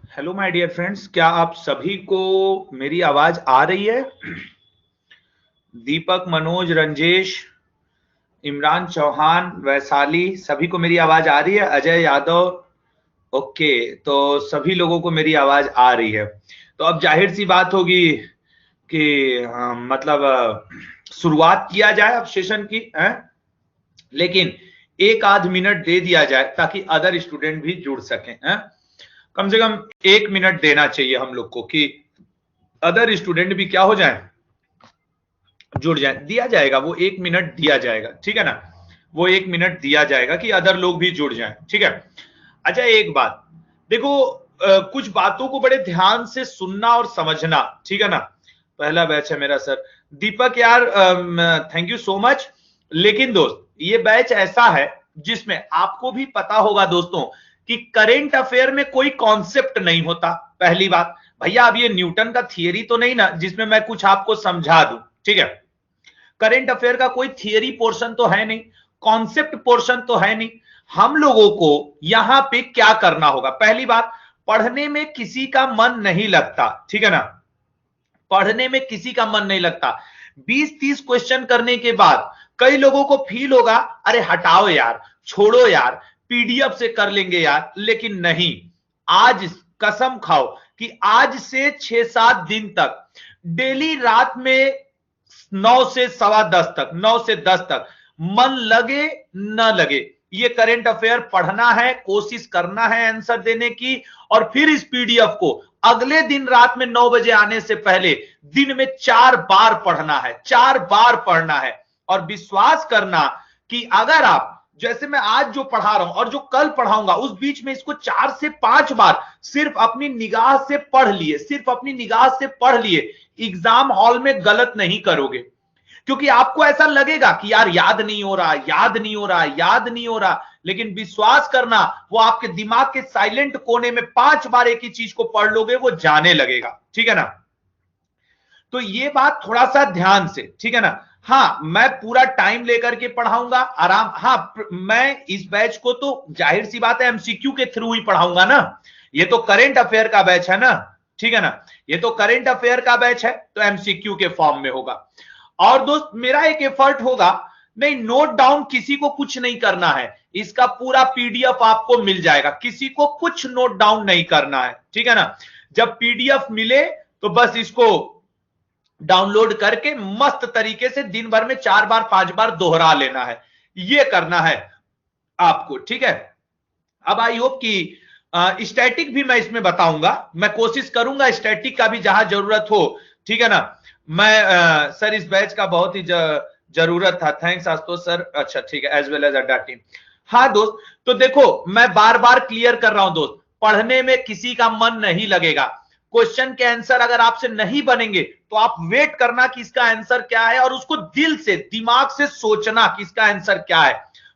Hello my dear friends, क्या आप सभी को मेरी आवाज आ रही है? दीपक, मनोज, रंजेश, इमरान चौहान, वैशाली, सभी को मेरी आवाज आ रही है? अजय यादव, ओके। तो सभी लोगों को मेरी आवाज आ रही है। तो अब जाहिर सी बात होगी कि मतलब शुरुआत किया जाए अब सेशन की है? लेकिन एक आध मिनट दे दिया जाए ताकि अदर स्टूडेंट भी जुड़ सकें है? कम से कम 1 मिनट देना चाहिए हम लोग को कि अदर स्टूडेंट भी क्या हो जाए, जुड़ जाए। दिया जाएगा, वो 1 मिनट दिया जाएगा, ठीक है ना? वो 1 मिनट दिया जाएगा कि अदर लोग भी जुड़ जाएं, ठीक है? अच्छा, एक बात देखो, कुछ बातों को बड़े ध्यान से सुनना और समझना, ठीक है ना? पहला बैच है मेरा सर दीपक यार, थैंक यू सो मच। लेकिन दोस्त, ये बैच ऐसा है जिसमें आपको भी पता होगा दोस्तों कि करेंट अफेयर में कोई कॉन्सेप्ट नहीं होता। पहली बात भैया, अब ये न्यूटन का थियरी तो नहीं ना जिसमें मैं कुछ आपको समझा दूं, ठीक है? करंट अफेयर का कोई थियरी पोर्शन तो है नहीं, कॉन्सेप्ट पोर्शन तो है नहीं। हम लोगों को यहां पे क्या करना होगा? पहली बात, पढ़ने में किसी का मन नहीं लगता, ठीक है ना? पढ़ने में किसी का मन नहीं लगता। 20-30 क्वेश्चन करने के बाद कई लोगों को फील होगा, अरे हटाओ यार, छोड़ो यार, पीडीएफ से कर लेंगे यार। लेकिन नहीं, आज कसम खाओ कि आज से 6-7 दिन तक डेली रात में 9 से सवा 10 तक, 9 से 10 तक, मन लगे न लगे, ये करंट अफेयर पढ़ना है, कोशिश करना है आंसर देने की। और फिर इस पीडीएफ को अगले दिन रात में 9 बजे आने से पहले दिन में 4 बार पढ़ना है, 4 बार पढ़ना है। और विश्वास करना कि अगर आप, जैसे मैं आज जो पढ़ा रहा हूं और जो कल पढ़ाऊंगा, उस बीच में इसको 4 से 5 बार सिर्फ अपनी निगाह से पढ़ लिए, सिर्फ अपनी निगाह से पढ़ लिए, एग्जाम हॉल में गलत नहीं करोगे। क्योंकि आपको ऐसा लगेगा कि यार याद नहीं हो रहा, याद नहीं हो रहा, याद नहीं हो रहा। लेकिन विश्वास करना, वो आपके दिमाग के साइलेंट कोने में 5 बार एक ही चीज को पढ़ लोगे, वो जाने लगेगा, ठीक है ना? तो ये बात थोड़ा सा ध्यान से, ठीक है ना? हाँ, मैं पूरा टाइम लेकर के पढ़ाऊंगा, आराम। हाँ, मैं इस बैच को तो जाहिर सी बात है एमसीक्यू के थ्रू ही पढ़ाऊंगा ना। ये तो करेंट अफेयर का बैच है ना, ठीक है ना? ये तो करेंट अफेयर का बैच है, तो एमसीक्यू के फॉर्म में होगा। और दोस्त, मेरा एक एफर्ट होगा, नहीं नोट डाउन किसी को कुछ नहीं करना है, इसका पूरा पीडीएफ आपको मिल जाएगा, किसी को कुछ नोट डाउन नहीं करना है, ठीक है ना? जब पीडीएफ मिले तो बस इसको डाउनलोड करके मस्त तरीके से दिन भर में 4 बार 5 बार दोहरा लेना है, ये करना है आपको, ठीक है? अब आई होप कि स्टैटिक भी मैं इसमें बताऊंगा, मैं कोशिश करूंगा स्टैटिक का भी जहां जरूरत हो, ठीक है ना? मैं सर इस बैच का बहुत ही जरूरत था, थैंक्स आशुतोष सर। अच्छा ठीक है, एज वेल एज अड्डा टीम। हाँ दोस्त, तो देखो मैं बार बार क्लियर कर रहा हूं दोस्त, पढ़ने में किसी का मन नहीं लगेगा। क्वेश्चन के आंसर अगर आपसे नहीं बनेंगे तो आप वेट करना कि इसका आंसर क्या है, और उसको दिल से, दिमाग से सोचना कि इसका आंसर क्या है।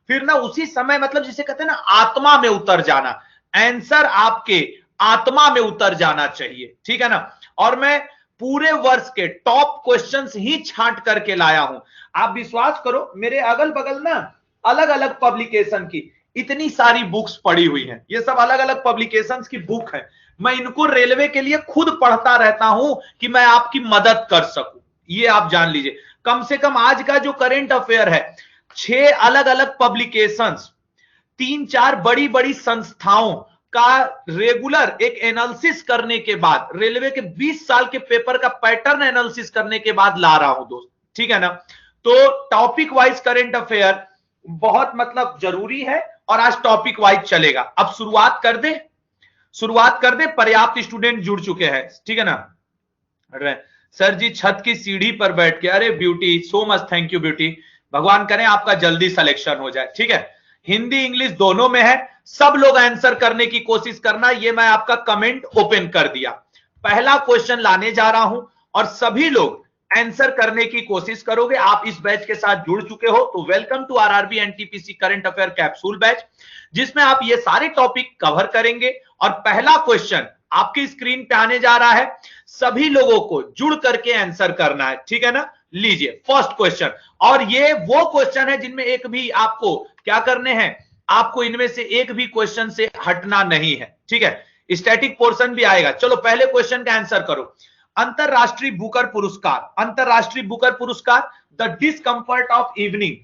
फिर ना उसी समय, मतलब जिसे कहते हैं ना, आत्मा में उतर जाना, आंसर आपके आत्मा में उतर जाना चाहिए, ठीक है ना? और मैं पूरे वर्ष के टॉप क्वेश्चंस ही छांट करके लाया हूं। आप विश्वास करो, मेरे अगल बगल ना अलग अलग पब्लिकेशन की इतनी सारी बुक्स पड़ी हुई हैं, ये सब अलग अलग पब्लिकेशंस की बुक है। मैं इनको रेलवे के लिए खुद पढ़ता रहता हूं कि मैं आपकी मदद कर सकूं, ये आप जान लीजिए। कम से कम आज का जो करंट अफेयर है, 6 अलग अलग पब्लिकेशंस, 3-4 बड़ी बड़ी संस्थाओं का रेगुलर एक एनालिसिस करने के बाद, रेलवे के 20 साल के पेपर का पैटर्न एनालिसिस करने के बाद ला रहा हूं दोस्त, ठीक है ना? तो टॉपिक वाइज करंट अफेयर बहुत मतलब जरूरी है, और आज टॉपिक वाइज चलेगा। अब शुरुआत कर दे, शुरुआत कर दे, पर्याप्त स्टूडेंट जुड़ चुके हैं, ठीक है ना? सर जी छत की सीढ़ी पर बैठ के, अरे beauty, so much, thank you beauty, भगवान करें आपका जल्दी सिलेक्शन हो जाए, ठीक है? हिंदी इंग्लिश दोनों में है, सब लोग आंसर करने की कोशिश करना, ये मैं आपका कमेंट ओपन कर दिया। पहला क्वेश्चन लाने जा रहा हूं और सभी लोग आंसर करने की कोशिश करोगे। आप इस बैच के साथ जुड़ चुके हो तो welcome to RRB NTPC current affair capsule batch, जिसमें आप ये सारे टॉपिक कवर करेंगे। और पहला क्वेश्चन आपकी स्क्रीन पे आने जा रहा है, सभी लोगों को जुड़ करके आंसर करना है, ठीक है ना? लीजिए फर्स्ट क्वेश्चन, और ये वो क्वेश्चन है जिनमें एक भी आपको क्या करने हैं, आपको इनमें से एक भी क्वेश्चन से हटना नहीं है, ठीक है? स्टैटिक पोर्शन भी आएगा। चलो पहले क्वेश्चन का आंसर करो। अंतरराष्ट्रीय बुकर पुरस्कार, अंतरराष्ट्रीय बुकर पुरस्कार the discomfort of evening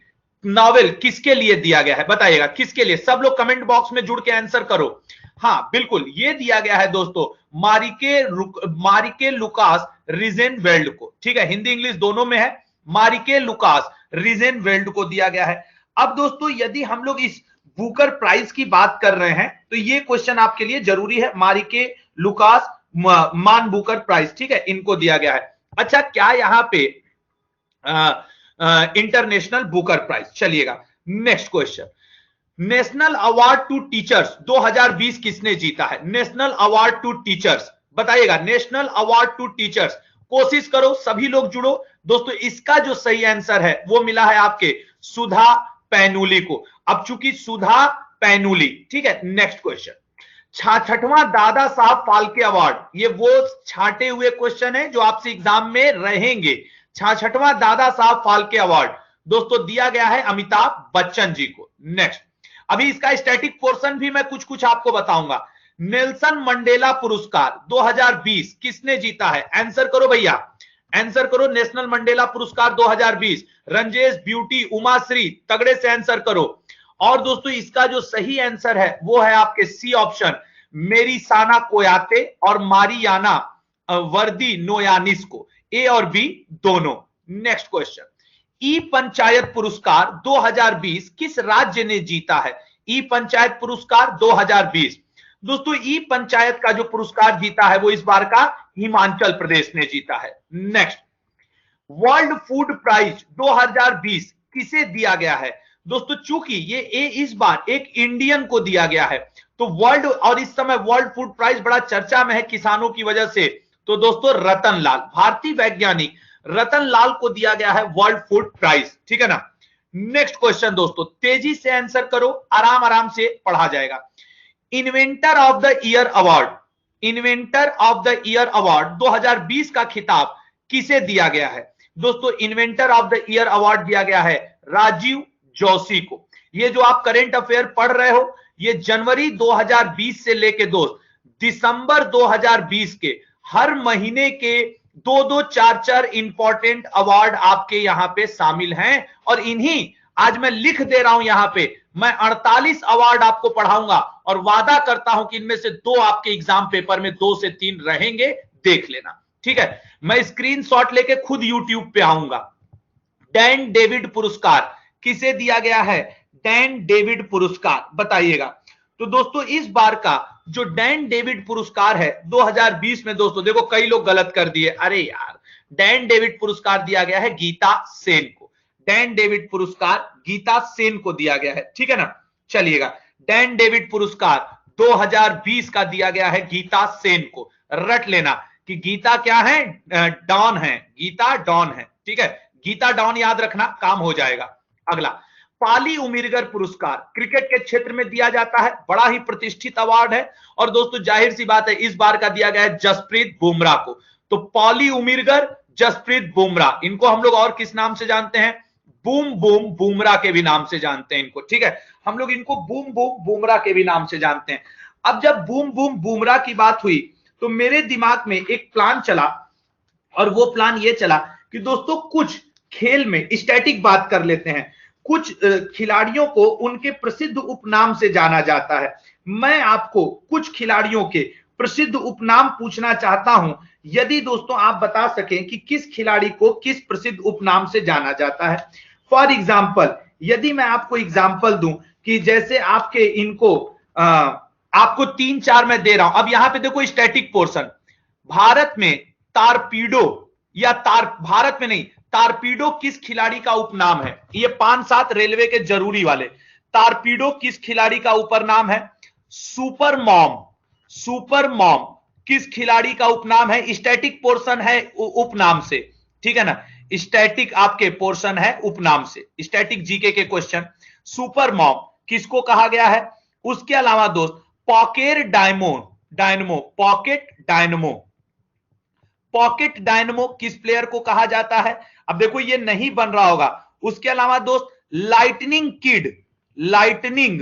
novel किसके लिए दिया गया है, बताइएगा किसके लिए। सब लोग कमेंट बॉक्स में जुड़ के आंसर करो। हाँ बिल्कुल, ये दिया गया है दोस्तों मारिके लुकास रिजेनवेल्ड को। ठीक है, हिंदी इंग्लिश दोनों में है। मारिके लुकास रिजेनवेल्ड को दिया गया है। अब दोस्तों यदि हम लोग इस बुकर प्राइज की बात कर रहे हैं तो ये क्वेश्चन आपके लिए जरूरी है। मारिके लुकास मान बुकर प्राइज, ठीक है, इनको दिया गया है। अच्छा, क्या यहां पे इंटरनेशनल बुकर प्राइज, चलिएगा next question. National award to teachers 2020 किसने जीता है? नेशनल अवार्ड टू टीचर्स, बताइएगा नेशनल अवार्ड टू टीचर्स। कोशिश करो सभी लोग जुड़ो दोस्तों। इसका जो सही आंसर है वो मिला है आपके सुधा पैनुली को। अब चूंकि सुधा पैनुली, ठीक है, next question. 66वां Dada Saheb Phalke award, ये वो छांटे हुए क्वेश्चन है जो आपसे एग्जाम में रहेंगे। 66वां दादा साहब फाल्के अवार्ड दोस्तों दिया गया है अमिताभ बच्चन जी को। नेक्स्ट, अभी इसका स्टैटिक पोर्शन भी मैं कुछ कुछ आपको बताऊंगा। नेल्सन मंडेला पुरस्कार 2020 किसने जीता है? आंसर करो भैया, आंसर करो। नेशनल मंडेला पुरस्कार 2020 रंजेश, ब्यूटी, उमाश्री, तगड़े से आंसर करो। और दोस्तों इसका जो सही आंसर है वो है आपके सी ऑप्शन, मेरिसाना कोयाते और मारियाना वर्दी नोयानिस को, ए और बी दोनों। नेक्स्ट क्वेश्चन, ई पंचायत पुरस्कार 2020 किस राज्य ने जीता है? ई पंचायत पुरस्कार 2020 दोस्तों, ई पंचायत का जो पुरस्कार जीता है वो इस बार का हिमाचल प्रदेश ने जीता है। नेक्स्ट, वर्ल्ड फूड प्राइज 2020 किसे दिया गया है? दोस्तों चूंकि ये इस बार एक इंडियन को दिया गया है तो वर्ल्ड, और इस समय वर्ल्ड फूड प्राइज बड़ा चर्चा में है किसानों की वजह से, तो दोस्तों रतन लाल, भारतीय वैज्ञानिक रतन लाल को दिया गया है वर्ल्ड फूड प्राइज, ठीक है ना। नेक्स्ट क्वेश्चन दोस्तों, तेजी से आंसर करो, आराम आराम से पढ़ा जाएगा। Inventor of the year award, inventor of the year award 2020 का खिताब किसे दिया गया है? दोस्तों inventor of the year award दिया गया है राजीव जोशी को। ये जो आप करंट अफेयर पढ़ रहे हो ये जनवरी 2020 से लेके दोस्त दिसंबर 2020 के हर महीने के 2-2, 4-4 इंपॉर्टेंट अवार्ड आपके यहां पे शामिल हैं। और इन्हीं आज मैं लिख दे रहा हूं, यहां पे मैं 48 अवार्ड आपको पढ़ाऊंगा और वादा करता हूं कि इनमें से 2 आपके एग्जाम पेपर में 2 से 3 रहेंगे, देख लेना, ठीक है। मैं स्क्रीनशॉट लेके खुद यूट्यूब पे आऊंगा। डैन डेविड पुरस्कार किसे दिया गया है? डैन डेविड पुरस्कार, बताइएगा। तो दोस्तों इस बार का जो डैन डेविड पुरस्कार है 2020 में, दोस्तों देखो कई लोग गलत कर दिए, अरे यार, डैन डेविड पुरस्कार दिया गया है गीता सेन को। डैन डेविड पुरस्कार गीता सेन को दिया गया है, ठीक है ना। चलिएगा, डैन डेविड पुरस्कार 2020 का दिया गया है गीता सेन को। रट लेना कि गीता क्या है? डॉन है, गीता डॉन है, ठीक है। गीता डॉन याद रखना, काम हो जाएगा। अगला, पाली उमिरगर पुरस्कार क्रिकेट के क्षेत्र में दिया जाता है, बड़ा ही प्रतिष्ठित अवार्ड है। और दोस्तों जाहिर सी बात है इस बार का दिया गया है जसप्रीत बुमराह को। तो पाली उमिरगर, जसप्रीत बुमराह, इनको हम लोग और किस नाम से जानते हैं? बूम बूम बुमराह के भी नाम से जानते हैं इनको, ठीक है। हम लोग इनको बूम बूम बुमराह के भी नाम से जानते हैं। अब जब बूम बूम बुमराह की बात हुई तो मेरे दिमाग में एक प्लान चला, और वो प्लान ये चला कि दोस्तों कुछ खेल में स्टैटिक बात कर लेते हैं। कुछ खिलाड़ियों को उनके प्रसिद्ध उपनाम से जाना जाता है। मैं आपको कुछ खिलाड़ियों के प्रसिद्ध उपनाम पूछना चाहता हूं, यदि दोस्तों आप बता सकें कि किस खिलाड़ी को किस प्रसिद्ध उपनाम से जाना जाता है। फॉर एग्जाम्पल, यदि मैं आपको एग्जाम्पल दूं कि जैसे आपके इनको आपको 3-4 मैं दे रहा हूं। अब यहां पे देखो स्टैटिक पोर्शन, भारत में टारपीडो या भारत में नहीं, टारपीडो किस खिलाड़ी का उपनाम है? ये 5-7 रेलवे के जरूरी वाले। टारपीडो किस खिलाड़ी का उपनाम है? सुपर मॉम, सुपर मॉम किस खिलाड़ी का उपनाम है? स्टैटिक पोर्शन है उपनाम से, ठीक है ना। स्टैटिक आपके पोर्शन है उपनाम से, स्टैटिक जीके के क्वेश्चन। सुपर मॉम किसको कहा गया है? उसके अलावा दोस्त pocket dynamo, pocket dynamo, pocket dynamo किस प्लेयर को कहा जाता है? अब देखो ये नहीं बन रहा होगा। उसके अलावा दोस्त लाइटनिंग किड, लाइटनिंग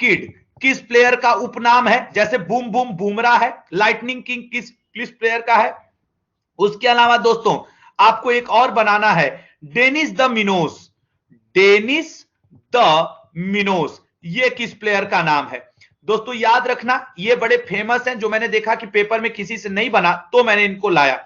किड किस प्लेयर का उपनाम है? जैसे बूम बूम बुमराह है, लाइटनिंग किंग किस प्लेयर का है? उसके अलावा दोस्तों आपको एक और बनाना है, Dennis the Minos. Dennis the Minos ये किस प्लेयर का नाम है? दोस्तों याद रखना, ये बड़े फेमस हैं, जो मैंने देखा कि पेपर में किसी से नहीं बना तो मैंने इनको लाया।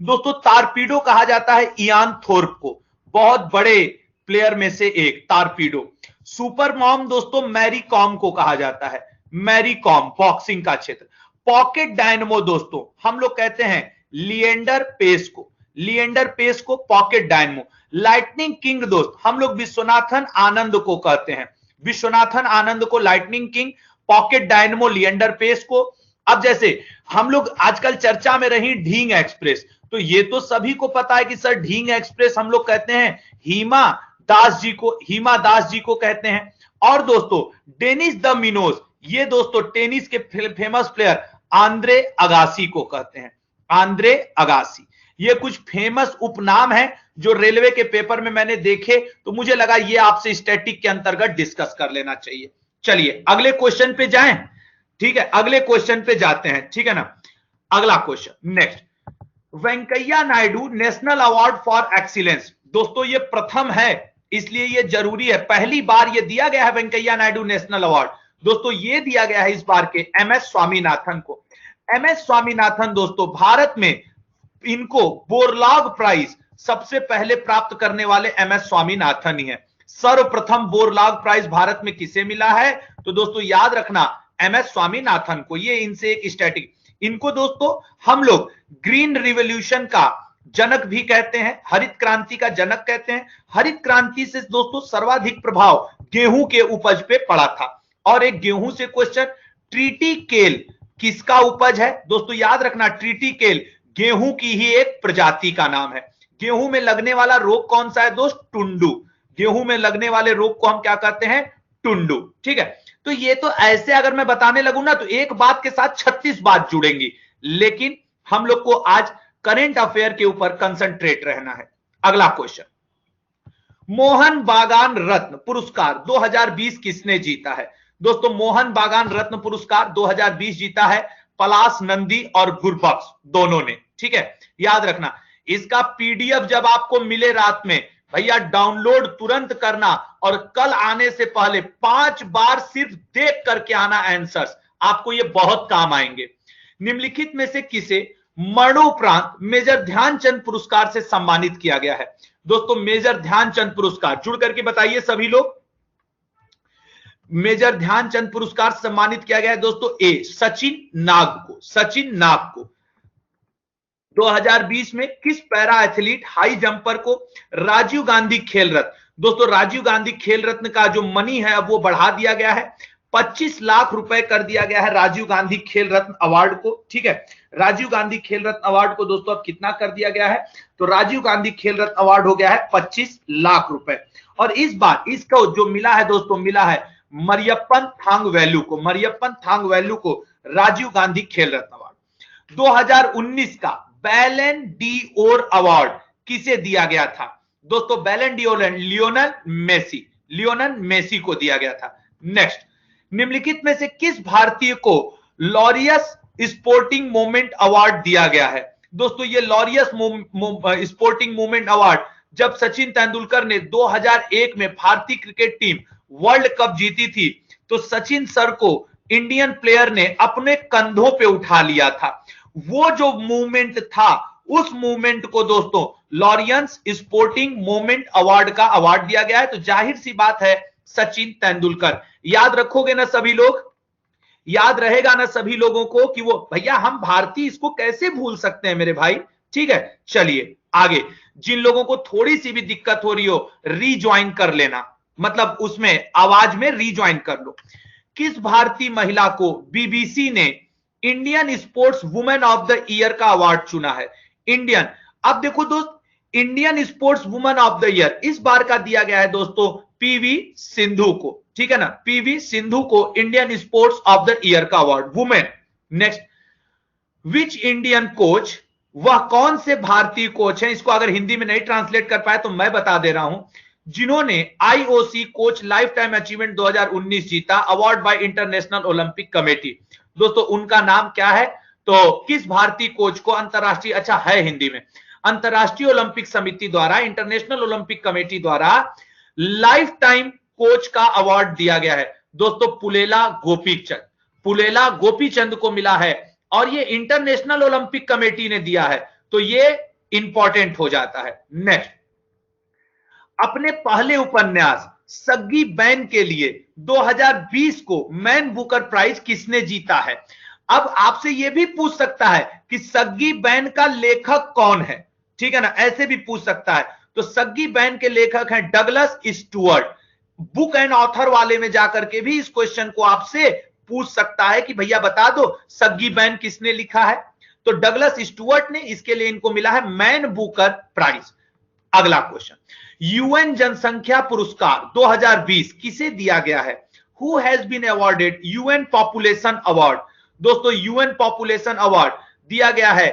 दोस्तों टारपीडो कहा जाता है इयान थोर्प को, बहुत बड़े प्लेयर में से एक टारपीडो। सुपर मॉम दोस्तों मैरी कॉम को कहा जाता है, मैरी कॉम बॉक्सिंग का क्षेत्र। पॉकेट डायनमो दोस्तों हम लोग कहते हैं लिएंडर पेस को, लिएंडर पेस को पॉकेट डायनमो। लाइटनिंग किंग दोस्त हम लोग विश्वनाथन आनंद को कहते हैं, विश्वनाथन आनंद को lightning king, pocket dynamo Leander Paes को। अब जैसे हम लोग आजकल चर्चा में रही ढींग एक्सप्रेस, तो ये तो सभी को पता है कि सर ढींग एक्सप्रेस हम लोग कहते हैं हीमा दास जी को, हीमा दास जी को कहते हैं। और दोस्तों डेनिस द मिनोस ये दोस्तों टेनिस के फेमस प्लेयर आंद्रे अगासी को कहते हैं, आंद्रे अगासी। ये कुछ फेमस उपनाम है जो रेलवे के पेपर में मैंने देखे, तो मुझे लगा ये आपसे स्टैटिक के अंतर्गत डिस्कस कर लेना चाहिए। चलिए अगले क्वेश्चन पे जाएं, ठीक है, अगले क्वेश्चन पे जाते हैं, ठीक है ना। अगला question next, Venkaiah Naidu national award for excellence. दोस्तों ये प्रथम है इसलिए ये जरूरी है, पहली बार ये दिया गया है वेंकैया नायडू नेशनल अवार्ड। दोस्तों ये दिया गया है इस बार के एमएस स्वामीनाथन को। एमएस स्वामीनाथन दोस्तों भारत में इनको बोरलॉग प्राइज सबसे पहले प्राप्त करने वाले एमएस स्वामीनाथन ही है। सर्वप्रथम बोरलॉग प्राइज भारत में किसे मिला है? तो दोस्तों याद रखना एमएस स्वामीनाथन को। ये इनसे एक स्टैटिक, इनको दोस्तों हम लोग ग्रीन रिवॉल्यूशन का जनक भी कहते हैं, हरित क्रांति का जनक कहते हैं। हरित क्रांति से दोस्तों सर्वाधिक प्रभाव गेहूं के उपज पे पड़ा था। और एक गेहूं से क्वेश्चन, ट्रीटी केल किसका उपज है? दोस्तों याद रखना ट्रीटी केल गेहूं की ही एक प्रजाति का नाम है। गेहूं में लगने वाला रोग कौन सा है दोस्त? टुंडू। गेहूं में लगने वाले रोग को हम क्या कहते हैं? टुंडू, ठीक है। तो ये तो ऐसे अगर मैं बताने लगूं ना तो एक बात के साथ 36 बात जुड़ेंगी, लेकिन हम लोग को आज करंट अफेयर के ऊपर कंसंट्रेट रहना है। अगला क्वेश्चन, मोहन बागान रत्न पुरस्कार 2020 किसने जीता है? दोस्तों मोहन बागान रत्न पुरस्कार 2020 जीता है पलाश नंदी और गुरबख्श दोनों ने, ठीक है। याद रखना इसका पीडीएफ जब आपको मिले रात में, भैया डाउनलोड तुरंत करना और कल आने से पहले 5 बार सिर्फ देख करके आना आंसर्स, आपको ये बहुत काम आएंगे। निम्नलिखित में से किसे मरणोपरांत मेजर ध्यानचंद पुरस्कार से सम्मानित किया गया है? दोस्तों मेजर ध्यानचंद पुरस्कार जुड़ करके बताइए सभी लोग। मेजर ध्यानचंद पुरस्कार सम्मानित किया गया है दोस्तों ए सचिन नाग को, सचिन नाग को। 2020 में किस पैरा एथलीट हाई जंपर को राजीव गांधी खेल रत्न, दोस्तों राजीव गांधी खेल रत्न का जो मनी है अब वो बढ़ा दिया गया है, 25 लाख रुपए कर दिया गया है राजीव गांधी खेल रत्न अवार्ड को, ठीक है। राजीव गांधी खेल रत्न अवार्ड को दोस्तों अब कितना कर दिया गया है? तो राजीव गांधी खेल रत्न अवार्ड हो गया है 25 लाख रुपए। और इस बार इसको जो मिला है दोस्तों, मिला है मरियप्पन थांगवेलु को, मरियप्पन थांगवेलु को राजीव गांधी खेल रत्न अवार्ड। 2019 का बैलन डी ओर अवार्ड किसे दिया गया था? दोस्तों बैलन डी ओर लियोनेल मेसी, लियोनेल मेसी को दिया गया था। नेक्स्ट, निम्नलिखित में से किस भारतीय को लॉरियस स्पोर्टिंग मूवमेंट अवार्ड दिया गया है? दोस्तों ये लॉरियस स्पोर्टिंग मूवमेंट अवार्ड जब सचिन तेंदुलकर ने 2001 में भारतीय क्रिकेट टीम वर्ल्ड कप जीती थी, तो सचिन सर को इंडियन प्लेयर ने अपने कंधों पे उठा लिया था। वो जो मूवमेंट था, उस मूवमेंट को दोस्तों लॉरियस स्पोर्टिंग मूवमेंट अवार्ड का अवार्ड दिया गया है। तो जाहिर सी बात है सचिन तेंदुलकर। याद रखोगे ना सभी लोग? याद रहेगा ना सभी लोगों को कि वो भैया हम भारतीय इसको कैसे भूल सकते हैं मेरे भाई, ठीक है। चलिए आगे, जिन लोगों को थोड़ी सी भी दिक्कत हो रही हो रीज्वाइन कर लेना, मतलब उसमें आवाज में रीज्वाइन कर लो। किस भारतीय महिला को बीबीसी ने Indian sports women of the year का अवार्ड चुना है? इंडियन, अब देखो दोस्त, Indian sports women of the year इस बार का दिया गया है दोस्तों पीवी सिंधु को, ठीक है ना। पीवी सिंधु को Indian sports of the year का award women. Next, which Indian coach, वह कौन से भारतीय कोच हैं? इसको अगर हिंदी में नहीं ट्रांसलेट कर पाए तो मैं बता दे रहा हूं। जिन्होंने IOC coach life time achievement 2019 जीता, award bye international Olympic committee. दोस्तों उनका नाम क्या है? तो किस भारतीय कोच को अंतरराष्ट्रीय, अच्छा है हिंदी में, अंतरराष्ट्रीय ओलंपिक समिति द्वारा, इंटरनेशनल ओलंपिक कमेटी द्वारा लाइफ टाइम कोच का अवार्ड दिया गया है? दोस्तों पुलेला गोपीचंद, पुलेला गोपीचंद को मिला है, और ये इंटरनेशनल ओलंपिक कमेटी ने दिया है, तो ये इंपॉर्टेंट हो जाता है। नेक्स्ट, अपने पहले उपन्यास सग्गी बैन के लिए 2020 को मैन बुकर प्राइज किसने जीता है? अब आपसे यह भी पूछ सकता है कि सग्गी बैन का लेखक कौन है, ठीक है ना, ऐसे भी पूछ सकता है। तो सग्गी बैन के लेखक हैं Douglas Stuart. Book and author वाले में जाकर के भी इस क्वेश्चन को आपसे पूछ सकता है कि भैया बता दो सग्गी बैन किसने लिखा है? तो डगलस स्टुअर्ट ने, इसके लिए इनको मिला है मैन बुकर प्राइज। अगला क्वेश्चन, यूएन जनसंख्या पुरस्कार 2020 किसे दिया गया है? Who has been awarded UN population award? दोस्तों यूएन पॉपुलेशन अवार्ड दिया गया है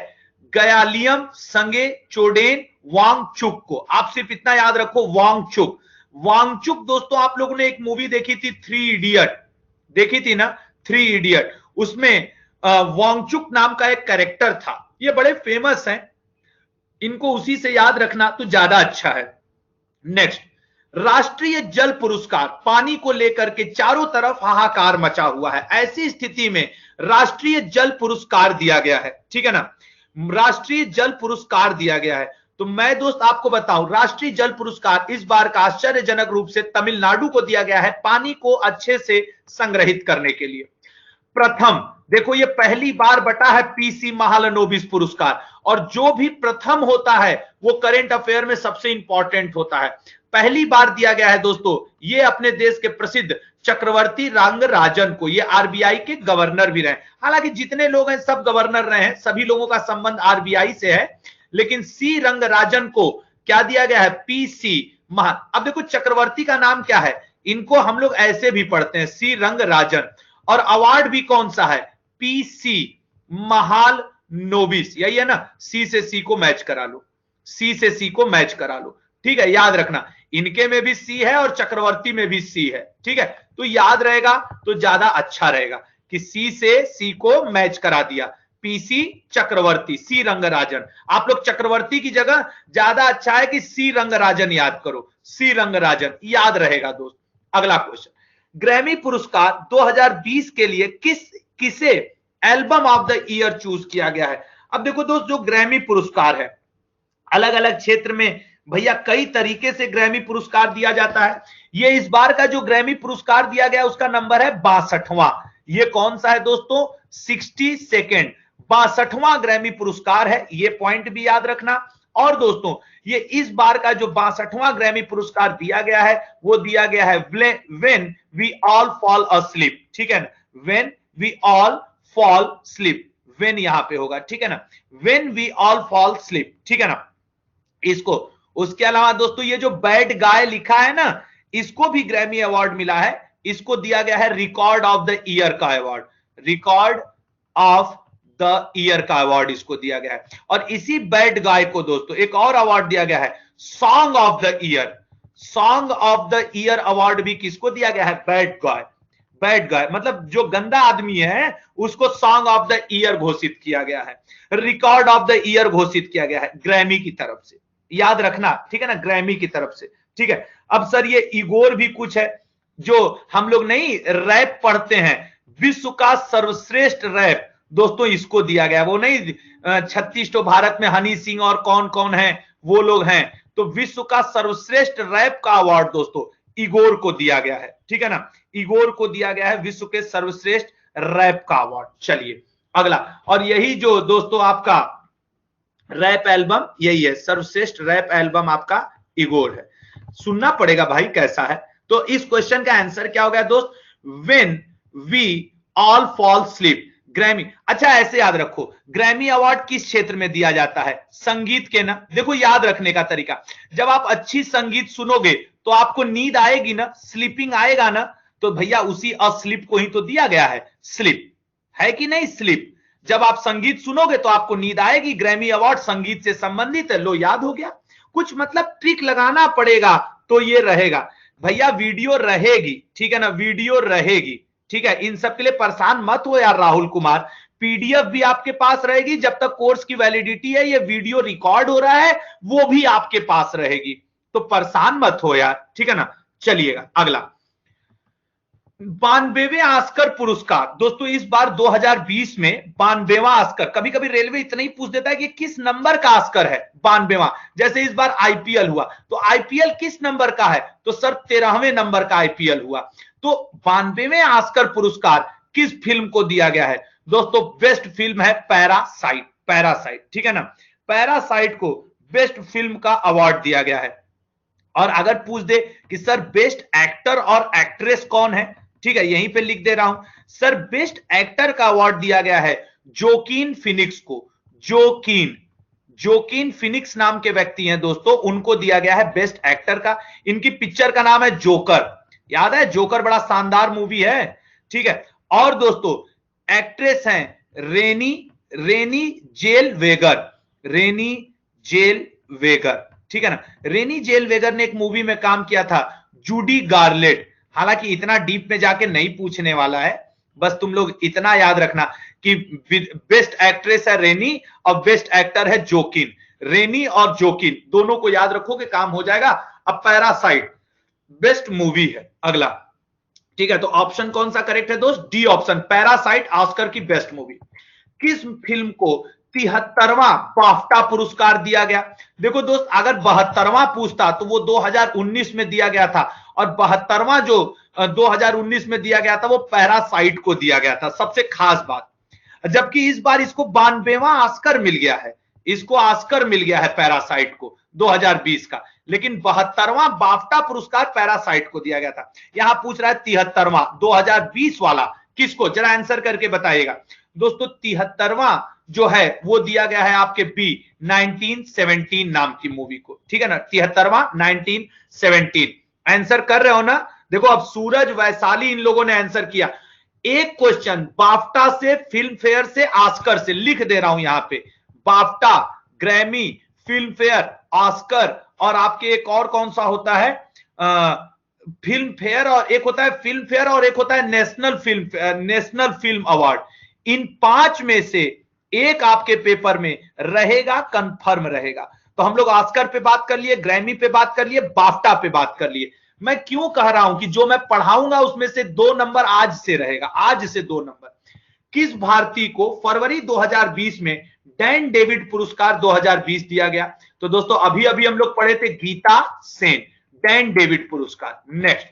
गयालियम संगे चोडेन वांगचुक को। आप सिर्फ इतना याद रखो, वांगचुक। वांगचुक दोस्तों, आप लोगों ने एक मूवी देखी थी 3 इडियट, देखी थी ना 3 इडियट, उसमें वांगचुक नाम का एक कैरेक्टर था। ये बड़े फेमस हैं, इनको उसी से याद रखना तो ज्यादा अच्छा है। नेक्स्ट, राष्ट्रीय जल पुरस्कार, पानी को लेकर के चारों तरफ हाहाकार मचा हुआ है, ऐसी स्थिति में राष्ट्रीय जल पुरस्कार दिया गया है, ठीक है ना, राष्ट्रीय जल पुरस्कार दिया गया है। तो मैं दोस्त आपको बताऊं, राष्ट्रीय जल पुरस्कार इस बार का आश्चर्यजनक रूप से तमिलनाडु को दिया गया है, पानी को अच्छे से संग्रहित करने के लिए। प्रथम, देखो ये पहली बार बटा है पीसी महालनोबिस पुरस्कार, और जो भी प्रथम होता है वो करंट अफेयर में सबसे इंपॉर्टेंट होता है। पहली बार दिया गया है दोस्तों, ये अपने देश के प्रसिद्ध चक्रवर्ती रंगराजन को, ये आरबीआई के गवर्नर भी रहे। हालांकि जितने लोग हैं सब गवर्नर रहे हैं, सभी लोगों का संबंध आरबीआई से है, लेकिन सी रंगराजन को क्या दिया गया है? पीसी महा। अब देखो चक्रवर्ती का नाम क्या है, इनको हम लोग ऐसे भी पढ़ते हैं सी रंगराजन, और अवार्ड भी कौन सा है? पीसी महालनोबिस, यही है ना, सी से सी को मैच करा लो, सी से सी को मैच करा लो, ठीक है, याद रखना इनके में भी सी है और चक्रवर्ती में भी सी है, ठीक है, तो याद रहेगा तो ज्यादा अच्छा रहेगा कि सी से सी को मैच करा दिया, पीसी चक्रवर्ती, सी रंगराजन। आप लोग चक्रवर्ती की जगह ज्यादा अच्छा है कि सी रंगराजन याद करो, सी रंगराजन याद रहेगा दोस्त। अगला क्वेश्चन, ग्रैमी पुरस्कार 2020 के लिए किसे album of the year choose किया गया है? अब देखो दोस्त, जो ग्रैमी पुरस्कार है, अलग अलग क्षेत्र में भैया कई तरीके से ग्रैमी पुरस्कार दिया जाता है। ये इस बार का जो ग्रैमी पुरस्कार दिया गया उसका नंबर है 62वां। ये कौन सा है दोस्तों? 62nd, 62वां ग्रैमी पुरस्कार है, ये पॉइंट भी याद रखना। और दोस्तों ये इस बार का जो 62वां ग्रैमी पुरस्कार दिया गया है वो दिया गया है when we all fall asleep, ठीक है ना, when we all fall sleep, when यहां पे होगा, ठीक है ना, when we all fall sleep, ठीक है ना, इसको। उसके अलावा दोस्तों ये जो बैड गाय लिखा है ना, इसको भी ग्रैमी अवार्ड मिला है, इसको दिया गया है रिकॉर्ड ऑफ द ईयर का award, record of the year का अवार्ड इसको दिया गया है। और इसी बैड गाय को दोस्तों एक और अवार्ड दिया गया है, song of the year, song of the year award भी किसको दिया गया है? बैड गाय, बैड गाय मतलब जो गंदा आदमी है उसको सॉन्ग ऑफ द ईयर घोषित किया गया है, रिकॉर्ड ऑफ द ईयर घोषित किया गया है ग्रैमी की तरफ से, याद रखना, ठीक है ना, ग्रैमी की तरफ से, ठीक है। अब सर ये इगोर भी कुछ है, जो हम लोग नहीं रैप पढ़ते हैं, विश्व का सर्वश्रेष्ठ रैप दोस्तों इसको दिया गया, वो नहीं 36 तो भारत में हनी सिंह और कौन कौन है वो लोग हैं, तो विश्व का सर्वश्रेष्ठ रैप का अवार्ड दोस्तों इगोर को दिया गया है, ठीक है ना, इगोर को दिया गया है विश्व के सर्वश्रेष्ठ रैप का अवार्ड। चलिए अगला, और यही जो दोस्तों आपका रैप एल्बम यही है, सर्वश्रेष्ठ रैप एल्बम आपका इगोर है, सुनना पड़ेगा भाई कैसा है। तो इस क्वेश्चन का आंसर क्या हो गया दोस्त? When we all fall sleep, Grammy. अच्छा ऐसे याद रखो, ग्रैमी अवार्ड किस क्षेत्र में दिया जाता है? संगीत के ना। देखो याद रखने का तरीका, जब आप अच्छी संगीत सुनोगे तो आपको नींद आएगी ना, स्लीपिंग आएगा ना, तो भैया उसी अस्लीप को ही तो दिया गया है, स्लीप है कि नहीं, स्लीप। जब आप संगीत सुनोगे तो आपको नींद आएगी, ग्रैमी अवार्ड संगीत से संबंधित है, लो याद हो गया। कुछ मतलब ट्रिक लगाना पड़ेगा तो ये रहेगा भैया, वीडियो रहेगी, ठीक है ना, वीडियो रहेगी, ठीक है। इन सब के लिए परेशान मत हो यार राहुल कुमार, पीडीएफ भी आपके पास रहेगी जब तक कोर्स की वैलिडिटी है, ये वीडियो रिकॉर्ड हो रहा है वो भी आपके पास रहेगी, तो परेशान मत हो यार, ठीक है ना। चलिएगा अगला, 92वें ऑस्कर पुरस्कार। दोस्तों इस बार 2020 में 92वां ऑस्कर, कभी कभी रेलवे इतना ही पूछ देता है कि किस नंबर का ऑस्कर है, 92वां। जैसे इस बार आईपीएल हुआ तो आईपीएल किस नंबर का है, तो सर 13वें नंबर का आईपीएल हुआ। तो 92वें ऑस्कर पुरस्कार किस फिल्म को दिया गया है दोस्तों? बेस्ट फिल्म है पैरासाइट, पैरासाइट, ठीक है ना। पैरासाइट को बेस्ट फिल्म का अवार्ड दिया गया है। और अगर पूछ दे कि सर बेस्ट एक्टर और एक्ट्रेस कौन है, ठीक है, यहीं पे लिख दे रहा हूं, सर बेस्ट एक्टर का अवार्ड दिया गया है जोकीन फिनिक्स को। जोकीन फिनिक्स नाम के व्यक्ति हैं दोस्तों, उनको दिया गया है बेस्ट एक्टर का। इनकी पिक्चर का नाम है जोकर, याद है जोकर, बड़ा शानदार मूवी है, ठीक है। और दोस्तों एक्ट्रेस हैं रेनी जेल वेगर, ठीक है ना। रेनी जेल वेगर ने एक मूवी में काम किया था, जूडी गार्लेट। हालांकि इतना डीप में जाके नहीं पूछने वाला है, बस तुम लोग इतना याद रखना कि बेस्ट एक्ट्रेस है रेनी और बेस्ट एक्टर है जोकिन। रेनी और जोकिन दोनों को याद रखोगे काम हो जाएगा। अब पैरासाइट बेस्ट मूवी है अगला, ठीक है। तो ऑप्शन कौन सा करेक्ट है दोस्त? डी ऑप्शन, पैरासाइट ऑस्कर की बेस्ट मूवी। किस फिल्म को 73वां बाफ्टा पुरस्कार दिया गया? देखो दोस्त, अगर 72वां पूछता तो वो 2019 में दिया गया था, और 72वां जो 2019 में दिया गया था वो पैरासाइट को दिया गया था, सबसे खास बात। जबकि इस बार इसको 92वां ऑस्कर मिल गया है, इसको ऑस्कर मिल गया है पैरासाइट को 2020 का, लेकिन 72वां बाफ्टा पुरस्कार पैरासाइट को दिया गया था। यहां पूछ रहा है 73वां 2020 वाला किसको, जरा आंसर करके बताइएगा दोस्तों। 73वां जो है वो दिया गया है आपके बी 1917 नाम की मूवी को, ठीक है ना। 73वां 1917 आंसर कर रहे हो ना? देखो अब सूरज वैशाली इन लोगों ने आंसर किया। एक क्वेश्चन बाफ्टा से, फिल्म फेयर से, ऑस्कर से, लिख दे रहा हूं यहां पे, BAFTA, Grammy, film fair, Oscar, और आपके एक और कौन सा होता है, फिल्म फेयर, और एक होता है फिल्म फेयर, और एक होता है नेशनल फिल्म अवार्ड। इन 5 में से एक आपके पेपर में रहेगा, कंफर्म रहेगा। तो हम लोग ऑस्कर पे बात कर लिए, ग्रैमी पे बात कर लिए, बाफ्टा पे बात कर लिए। मैं क्यों कह रहा हूं कि जो मैं पढ़ाऊंगा उसमें से 2 नंबर आज से रहेगा, आज से 2 नंबर। किस भारतीय को फरवरी 2020 में डैन डेविड पुरस्कार 2020 दिया गया? तो दोस्तों अभी अभी हम लोग पढ़े थे गीता सेन, डैन डेविड पुरस्कार। नेक्स्ट,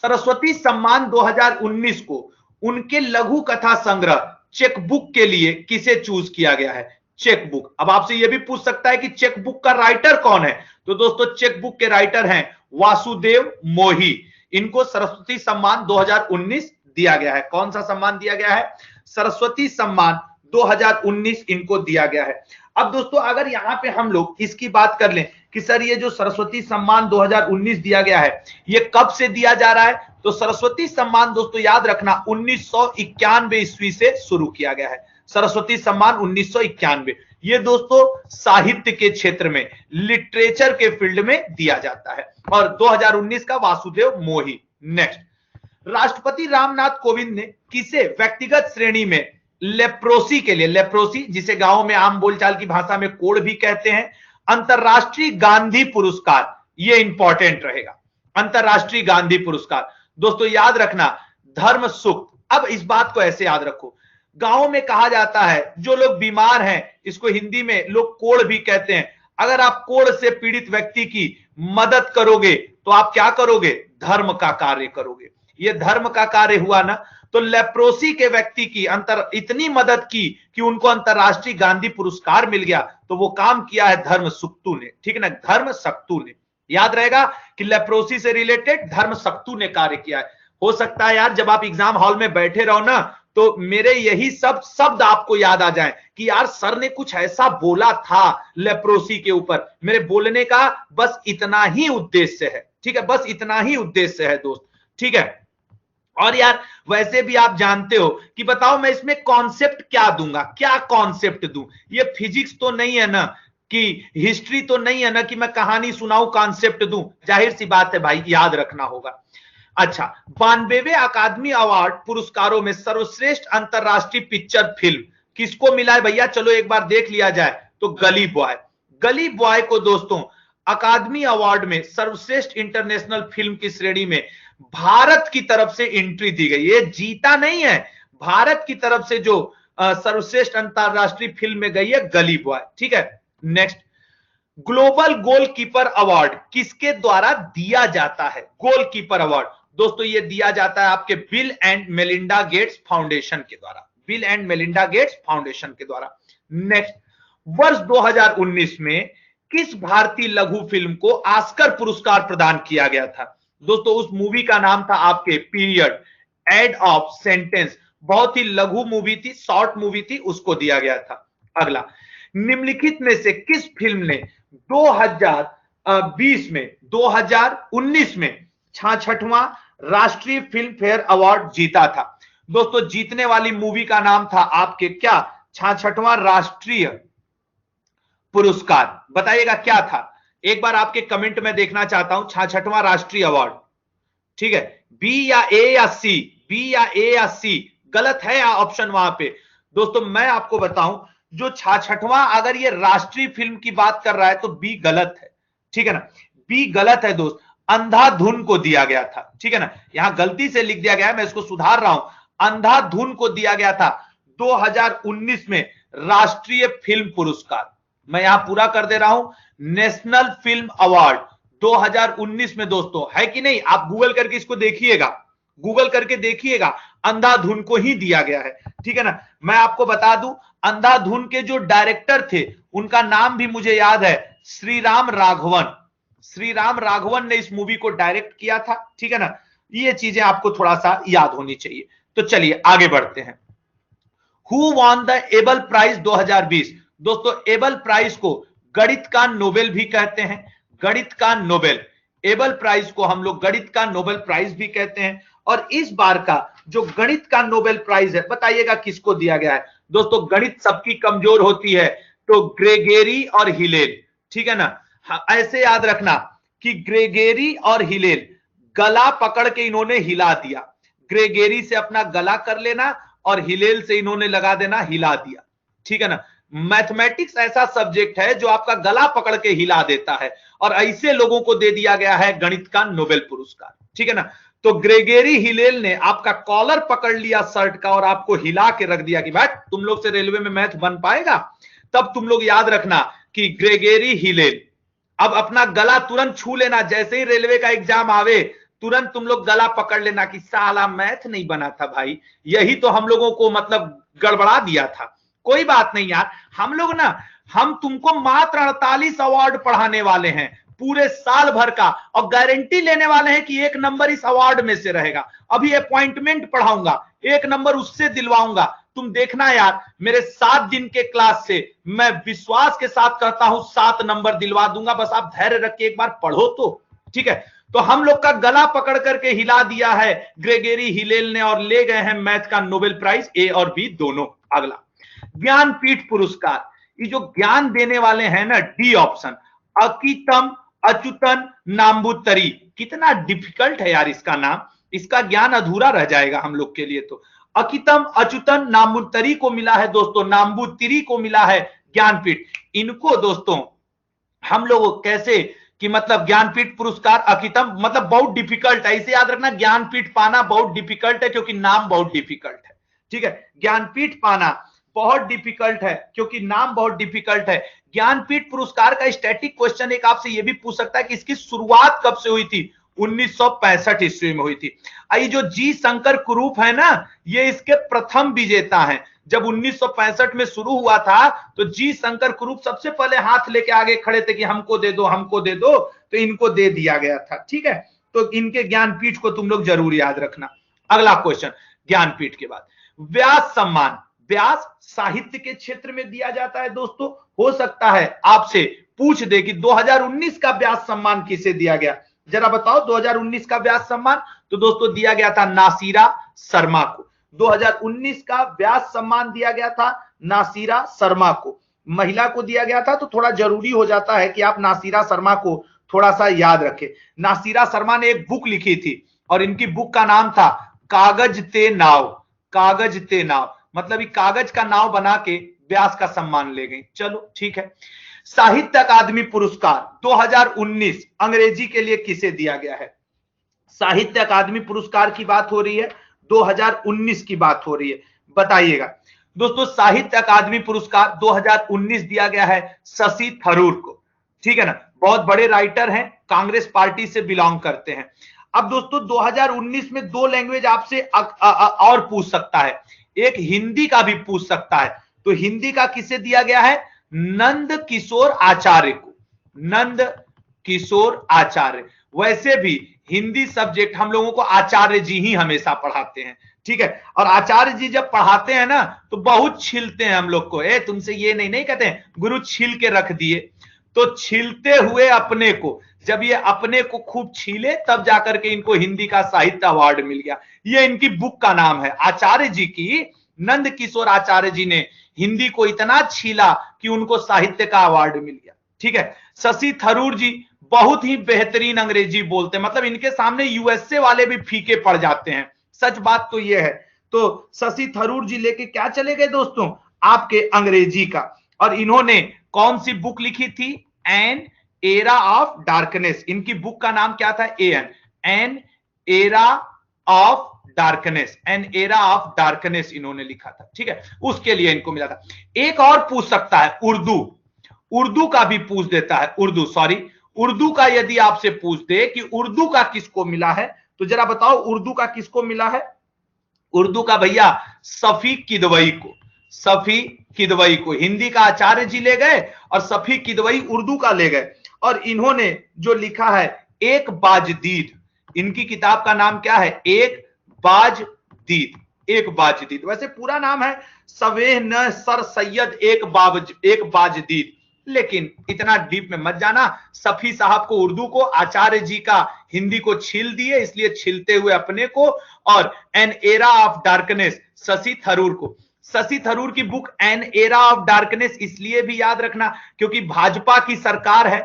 सरस्वती सम्मान 2019 को उनके लघु कथा संग्रह चेकबुक के लिए किसे चूज किया गया है? चेकबुक। अब आपसे यह भी पूछ सकता है कि चेकबुक का राइटर कौन है, तो दोस्तों चेकबुक के राइटर हैं वासुदेव मोही। इनको सरस्वती सम्मान 2019 दिया गया है। कौन सा सम्मान दिया गया है? सरस्वती सम्मान 2019 इनको दिया गया है। अब दोस्तों अगर यहां पे हम लोग इसकी बात कर लें कि सर ये जो सरस्वती सम्मान 2019 दिया गया है ये कब से दिया जा रहा है, तो सरस्वती सम्मान दोस्तों याद रखना 1991 ईस्वी से शुरू किया गया है। सरस्वती सम्मान 1991, ये दोस्तों साहित्य के क्षेत्र में, लिटरेचर के फील्ड में दिया जाता है, और 2019 का वासुदेव मोही। नेक्स्ट, राष्ट्रपति रामनाथ कोविंद ने किसे व्यक्तिगत श्रेणी में लेप्रोसी के लिए, लेप्रोसी जिसे गांव में आम बोलचाल की भाषा में कोढ़ भी कहते हैं, अंतरराष्ट्रीय गांधी पुरस्कार, ये इंपॉर्टेंट रहेगा, अंतरराष्ट्रीय गांधी पुरस्कार। दोस्तों याद रखना धर्म सुक्त। अब इस बात को ऐसे याद रखो, गांव में कहा जाता है जो लोग बीमार हैं, इसको हिंदी में लोग कोढ़ भी कहते हैं, अगर आप कोढ़ से पीड़ित व्यक्ति की मदद करोगे तो आप क्या करोगे? धर्म का कार्य करोगे। ये धर्म का कार्य हुआ ना। तो लेप्रोसी के व्यक्ति की इतनी मदद की कि उनको अंतरराष्ट्रीय गांधी पुरस्कार मिल गया, तो वो काम किया है धर्म सख्तू ने, ठीक है ना, धर्म सख्तू ने। याद रहेगा कि लेप्रोसी से रिलेटेड धर्म सख्तू ने कार्य किया है। हो सकता है यार जब आप एग्जाम हॉल में बैठे रहो ना तो मेरे यही सब शब्द आपको याद आ जाए कि यार सर ने कुछ ऐसा बोला था लेप्रोसी के ऊपर। मेरे बोलने का बस इतना ही उद्देश्य है, ठीक है, बस इतना ही उद्देश्य है दोस्त, ठीक है। और यार वैसे भी आप जानते हो कि बताओ मैं इसमें कॉन्सेप्ट क्या दूंगा, क्या कॉन्सेप्ट दूं? ये फिजिक्स तो नहीं है ना, कि हिस्ट्री तो नहीं है ना कि मैं कहानी सुनाऊं, कॉन्सेप्ट दूं, जाहिर सी बात है भाई, याद रखना होगा। अच्छा, 92वें अकादमी अवार्ड पुरस्कारों में सर्वश्रेष्ठ अंतरराष्ट्रीय पिक्चर फिल्म किसको मिला है भैया? चलो एक बार देख लिया जाए। तो गली बॉय, गली बॉय को दोस्तों अकादमी अवार्ड में सर्वश्रेष्ठ इंटरनेशनल फिल्म की श्रेणी में भारत की तरफ से एंट्री दी गई। ये जीता नहीं है, भारत की तरफ से जो सर्वश्रेष्ठ अंतरराष्ट्रीय फिल्म में गई है गली बॉय। ठीक है, नेक्स्ट, ग्लोबल गोलकीपर अवार्ड किसके द्वारा दिया जाता है? गोलकीपर अवार्ड दोस्तों ये दिया जाता है आपके bill and Melinda Gates foundation के द्वारा, bill and Melinda Gates foundation के द्वारा। नेक्स्ट, वर्ष 2019 में किस भारतीय लघु फिल्म को ऑस्कर पुरस्कार प्रदान किया गया था? दोस्तों उस मूवी का नाम था आपके पीरियड, एड ऑफ सेंटेंस, बहुत ही लघु मूवी थी, शॉर्ट मूवी थी, उसको दिया गया था। अगला, निम्नलिखित में से किस फिल्म ने 2020 में 2019 में 66वां राष्ट्रीय फिल्म फेयर अवार्ड जीता था? दोस्तों जीतने वाली मूवी का नाम था आपके क्या? 66वां राष्ट्रीय पुरस्कार, बताइएगा क्या था? एक बार आपके कमेंट में देखना चाहता हूं, 66वां राष्ट्रीय अवार्ड। ठीक है, बी या ए या सी, बी या ए या सी, गलत है या ऑप्शन वहां पे? दोस्तों मैं आपको बताऊं, जो 66वां अगर ये राष्ट्रीय फिल्म की बात कर रहा है तो बी गलत है। ठीक है ना, बी गलत है दोस्त, अंधाधुन को दिया गया था। ठीक है ना, यहां गलती से लिख दिया गया है, मैं इसको सुधार रहा हूं, अंधाधुन को दिया गया था 2019 में राष्ट्रीय फिल्म पुरस्कार। मैं यहां पूरा कर दे रहा हूं, नेशनल फिल्म अवार्ड 2019 में दोस्तों, है कि नहीं? आप गूगल करके इसको देखिएगा, गूगल करके देखिएगा, अंधाधुन को ही दिया गया है। ठीक है ना, मैं आपको बता दूं, अंधाधुन के जो डायरेक्टर थे उनका नाम भी मुझे याद है, श्रीराम राघवन। श्रीराम राघवन ने इस मूवी को डायरेक्ट किया था। ठीक है ना, ये चीजें आपको थोड़ा सा याद होनी चाहिए। तो चलिए आगे बढ़ते हैं। Who won the Abel prize 2020? दोस्तों एबल प्राइज को गणित का नोबेल भी कहते हैं, गणित का नोबेल, एबल प्राइज को हम लोग गणित का नोबेल प्राइज भी कहते हैं। और इस बार का जो गणित का नोबेल प्राइज है, बताइएगा किसको दिया गया है? दोस्तों गणित सबकी कमजोर होती है, तो ग्रेगेरी और हिलेल। ठीक है ना, ऐसे याद रखना कि ग्रेगेरी और हिलेल, गला पकड़ के इन्होंने हिला दिया, ग्रेगेरी से अपना गला कर लेना और हिलेल से इन्होंने लगा देना हिला दिया। ठीक है ना, मैथमेटिक्स ऐसा सब्जेक्ट है जो आपका गला पकड़ के हिला देता है, और ऐसे लोगों को दे दिया गया है गणित का नोबेल पुरस्कार। ठीक है ना, तो ग्रेगेरी हिलेल ने आपका कॉलर पकड़ लिया शर्ट का और आपको हिला के रख दिया कि भाई तुम लोग से रेलवे में मैथ बन पाएगा। तब तुम लोग याद रखना कि ग्रेगेरी हिलेल, अब अपना गला तुरंत छू लेना, जैसे ही रेलवे का एग्जाम आवे तुरंत तुम लोग गला पकड़ लेना कि साला मैथ नहीं बना था भाई, यही तो हम लोगों को मतलब गड़बड़ा दिया था। कोई बात नहीं यार, हम लोग ना, हम तुमको मात्र 48 अवार्ड पढ़ाने वाले हैं पूरे साल भर का, और गारंटी लेने वाले हैं कि 1 नंबर इस अवार्ड में से रहेगा। अभी अपॉइंटमेंट पढ़ाऊंगा, 1 नंबर उससे दिलवाऊंगा, तुम देखना यार, मेरे 7 दिन के क्लास से मैं विश्वास के साथ कहता हूं 7 नंबर दिलवा दूंगा, बस आप धैर्य रख के एक बार पढ़ो तो। ठीक है, तो हम लोग का गला पकड़ करके हिला दिया है ग्रेगेरी हिलेल ने, और ले गए हैं मैथ का नोबेल प्राइज, ए और बी दोनों। अगला, ज्ञानपीठ पुरस्कार, ये जो ज्ञान देने वाले हैं ना, डी ऑप्शन, अकितम अच्युतन नाम्बुतरी। कितना डिफिकल्ट है यार इसका नाम, इसका ज्ञान अधूरा रह जाएगा हम लोग के लिए। तो अकितम अच्युतन नाम्बुतरी को मिला है दोस्तों, नाम्बुतिरी को मिला है ज्ञानपीठ। इनको दोस्तों हम लोग कैसे कि मतलब ज्ञानपीठ पुरस्कार अकितम, मतलब बहुत डिफिकल्ट है, इसे याद रखना, ज्ञानपीठ पाना बहुत डिफिकल्ट है क्योंकि नाम बहुत डिफिकल्ट है। ठीक है, ज्ञानपीठ पाना बहुत डिफिकल्ट है क्योंकि नाम बहुत डिफिकल्ट है। ज्ञानपीठ पुरस्कार का स्टैटिक क्वेश्चन एक आपसे यह भी पूछ सकता है कि इसकी शुरुआत कब से हुई थी? 1965 ईस्वी में हुई थी। ये जो जी शंकर कुरूप है ना, ये इसके प्रथम विजेता हैं। जब 1965 में शुरू हुआ था तो जी शंकर कुरूप सबसे पहले हाथ लेके आगे खड़े थे कि हमको दे दो, हमको दे दो, तो इनको दे दिया गया था। ठीक है, तो इनके ज्ञानपीठ को तुम लोग जरूर याद रखना। अगला क्वेश्चन, ज्ञानपीठ के बाद व्यास सम्मान, व्यास साहित्य के क्षेत्र में दिया जाता है दोस्तों। हो सकता है आपसे पूछ दे कि 2019 का व्यास सम्मान किसे दिया गया, जरा बताओ 2019 का व्यास सम्मान? तो दोस्तों दिया गया था नासिरा शर्मा को। 2019 का व्यास सम्मान दिया गया था नासिरा शर्मा को। महिला को दिया गया था, तो थोड़ा जरूरी हो जाता है कि आप नासिरा शर्मा को थोड़ा सा याद रखें। नासिरा शर्मा ने एक बुक लिखी थी और इनकी बुक का नाम था कागज ते नाव। कागज ते नाव मतलब कागज का नाव बना के व्यास का सम्मान ले गई। चलो ठीक है। साहित्य अकादमी पुरस्कार 2019 अंग्रेजी के लिए किसे दिया गया है? साहित्य अकादमी पुरस्कार की बात हो रही है, 2019 की बात हो रही है, बताइएगा दोस्तों। साहित्य अकादमी पुरस्कार 2019 दिया गया है शशि थरूर को, ठीक है ना। बहुत बड़े राइटर हैं, कांग्रेस पार्टी से बिलोंग करते हैं। अब दोस्तों 2019 में 2 लैंग्वेज आपसे और पूछ सकता है, एक हिंदी का भी पूछ सकता है। तो हिंदी का किसे दिया गया है? नंद किशोर आचार्य को। नंद किशोर आचार्य। वैसे भी हिंदी सब्जेक्ट हम लोगों को आचार्य जी ही हमेशा पढ़ाते हैं, ठीक है। और आचार्य जी जब पढ़ाते हैं ना तो बहुत छिलते हैं हम लोग को। तुमसे ये नहीं कहते हैं गुरु छील के रख दिए, तो छीलते हुए अपने को, जब ये अपने को खूब छीले तब जाकर के इनको हिंदी का साहित्य अवार्ड मिल गया। ये इनकी बुक का नाम है, आचार्य जी की। नंद किशोर आचार्य जी ने हिंदी को इतना छीला कि उनको साहित्य का अवार्ड मिल गया, ठीक है। शशि थरूर जी बहुत ही बेहतरीन अंग्रेजी बोलते हैं, मतलब इनके सामने यूएसए वाले भी फीके पड़ जाते हैं, सच बात तो यह है। तो शशि थरूर जी लेके क्या चले गए दोस्तों? आपके अंग्रेजी का। और इन्होंने कौन सी बुक लिखी थी? An era of darkness. इनकी बुक का नाम क्या था? An era of darkness. An era of darkness इन्होंने लिखा था, ठीक है। उसके लिए इनको मिला था। एक और पूछ सकता है, उर्दू। उर्दू का भी पूछ देता है, उर्दू का यदि आपसे पूछ दे कि उर्दू का किसको मिला है, तो जरा बताओ उर्दू का किसको मिला है? उर्दू का भैया सफी किदवई को। सफी किदवई को हिंदी का आचार्य जी ले गए और सफी किदवई उर्दू का ले गए। और इन्होंने जो लिखा है एक बाजदीद, इनकी किताब का नाम क्या है? एक बाजदीद। एक बाजदीद, वैसे पूरा नाम है सवेह न सर सैयद एक बाजदीद, लेकिन इतना डीप में मत जाना। सफी साहब को उर्दू को, आचार्य जी का हिंदी को छील दिए, इसलिए छीलते हुए अपने को। और an era of darkness Shashi Tharoor को। शशि थरूर की book an era of darkness इसलिए भी याद रखना क्योंकि भाजपा की सरकार है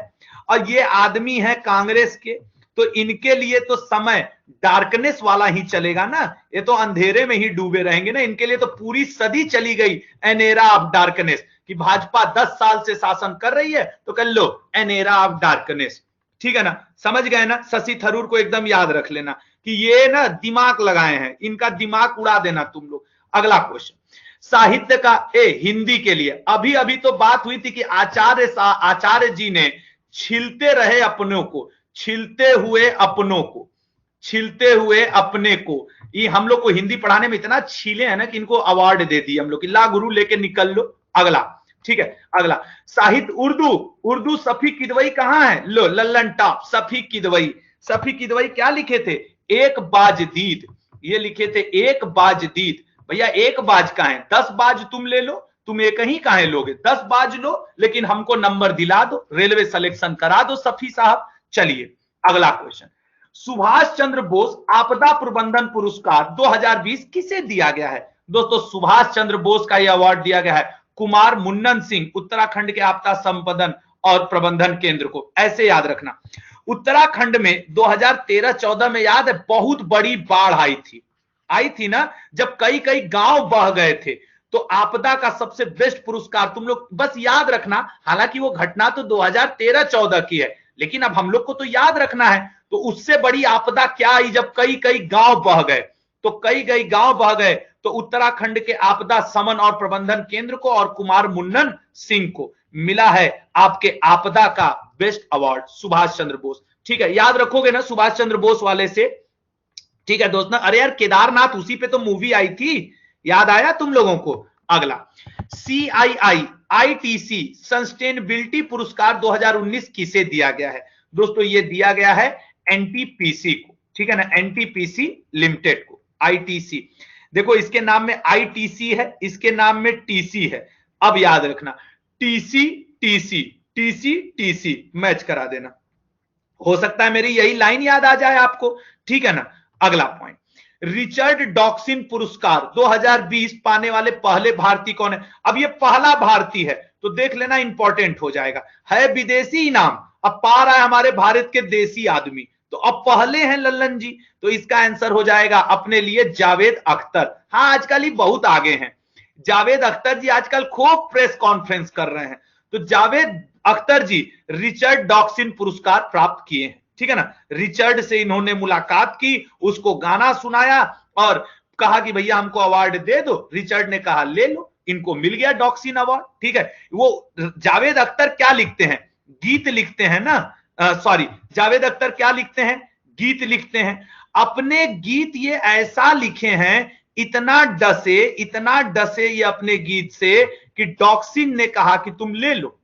और ये आदमी है कांग्रेस के, तो इनके लिए तो समय डार्कनेस वाला ही चलेगा ना, ये तो अंधेरे में ही डूबे रहेंगे ना। इनके लिए तो पूरी सदी चली गई एन एरा ऑफ डार्कनेस, कि भाजपा 10 साल से शासन कर रही है तो कर लो एन एरा ऑफ डार्कनेस, ठीक है ना। समझ गए ना? शशि थरूर को एकदम याद रख लेना कि ये ना दिमाग लगाए हैं, इनका दिमाग उड़ा देना तुम लोग। अगला क्वेश्चन, साहित्य का हिंदी के लिए अभी अभी तो बात हुई थी कि आचार्य जी ने छीलते रहे अपनों को, छीलते हुए अपनों को, छीलते हुए अपने को। ये हम लोग को हिंदी पढ़ाने में इतना छीले हैं ना कि इनको अवार्ड दे दिए हम लोग कि ला गुरु लेके निकल लो। अगला, ठीक है। अगला साहित्य उर्दू सफी किदवई कहां है? लो लल्लन टॉप सफी किदवई। सफी किदवई क्या लिखे थे? एक बाजदीद। ये लिखे थे एक बाजदीद। भैया एक बाज का है, 10 बाज तुम ले लो, तुम एक ही काहे लोगे? 10 बाज लो, लेकिन हमको नंबर दिला दो, रेलवे सिलेक्शन करा दो सफी साहब। चलिए अगला क्वेश्चन, सुभाष चंद्र बोस आपदा प्रबंधन पुरस्कार 2020 किसे दिया गया है? दोस्तों सुभाष चंद्र बोस का यह अवार्ड दिया गया है कुमार मुन्नन सिंह, उत्तराखंड के आपदा संपदन और प्रबंधन केंद्र को। ऐसे याद रखना, उत्तराखंड में 2013-14 में याद है बहुत बड़ी बाढ़ आई थी ना, जब कई गांव बह गए थे। तो आपदा का सबसे बेस्ट पुरस्कार तुम लोग बस याद रखना, हालांकि वो घटना तो 2013-14 की है, लेकिन अब हम लोग को तो याद रखना है। तो उससे बड़ी आपदा क्या आई जब कई गांव बह गए? तो कई गांव बह गए तो उत्तराखंड के आपदा समन और प्रबंधन केंद्र को और कुमार मुन्नन सिंह को मिला है आपके आपदा का बेस्ट अवार्ड, सुभाष चंद्र बोस। ठीक है, याद रखोगे ना सुभाष चंद्र बोस वाले से? ठीक है दोस्तों। अरे यार केदारनाथ उसी पे तो मूवी आई थी, याद आया तुम लोगों को? अगला CII-ITC सस्टेनेबिलिटी पुरस्कार 2019 किसे दिया गया है? दोस्तों ये दिया गया है NTPC को, ठीक है ना, NTPC लिमिटेड को। ITC देखो, इसके नाम में ITC है, इसके नाम में TC है। अब याद रखना TC मैच करा देना, हो सकता है मेरी यही लाइन याद आ जाए आपको, ठीक है ना। अगला पॉइंट, रिचर्ड डॉक्सिन पुरस्कार 2020 पाने वाले पहले भारतीय कौन है? अब ये पहला भारतीय है तो देख लेना, इंपॉर्टेंट हो जाएगा। है विदेशी इनाम, अब पा रहा है हमारे भारत के देसी आदमी, तो अब पहले हैं लल्लन जी, तो इसका आंसर हो जाएगा अपने लिए जावेद अख्तर। हाँ, आजकल ही बहुत आगे हैं जावेद अख्तर जी, आजकल खूब प्रेस कॉन्फ्रेंस कर रहे हैं। तो जावेद अख्तर जी रिचर्ड डॉक्सिन पुरस्कार प्राप्त किए हैं, ठीक है ना। रिचर्ड से इन्होंने मुलाकात की, उसको गाना सुनाया और कहा कि भैया हमको अवार्ड दे दो। रिचर्ड ने कहा ले लो, इनको मिल गया डॉक्सिन अवार्ड, ठीक है। वो जावेद अख्तर क्या लिखते हैं, गीत लिखते हैं ना, सॉरी, जावेद अख्तर क्या लिखते हैं, गीत लिखते हैं। अपने गीत ये ऐसा लिखे हैं, इतना डसे ये अपने गीत से कि डॉक्सिन ने कहा कि तुम ले लो,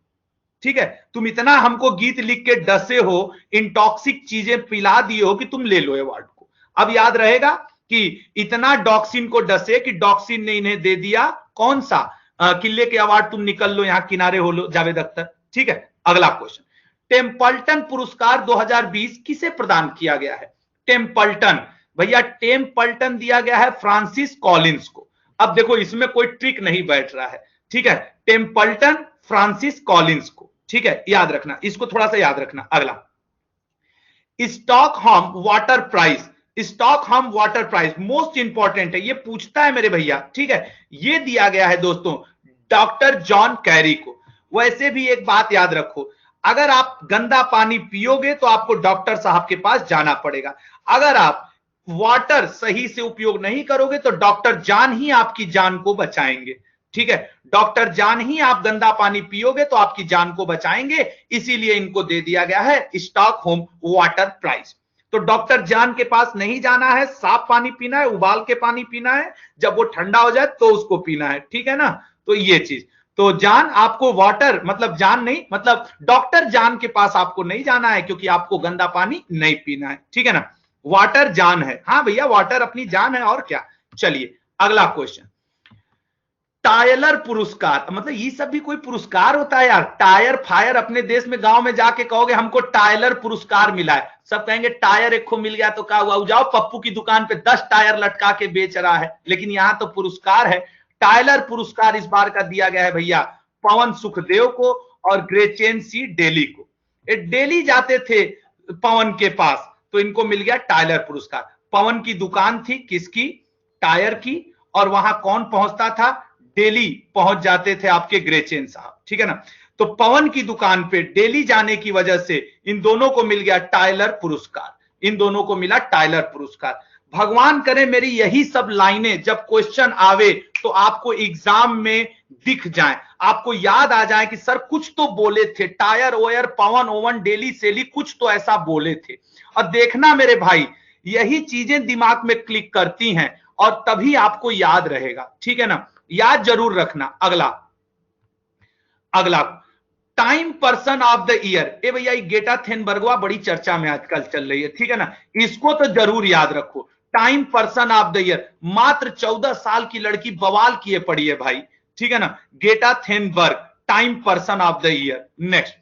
ठीक है। तुम इतना हमको गीत लिख के डसे हो, इंटॉक्सिक चीजें पिला दिए हो कि तुम ले लो अवार्ड को। अब याद रहेगा कि इतना डॉक्सिन को डसे कि डॉक्सिन ने इन्हें दे दिया कौन सा, किले के अवार्ड, तुम निकल लो यहां किनारे हो लो जावेद अख्तर, ठीक है। अगला क्वेश्चन, टेम्पल्टन पुरस्कार 2020 किसे प्रदान किया गया है। टेम्पल्टन, भैया टेम्पल्टन दिया गया है फ्रांसिस कॉलिंस को। अब देखो इसमें कोई ट्रिक नहीं बैठ रहा है, ठीक है। टेम्पल्टन फ्रांसिस कॉलिंस को, ठीक है, याद रखना, इसको थोड़ा सा याद रखना। अगला, Stockholm water prize, Stockholm water prize most important है, ये पूछता है मेरे भैया, ठीक है। ये दिया गया है दोस्तों डॉक्टर जॉन कैरी को। वैसे भी एक बात याद रखो, अगर आप गंदा पानी पियोगे तो आपको डॉक्टर साहब के पास जाना पड़ेगा। अगर आप वाटर सही से उपयोग नहीं करोगे तो डॉक्टर जान ही आपकी जान को बचाएंगे, ठीक है। डॉक्टर जान ही, आप गंदा पानी पियोगे तो आपकी जान को बचाएंगे, इसीलिए इनको दे दिया गया है स्टॉकहोम वाटर प्राइज। तो डॉक्टर जान के पास नहीं जाना है, साफ पानी पीना है, उबाल के पानी पीना है, जब वो ठंडा हो जाए तो उसको पीना है, ठीक है ना। तो ये चीज, तो जान आपको वाटर मतलब जान नहीं, मतलब डॉक्टर जान के पास आपको नहीं जाना है, क्योंकि आपको गंदा पानी नहीं पीना है, ठीक है ना। वाटर जान है, हाँ भैया वाटर अपनी जान है, और क्या। चलिए अगला क्वेश्चन, टायलर पुरस्कार, मतलब ये सब भी कोई पुरस्कार होता है यार। टायर फायर, अपने देश में गांव में जाके कहोगे हमको टायलर पुरस्कार मिला है, सब कहेंगे टायर एक खो मिल गया तो क्या हुआ, जाओ पप्पू की दुकान पे 10 टायर लटका के बेच रहा है। लेकिन यहां तो पुरस्कार है। टायलर पुरस्कार इस बार का दिया गया है भैया पवन सुखदेव को और ग्रेचेन सी डेली को। ये डेली जाते थे पवन के पास, तो इनको मिल गया टायलर पुरस्कार। पवन की दुकान थी किसकी, टायर की, और वहां कौन पहुंचता था, डेली पहुंच जाते थे आपके ग्रेचेन साहब, ठीक है ना। तो पवन की दुकान पे डेली जाने की वजह से इन दोनों को मिल गया टायलर पुरस्कार, इन दोनों को मिला टायलर पुरस्कार। भगवान करे मेरी यही सब लाइनें जब क्वेश्चन आवे तो आपको एग्जाम में दिख जाए, आपको याद आ जाए कि सर कुछ तो बोले थे, टायर ओयर पवन ओवन डेली सेली, कुछ तो ऐसा बोले थे। और देखना मेरे भाई, यही चीजें दिमाग में क्लिक करती हैं और तभी आपको याद रहेगा, ठीक है ना, याद जरूर रखना। अगला Time person of the year, ए भैया गेटा थेनबर्गवा बड़ी चर्चा में आजकल चल रही है, ठीक है ना, इसको तो जरूर याद रखो। Time person of the year, मात्र 14 साल की लड़की बवाल किए पड़ी है भाई, ठीक है ना, Greta Thunberg Time person of the year. Next,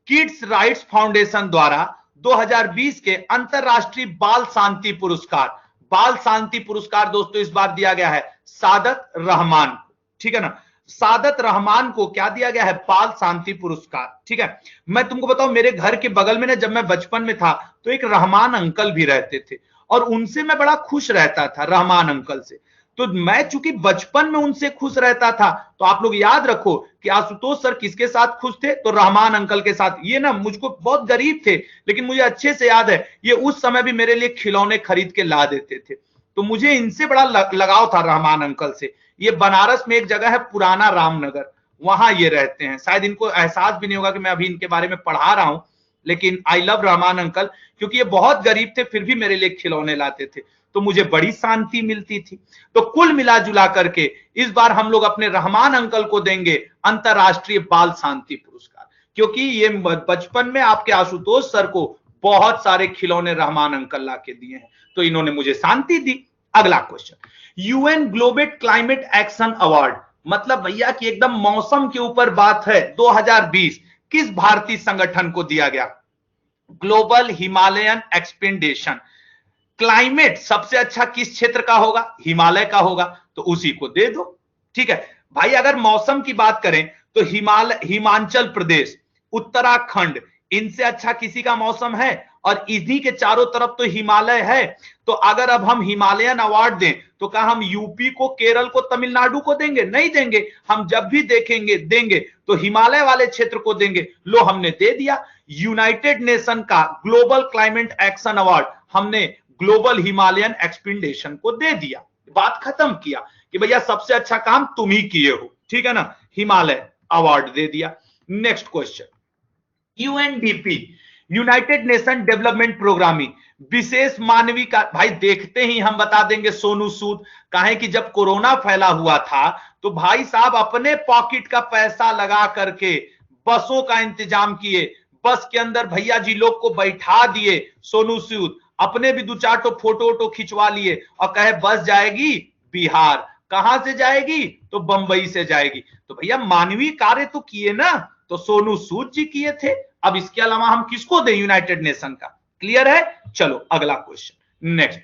kids rights foundation द्वारा 2020 के अंतरराष्ट्रीय बाल शांति पुरस्कार, बाल शांति पुरस्कार दोस्तों इस बार दिया गया है सादत रहमान को, ठीक है ना। सादत रहमान को क्या दिया गया है, बाल शांति पुरस्कार, ठीक है। मैं तुमको बताऊं, मेरे घर के बगल में ना जब मैं बचपन में था तो एक रहमान अंकल भी रहते थे और उनसे मैं बड़ा खुश रहता था, रहमान अंकल से। तो मैं चूंकि बचपन में उनसे खुश रहता था, तो आप लोग याद रखो कि आशुतोष सर किसके साथ खुश थे, तो रहमान अंकल के साथ। ये ना मुझको बहुत गरीब थे, लेकिन मुझे अच्छे से याद है ये उस समय भी मेरे लिए खिलौने खरीद के ला देते थे। तो मुझे इनसे बड़ा लगाव था रहमान अंकल से। ये बनारस में एक जगह है पुराना रामनगर, वहां ये रहते हैं। शायद इनको एहसास भी नहीं होगा कि मैं अभी इनके बारे में पढ़ा रहा हूं, लेकिन आई लव रहमान अंकल, क्योंकि ये बहुत गरीब थे फिर भी मेरे लिए खिलौने लाते थे, तो मुझे बड़ी शांति मिलती थी। तो कुल मिला जुला करके इस बार हम लोग अपने रहमान अंकल को देंगे अंतरराष्ट्रीय बाल शांति पुरस्कार, क्योंकि ये बचपन में आपके आशुतोष सर को बहुत सारे खिलौने रहमान अंकल ला के दिए हैं, तो इन्होंने मुझे शांति दी। अगला question, UN global climate action award, मतलब भैया कि एकदम मौसम के ऊपर बात है, 2020 किस भारतीय संगठन को दिया गया, ग्लोबल हिमालयन एक्सपेडिशन। क्लाइमेट सबसे अच्छा किस क्षेत्र का होगा, हिमालय का होगा, तो उसी को दे दो, ठीक है भाई। अगर मौसम की बात करें तो हिमाचल प्रदेश, उत्तराखंड, इनसे अच्छा किसी का मौसम है? और इन्हीं के चारों तरफ तो हिमालय है। तो अगर अब हम हिमालयन अवार्ड दें तो क्या हम यूपी को, केरल को, तमिलनाडु को देंगे? नहीं देंगे। हम जब भी देंगे तो हिमालय वाले क्षेत्र को देंगे। लो, हमने दे दिया। यूनाइटेड नेशन का ग्लोबल क्लाइमेट एक्शन अवार्ड हमने ग्लोबल हिमालयन एक्सपीडिशन को दे दिया। बात खत्म किया कि भैया सबसे अच्छा काम तुम ही किए हो, ठीक है ना, हिमालय अवार्ड दे दिया। Next question, UNDP, United Nation development programming, विशेष मानवीय का, भाई देखते ही हम बता देंगे सोनू सूद। कहें कि जब कोरोना फैला हुआ था तो भाई साहब अपने पॉकेट का पैसा लगा करके बसों का इंतजाम किए, बस के अंदर भैया जी लोग को बैठा दिए सोनू सूद, अपने भी 2-4 तो फोटो खिंचवा लिए और कहे बस जाएगी बिहार। कहां से जाएगी? तो बंबई से जाएगी। तो भैया मानवीय कार्य तो किए ना, तो सोनू सूद जी किए थे। अब इसके अलावा हम किसको दें यूनाइटेड नेशन का? क्लियर है? चलो अगला क्वेश्चन, नेक्स्ट,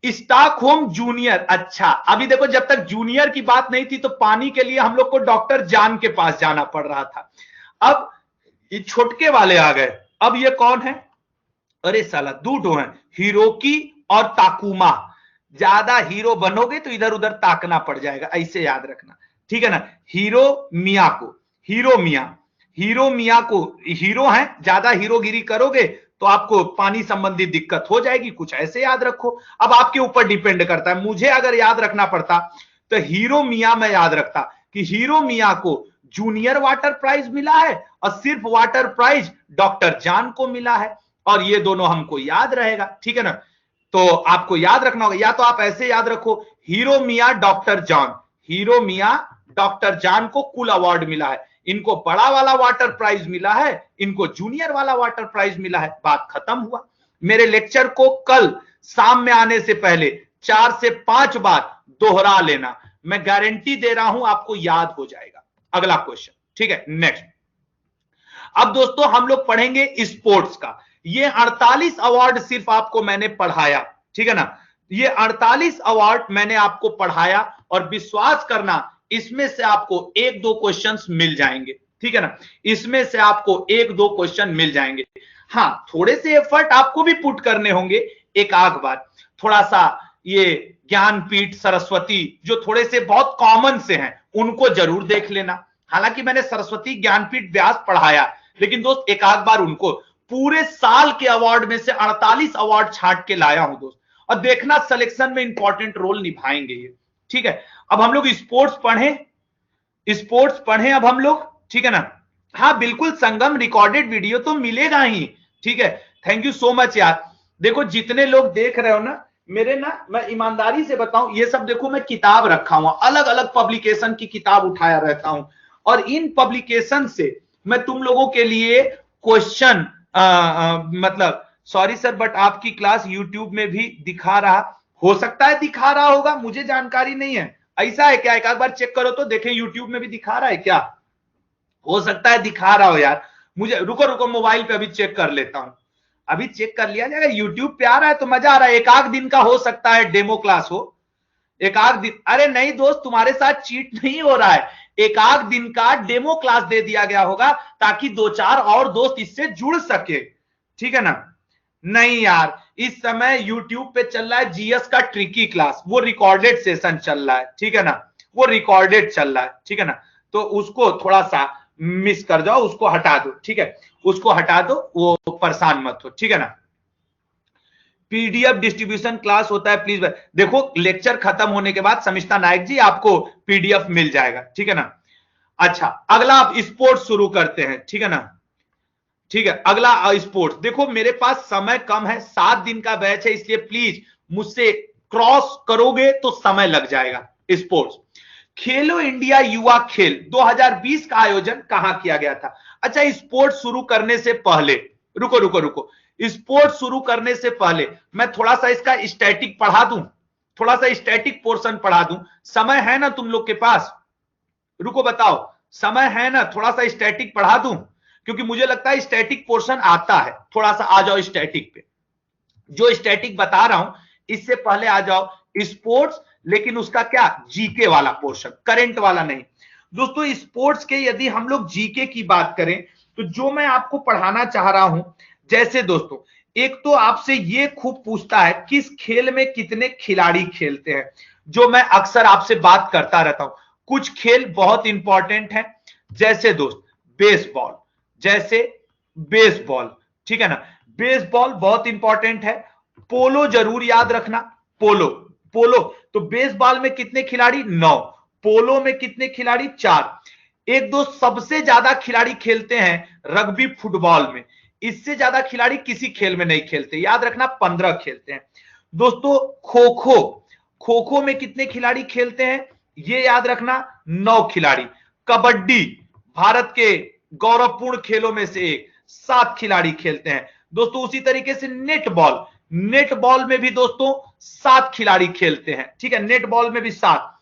स्टॉकहोम जूनियर। अच्छा, अभी देखो जब तक जूनियर की बात नहीं थी तो पानी के लिए हम लोग को डॉक्टर जान के पास जाना पड़ रहा था। अब ये छोटके वाले आ गए। अब ये कौन है? अरे साला दो हैं, हिरोकी और ताकुमा। ज्यादा हीरो बनोगे तो इधर उधर ताकना पड़ जाएगा, ऐसे याद रखना, ठीक है ना। हीरो मिया को हीरो है, ज्यादा हीरोगिरी करोगे तो आपको पानी संबंधी दिक्कत हो जाएगी, कुछ ऐसे याद रखो। अब आपके ऊपर डिपेंड करता है। मुझे अगर याद रखना पड़ता तो हीरो मिया में याद रखता कि हीरो मिया को जूनियर वाटर प्राइज मिला है और सिर्फ वाटर प्राइज डॉक्टर जान को मिला है, और ये दोनों हमको याद रहेगा, ठीक है ना। तो आपको याद रखना होगा, या तो आप ऐसे याद रखो हीरो मिया डॉक्टर जॉन, हीरो मिया डॉक्टर जान को कुल अवार्ड मिला है, इनको बड़ा वाला वाटर प्राइज मिला है, इनको जूनियर वाला वाटर प्राइज मिला है। बात खत्म हुआ। मेरे लेक्चर को कल शाम में आने से पहले 4 से 5 बार दोहरा लेना, मैं गारंटी दे रहा हूं आपको याद हो जाएगा। अगला क्वेश्चन, ठीक है, नेक्स्ट। अब दोस्तों हम लोग पढ़ेंगे स्पोर्ट्स का। ये 48 अवार्ड सिर्फ आपको मैंने पढ़ाया, ठीक है ना। ये 48 अवार्ड मैंने आपको पढ़ाया और विश्वास करना इसमें से आपको 1-2 क्वेश्चंस मिल जाएंगे, ठीक है ना। इसमें से आपको 1-2 क्वेश्चन मिल जाएंगे। हाँ, थोड़े से एफर्ट आपको भी पुट करने होंगे एक आध बार। थोड़ा सा ये ज्ञानपीठ, सरस्वती जो थोड़े से बहुत कॉमन से हैं उनको जरूर देख लेना। हालांकि मैंने सरस्वती, ज्ञानपीठ, व्यास पढ़ाया, लेकिन दोस्त एक आध बार उनको, पूरे साल के अवार्ड में से 48 अवार्ड छांट के लाया हूं दोस्त, और देखना सिलेक्शन में इंपॉर्टेंट रोल निभाएंगे ये, ठीक है। अब हम लोग स्पोर्ट्स पढ़ें अब हम लोग, ठीक है ना। हाँ बिल्कुल, संगम रिकॉर्डेड वीडियो तो मिलेगा ही, ठीक है। थैंक यू सो मच यार। देखो जितने लोग देख रहे हो ना, मेरे ना, मैं ईमानदारी से बताऊं, ये सब देखो मैं किताब रखा हुआ, अलग अलग पब्लिकेशन की किताब उठाया रहता हूं, और इन पब्लिकेशन से मैं तुम लोगों के लिए क्वेश्चन, मतलब सॉरी सर बट आपकी क्लास यूट्यूब में भी दिखा रहा, हो सकता है दिखा रहा होगा, मुझे जानकारी नहीं है। ऐसा है क्या? एक आध बार चेक करो तो देखें यूट्यूब में भी दिखा रहा है क्या? हो सकता है दिखा रहा हो यार, मुझे रुको मोबाइल पे अभी चेक कर लेता हूं। अभी चेक कर लिया जाएगा। यूट्यूब पे आ रहा है तो मजा आ रहा है। एक आध दिन का हो सकता है डेमो क्लास हो, एक आध दिन। अरे नहीं दोस्त, तुम्हारे साथ चीट नहीं हो रहा है, एक आध दिन का डेमो क्लास दे दिया गया होगा ताकि 2-4 और दोस्त इससे जुड़ सके, ठीक है ना। नहीं यार, इस समय YouTube पे चल रहा है जीएस का ट्रिकी क्लास, वो रिकॉर्डेड सेशन चल रहा है, ठीक है ना, वो रिकॉर्डेड चल रहा है, ठीक है ना। तो उसको थोड़ा सा मिस कर जाओ, उसको हटा दो, ठीक है, उसको हटा दो, वो परेशान मत हो, ठीक है ना। पीडीएफ डिस्ट्रीब्यूशन क्लास होता है प्लीज। देखो लेक्चर खत्म होने के बाद समिष्टा नायक जी आपको पीडीएफ मिल जाएगा, ठीक है ना। अच्छा, अगला आप स्पोर्ट्स शुरू करते हैं, ठीक है ना, ठीक है। अगला स्पोर्ट्स, देखो मेरे पास समय कम है, 7 दिन का बैच है, इसलिए प्लीज मुझसे क्रॉस करोगे तो समय लग जाएगा। स्पोर्ट्स, खेलो इंडिया युवा खेल 2020 का आयोजन कहां किया गया था? अच्छा, स्पोर्ट्स शुरू करने से पहले, रुको, स्पोर्ट्स शुरू करने से पहले मैं थोड़ा सा इसका स्टैटिक पढ़ा दूं, थोड़ा सा स्टैटिक पोर्शन पढ़ा दूं। समय है ना तुम लोग के पास? रुको बताओ, समय है ना? थोड़ा सा स्टैटिक पढ़ा दूं, क्योंकि मुझे लगता है स्टैटिक पोर्शन आता है। थोड़ा सा आ जाओ स्टैटिक पे, जो स्टैटिक बता रहा हूं इससे पहले आ जाओ स्पोर्ट्स, लेकिन उसका क्या, जीके वाला पोर्शन, करंट वाला नहीं। दोस्तों स्पोर्ट्स के यदि हम लोग जीके की बात करें तो जो मैं आपको पढ़ाना चाह रहा हूं, जैसे दोस्तों एक तो आपसे ये खूब पूछता है किस खेल में कितने खिलाड़ी खेलते हैं, जो मैं अक्सर आपसे बात करता रहता हूं। कुछ खेल बहुत इंपॉर्टेंट है, जैसे दोस्त बेसबॉल, जैसे बेसबॉल, ठीक है ना, बेसबॉल बहुत इंपॉर्टेंट है। पोलो जरूर याद रखना, पोलो, पोलो तो बेसबॉल में कितने खिलाड़ी, 9, पोलो में कितने खिलाड़ी, 4। एक दो सबसे ज्यादा खिलाड़ी खेलते हैं रग्बी फुटबॉल में, इससे ज्यादा खिलाड़ी किसी खेल में नहीं खेलते, याद रखना 15 खेलते हैं। दोस्तों खो खो, खो खो में कितने खिलाड़ी खेलते हैं, ये याद रखना 9 खिलाड़ी। कबड्डी भारत के गौरवपूर्ण खेलों में से एक, 7 खिलाड़ी खेलते हैं। दोस्तों उसी तरीके से नेटबॉल, नेटबॉल में भी दोस्तों 7 खिलाड़ी खेलते हैं, ठीक है, नेटबॉल में भी 7।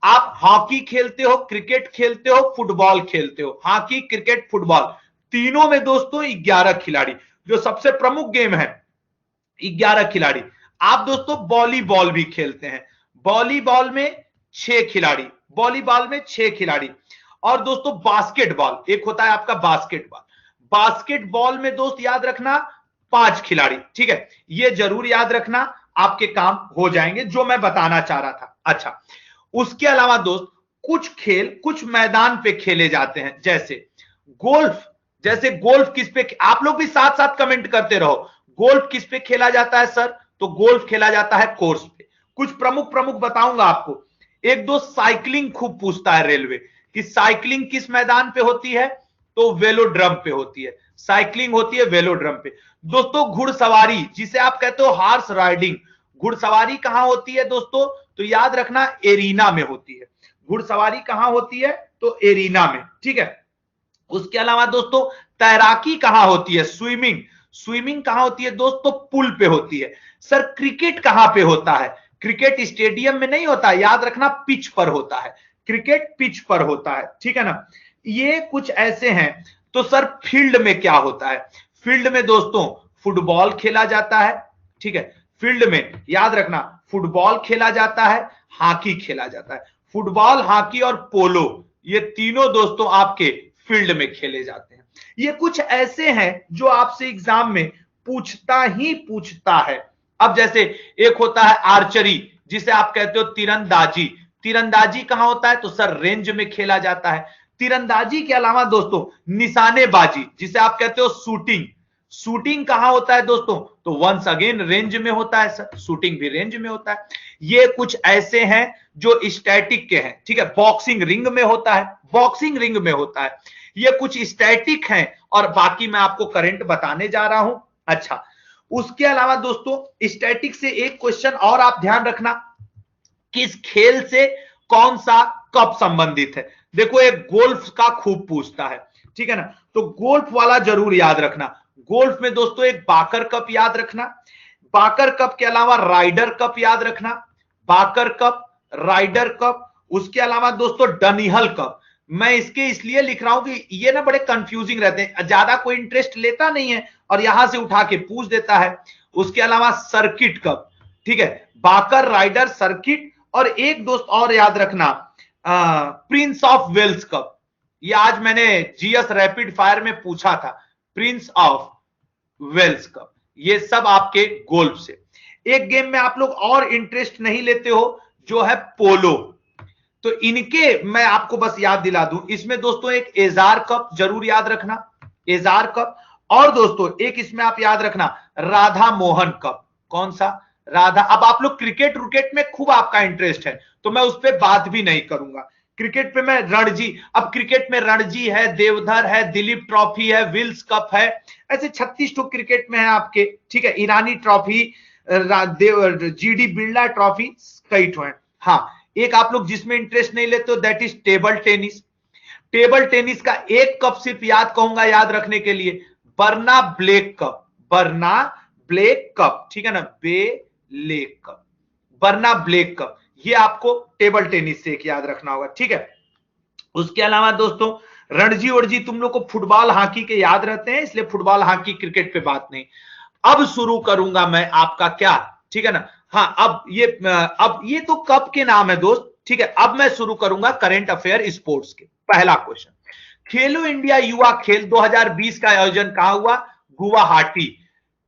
आप हॉकी खेलते हो, क्रिकेट खेलते हो, फुटबॉल खेलते हो, हॉकी क्रिकेट फुटबॉल तीनों में दोस्तों 11 खिलाड़ी, जो सबसे प्रमुख गेम है, 11 खिलाड़ी। आप दोस्तों वॉलीबॉल भी खेलते हैं, वॉलीबॉल में 6 खिलाड़ी, वॉलीबॉल में 6 खिलाड़ी। और दोस्तों बास्केटबॉल, एक होता है आपका बास्केटबॉल, बास्केटबॉल में दोस्त याद रखना 5 खिलाड़ी, ठीक है, ये जरूर याद रखना, आपके काम हो जाएंगे जो मैं बताना चाह रहा था। अच्छा, उसके अलावा दोस्त कुछ खेल कुछ मैदान पे खेले जाते हैं, जैसे गोल्फ, जैसे गोल्फ किस पे, आप लोग भी साथ साथ कमेंट करते रहो, गोल्फ किस पे खेला जाता है सर, तो गोल्फ खेला जाता है कोर्स पे। कुछ प्रमुख प्रमुख बताऊंगा आपको। एक दो साइकिलिंग खूब पूछता है रेलवे कि साइकिलिंग किस मैदान पे होती है, तो वेलोड्रम पे होती है, साइकिलिंग होती है वेलोड्रम पे। दोस्तों घुड़सवारी, जिसे आप कहते हो हार्स राइडिंग, घुड़सवारी कहां होती है दोस्तों, तो याद रखना एरिना में होती है, घुड़सवारी कहां होती है, तो एरिना में, ठीक है। उसके अलावा दोस्तों तैराकी कहां होती है, स्विमिंग, स्विमिंग कहां होती है दोस्तों, पुल पे होती है। सर क्रिकेट कहां पे होता है, क्रिकेट स्टेडियम में नहीं होता, याद रखना पिच पर होता है, क्रिकेट पिच पर होता है, ठीक है ना। ये कुछ ऐसे हैं। तो सर फील्ड में क्या होता है, फील्ड में दोस्तों फुटबॉल खेला जाता है, ठीक है, फील्ड में याद रखना फुटबॉल खेला जाता है, हॉकी खेला जाता है। फुटबॉल, हॉकी और पोलो, ये तीनों दोस्तों आपके फील्ड में खेले जाते हैं। ये कुछ ऐसे हैं जो आपसे एग्जाम में पूछता ही पूछता है। अब जैसे एक होता है आर्चरी, जिसे आप कहते हो तीरंदाजी, तीरंदाजी कहां होता है, तो सर रेंज में खेला जाता है। तीरंदाजी के अलावा दोस्तों निशानेबाजी, जिसे आप कहते हो शूटिंग, शूटिंग कहां होता है दोस्तों, तो वंस अगेन रेंज में होता है सर, शूटिंग भी रेंज में होता है। ये कुछ ऐसे हैं जो स्टैटिक के हैं, ठीक है, बॉक्सिंग रिंग में होता है, बॉक्सिंग रिंग में होता है। ये कुछ स्टैटिक हैं और बाकी मैं आपको करंट बताने जा रहा हूं। अच्छा, उसके अलावा दोस्तों स्टैटिक से एक क्वेश्चन और आप ध्यान रखना, किस खेल से कौन सा कप संबंधित है। देखो एक गोल्फ का खूब पूछता है, ठीक है ना, तो गोल्फ वाला जरूर याद रखना। गोल्फ में दोस्तों एक बाकर कप याद रखना, बाकर कप के अलावा राइडर कप याद रखना, बाकर कप, राइडर कप। उसके अलावा दोस्तों डनिहल कप, मैं इसके इसलिए लिख रहा हूं कि ये ना बड़े कंफ्यूजिंग रहते हैं, ज्यादा कोई इंटरेस्ट लेता नहीं है और यहां से उठा के पूछ देता है। उसके अलावा सर्किट कप, ठीक है, बाकर, राइडर, सर्किट। और एक दोस्त और याद रखना प्रिंस ऑफ वेल्स कप, ये आज मैंने जीएस रैपिड फायर में पूछा था, प्रिंस ऑफ वेल्स कप। ये सब आपके गोल्फ से। एक गेम में आप लोग और इंटरेस्ट नहीं लेते हो, जो है पोलो, तो इनके मैं आपको बस याद दिला दूं, इसमें दोस्तों एक एजार कप जरूर याद रखना, एजार कप। और दोस्तों एक इसमें आप याद रखना राधा मोहन कप, कौन सा, राधा। अब आप लोग क्रिकेट रुकेट में खूब आपका इंटरेस्ट है, तो मैं उस पर बात भी नहीं करूंगा। क्रिकेट पे मैं रणजी, अब क्रिकेट में रणजी है, देवधर है, दिलीप ट्रॉफी है, विल्स कप है, ऐसे 36 ठो क्रिकेट में है आपके, ठीक है, ईरानी ट्रॉफी, जीडी बिरला ट्रॉफी, कई ठो है। हाँ, एक आप लोग जिसमें इंटरेस्ट नहीं लेते हो that is table tennis. Table tennis का एक कप सिर्फ याद कहूंगा याद रखने के लिए, Barna black cup, Barna black cup, ठीक है ना, black cup, Barna black cup, ये आपको टेबल टेनिस से एक याद रखना होगा, ठीक है। उसके अलावा दोस्तों रणजी उड़जी तुम लोग को फुटबॉल हॉकी के याद रहते हैं, इसलिए फुटबॉल हॉकी क्रिकेट पे बात नहीं। अब शुरू करूंगा मैं आपका क्या, ठीक है ना, हाँ, अब ये तो कप के नाम है दोस्त, ठीक है। अब मैं शुरू करूंगा करंट अफेयर स्पोर्ट्स के, पहला क्वेश्चन, खेलो इंडिया युवा खेल 2020 का आयोजन कहां हुआ? गुवाहाटी।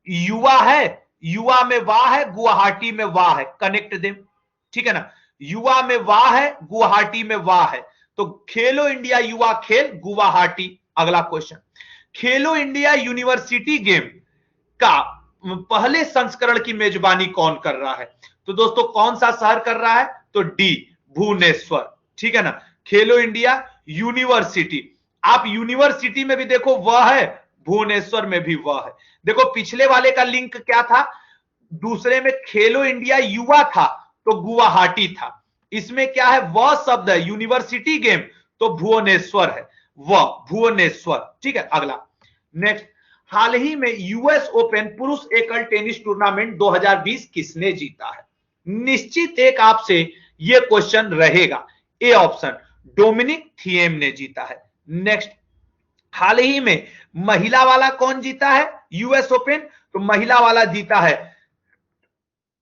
युवा है, युवा में वाह है, गुवाहाटी में वाह है, कनेक्ट देम, ठीक है ना। युवा में वाह है, गुवाहाटी में वाह है, तो खेलो इंडिया युवा खेल गुवाहाटी। अगला क्वेश्चन, खेलो इंडिया यूनिवर्सिटी गेम का पहले संस्करण की मेजबानी कौन कर रहा है? तो दोस्तों कौन सा शहर कर रहा है? तो डी, भुवनेश्वर, ठीक है ना। खेलो इंडिया यूनिवर्सिटी, आप यूनिवर्सिटी में भी देखो वह है, भुवनेश्वर में भी वह है। देखो पिछले वाले का लिंक क्या था? दूसरे में खेलो इंडिया युवा था तो गुवाहाटी था, इसमें क्या है? वह शब्द है, यूनिवर्सिटी गेम तो भुवनेश्वर है, वह भुवनेश्वर, ठीक है। अगला नेक्स्ट, हाल ही में यूएस ओपन पुरुष एकल टेनिस टूर्नामेंट 2020 किसने जीता है? निश्चित एक आपसे यह क्वेश्चन रहेगा। ए ऑप्शन, डोमिनिक थिएम ने जीता है। नेक्स्ट, हाल ही में महिला वाला कौन जीता है यूएस ओपन? तो महिला वाला जीता है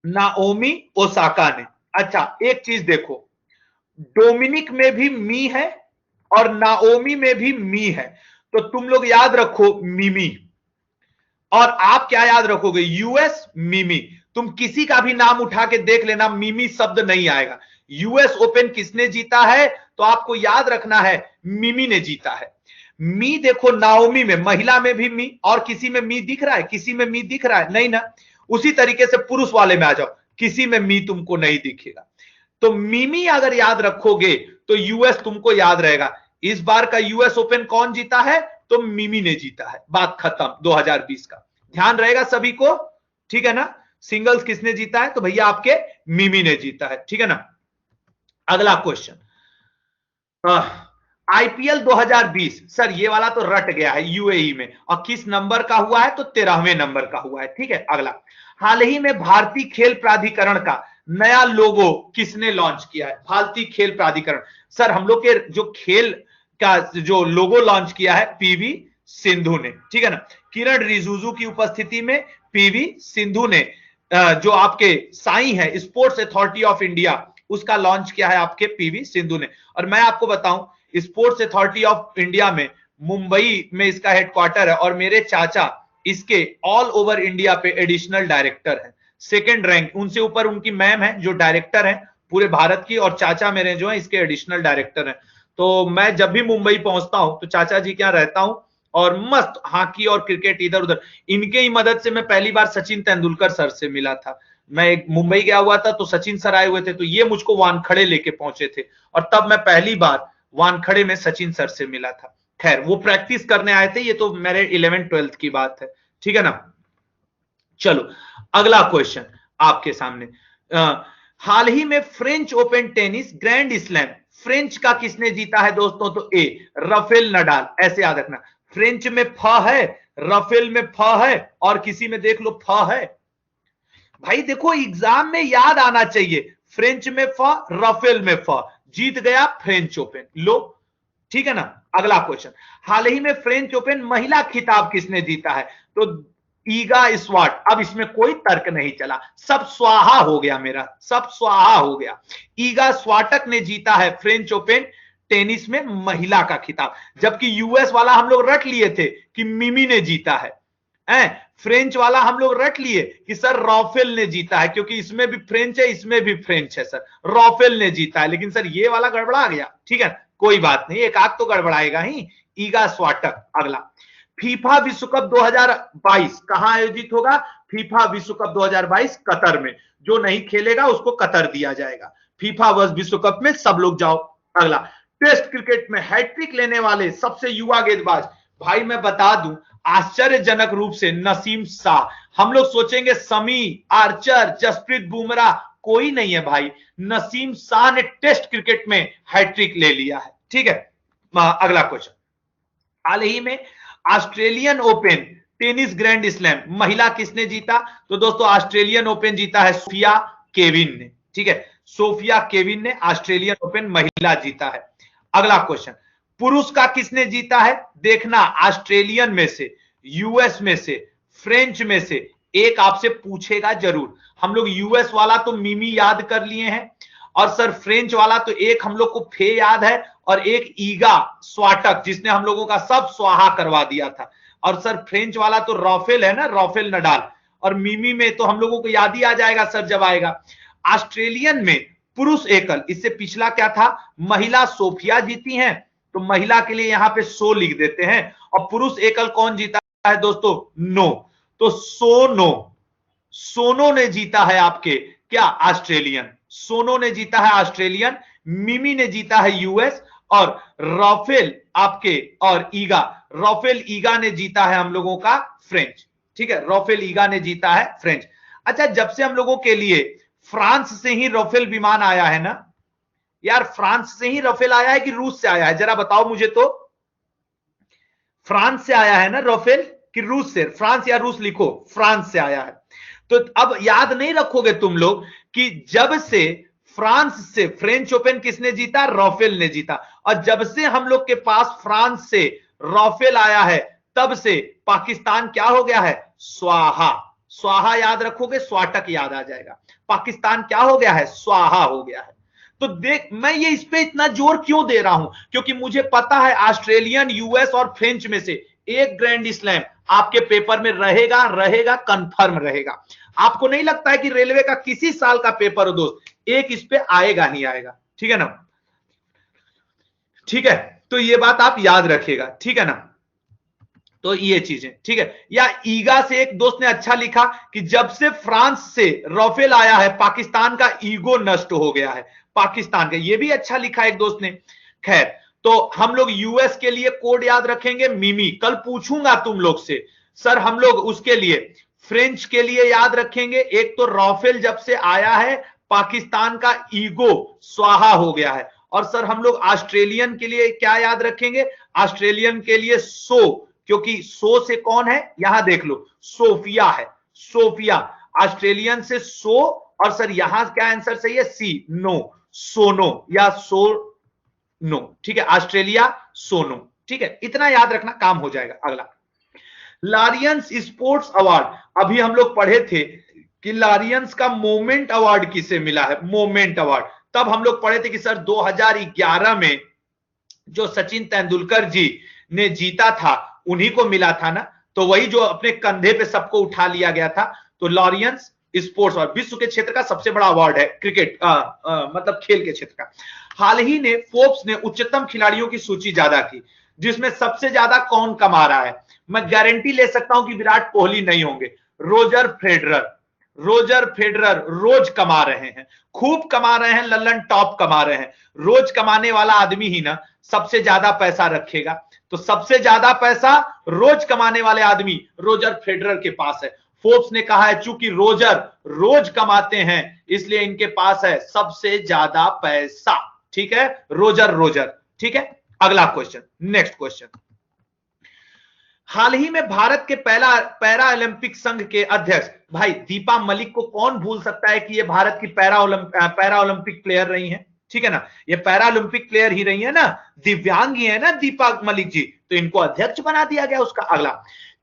नाओमी ओसाका ने। अच्छा एक चीज देखो, डोमिनिक में भी मी है और नाओमी में भी मी है, तो तुम लोग याद रखो मिमी, और आप क्या याद रखोगे? यूएस मिमी। तुम किसी का भी नाम उठा के देख लेना, मिमी शब्द नहीं आएगा। यूएस ओपन किसने जीता है? तो आपको याद रखना है मिमी ने जीता है। मी देखो नाओमी में, महिला में भी मी, और किसी में मी दिख रहा है? किसी में मी दिख रहा है? नहीं ना। उसी तरीके से पुरुष वाले में आ जाओ, किसी में मी तुमको नहीं दिखेगा। तो मिमी अगर याद रखोगे तो यूएस तुमको याद रहेगा। इस बार का यूएस ओपन कौन जीता है? तो मिमी ने जीता है, बात खत्म। 2020 का ध्यान रहेगा सभी को, ठीक है ना। सिंगल्स किसने जीता है? तो भैया आपके मिमी ने जीता है, ठीक है ना। अगला क्वेश्चन, आईपीएल 2020, सर ये वाला तो रट गया है, यूएई में, और किस नंबर का हुआ है? तो 13वें नंबर का हुआ है, ठीक है। अगला, हाल ही में भारतीय खेल प्राधिकरण का नया लोगो किसने लॉन्च किया है? भारतीय खेल प्राधिकरण, सर हम लोग के जो खेल का जो लोगो लॉन्च किया है पीवी सिंधु ने, ठीक है ना। किरण रिजिजू की उपस्थिति में पीवी सिंधु ने जो आपके साई है स्पोर्ट्स अथॉरिटी ऑफ इंडिया, उसका लॉन्च किया है आपके पीवी सिंधु ने। और मैं आपको बताऊं, स्पोर्ट्स अथॉरिटी ऑफ इंडिया में मुंबई में इसका हेडक्वार्टर है, और मेरे चाचा इसके ऑल ओवर इंडिया पे एडिशनल डायरेक्टर है, सेकंड रैंक, उनसे ऊपर उनकी मैम है जो डायरेक्टर है पूरे भारत की, और चाचा मेरे जो है इसके एडिशनल डायरेक्टर है। तो मैं जब भी मुंबई पहुंचता हूं तो चाचा जी क्या रहता हूं, और मस्त हॉकी और क्रिकेट इधर उधर, इनके ही मदद से मैं पहली बार सचिन तेंदुलकर सर से मिला था। मैं एक मुंबई गया हुआ था तो सचिन सर आए हुए थे, तो ये मुझको वानखड़े लेके पहुंचे थे, और तब मैं पहली बार वानखड़े में सचिन सर से मिला था। खैर वो प्रैक्टिस करने आए थे, ये तो मेरे 11th-12th की बात है, ठीक है ना। चलो अगला क्वेश्चन आपके सामने, हाल ही में French open tennis grand slam French का किसने जीता है दोस्तों? तो ए, राफेल नडाल। ऐसे याद रखना, फ्रेंच में फ है, राफेल में फ है, और किसी में देख लो फ है। भाई देखो एग्जाम में याद आना चाहिए, फ्रेंच में फ, राफेल में फ, जीत गया फ्रेंच ओपन, लो, ठीक है ना। अगला क्वेश्चन, हाल ही में फ्रेंच ओपन महिला खिताब किसने जीता है? तो ईगा स्वाट। अब इसमें कोई तर्क नहीं चला, सब स्वाहा हो गया, मेरा सब स्वाहा हो गया। ईगा स्वाटक ने जीता है फ्रेंच ओपन टेनिस में महिला का खिताब, जबकि यूएस वाला हम लोग रट लिए थे कि मिमी ने जीता है, फ्रेंच वाला हम लोग रट लिए कि सर राफेल ने जीता है, क्योंकि इसमें भी फ्रेंच है इसमें भी फ्रेंच है, सर राफेल ने जीता है, लेकिन सर ये वाला गड़बड़ा गया, ठीक है, कोई बात नहीं, एक आग तो गड़बड़ाएगा ही। ईगा स्वाटक। अगला, फीफा विश्व कप 2022 कहां आयोजित होगा? फीफा विश्व कप 2022 कतर में, जो नहीं खेलेगा उसको कतर दिया जाएगा। फीफा विश्व कप में सब लोग जाओ। अगला, टेस्ट क्रिकेट में हैट्रिक लेने वाले सबसे युवा गेंदबाज, भाई मैं बता दूं आश्चर्यजनक रूप से नसीम शाह। हम लोग सोचेंगे समी, आर्चर, जसप्रीत बुमराह, कोई नहीं है भाई, नसीम शाह ने टेस्ट क्रिकेट में हैट्रिक ले लिया है, ठीक है। अगला क्वेश्चन, हाल ही में Australian open tennis grand slam महिला किसने जीता? तो दोस्तों ऑस्ट्रेलियन ओपन जीता है सोफिया केविन ने, ठीक है, सोफिया केविन ने ऑस्ट्रेलियन ओपन महिला जीता है। अगला क्वेश्चन, पुरुष का किसने जीता है? देखना, ऑस्ट्रेलियन में से, यूएस में से, फ्रेंच में से एक आपसे पूछेगा जरूर। हम लोग यूएस वाला तो मिमी याद कर लिए हैं, और सर फ्रेंच वाला तो एक हम लोग को फे याद है और एक ईगा स्वाटक जिसने हम लोगों का सब स्वाहा करवा दिया था। और सर फ्रेंच वाला तो रॉफेल है ना, रॉफेल नडाल। और मिमी में तो हम लोगों को याद ही आ जाएगा सर जब आएगा। ऑस्ट्रेलियन में पुरुष एकल, इससे पिछला क्या था, महिला सोफिया जीती हैं, तो महिला के लिए यहां पे सो लिख देते हैं। और पुरुष एकल कौन जीता है दोस्तों, नो, तो सोनो ने जीता है आपके क्या, ऑस्ट्रेलियन, सोनो ने जीता है ऑस्ट्रेलियन, मिमी ने जीता है यूएस, और राफेल आपके और ईगा, राफेल ईगा ने जीता है हम लोगों का फ्रेंच। ठीक है, राफेल ईगा ने जीता है फ्रेंच। अच्छा, जब से हम लोगों के लिए फ्रांस से ही राफेल विमान आया है ना यार, फ्रांस से ही राफेल आया है कि रूस से आया है, जरा बताओ मुझे तो। फ्रांस से आया है ना राफेल कि रूस से, फ्रांस या रूस लिखो, फ्रांस से आया है। तो अब याद नहीं रखोगे तुम लोग कि जब से फ्रांस से फ्रेंच ओपन किसने जीता, राफेल ने जीता, और जब से हम लोग के पास फ्रांस से राफेल आया है तब से पाकिस्तान क्या हो गया है, स्वाहा। स्वाहा याद रखोगे, स्वाटक याद आ जाएगा। पाकिस्तान क्या हो गया है, स्वाहा हो गया है। तो देख, मैं ये इस पे इतना जोर क्यों दे रहा हूं, क्योंकि मुझे पता है ऑस्ट्रेलियन, यूएस और फ्रेंच में से एक ग्रैंड स्लैम आपके पेपर में रहेगा, रहेगा, कंफर्म रहेगा। आपको नहीं लगता है कि रेलवे का किसी साल का पेपर हो दोस्त, एक इस पे आएगा ही आएगा, ठीक है ना। ठीक है, तो ये बात आप याद रखिएगा, ठीक है ना। तो ये चीजें ठीक है। या ईगा से एक दोस्त ने अच्छा लिखा कि जब से फ्रांस से राफेल आया है पाकिस्तान का ईगो नष्ट हो गया है, पाकिस्तान का, ये भी अच्छा लिखा एक दोस्त ने। खैर, तो हम लोग यूएस के लिए कोड याद रखेंगे मिमी, कल पूछूंगा तुम लोग से सर, हम लोग उसके लिए फ्रेंच के लिए याद रखेंगे, एक तो राफेल जब से आया है पाकिस्तान का ईगो स्वाहा हो गया है। और सर हम लोग ऑस्ट्रेलियन के लिए क्या याद रखेंगे, ऑस्ट्रेलियन के लिए सो, क्योंकि सो से कौन है, यहां देख लो, सोफिया है, सोफिया, ऑस्ट्रेलियन से सो। और सर यहां क्या आंसर सही है, सी, नो, सोनो या सोनो, ठीक है, ऑस्ट्रेलिया सोनो, ठीक है, इतना याद रखना, काम हो जाएगा। अगला, लारियंस स्पोर्ट्स अवार्ड, अभी हम लोग पढ़े थे कि लारियंस का मोमेंट अवार्ड किसे मिला है, मोमेंट अवार्ड। तब हम लोग पढ़े थे कि सर 2011 में जो सचिन तेंदुलकर जी ने जीता था उन्हीं को मिला था ना, तो वही जो अपने कंधे पे सबको उठा लिया गया था। तो लॉरियंस स्पोर्ट्स अवार्ड विश्व के क्षेत्र का सबसे बड़ा अवार्ड है, क्रिकेट मतलब खेल के क्षेत्र का। हाल ही ने फोर्ब्स ने उच्चतम खिलाड़ियों की सूची ज्यादा की, जिसमें सबसे ज्यादा कौन कमा रहा है। मैं गारंटी ले सकता हूं कि विराट कोहली नहीं होंगे, रोजर फेडरर, रोजर फेडरर रोज कमा रहे हैं, खूब कमा रहे हैं, लल्लन टॉप कमा रहे हैं। रोज कमाने वाला आदमी ही ना सबसे ज्यादा पैसा रखेगा, तो सबसे ज्यादा पैसा रोज कमाने वाले आदमी रोजर फेडरर के पास है। फोर्ब्स ने कहा है चूंकि रोजर रोज कमाते हैं इसलिए इनके पास है सबसे ज्यादा पैसा, ठीक है, रोजर, ठीक है। अगला क्वेश्चन, नेक्स्ट क्वेश्चन, हाल ही में भारत के पहला पैरा ओलंपिक संघ के अध्यक्ष, भाई दीपा मलिक को कौन भूल सकता है कि ये भारत की पैरा ओलंपिक प्लेयर रही हैं, ठीक है ना, ये पैरा ओलंपिक प्लेयर ही रही है ना, दिव्यांग ही है ना दीपा मलिक जी, तो इनको अध्यक्ष बना दिया गया उसका। अगला,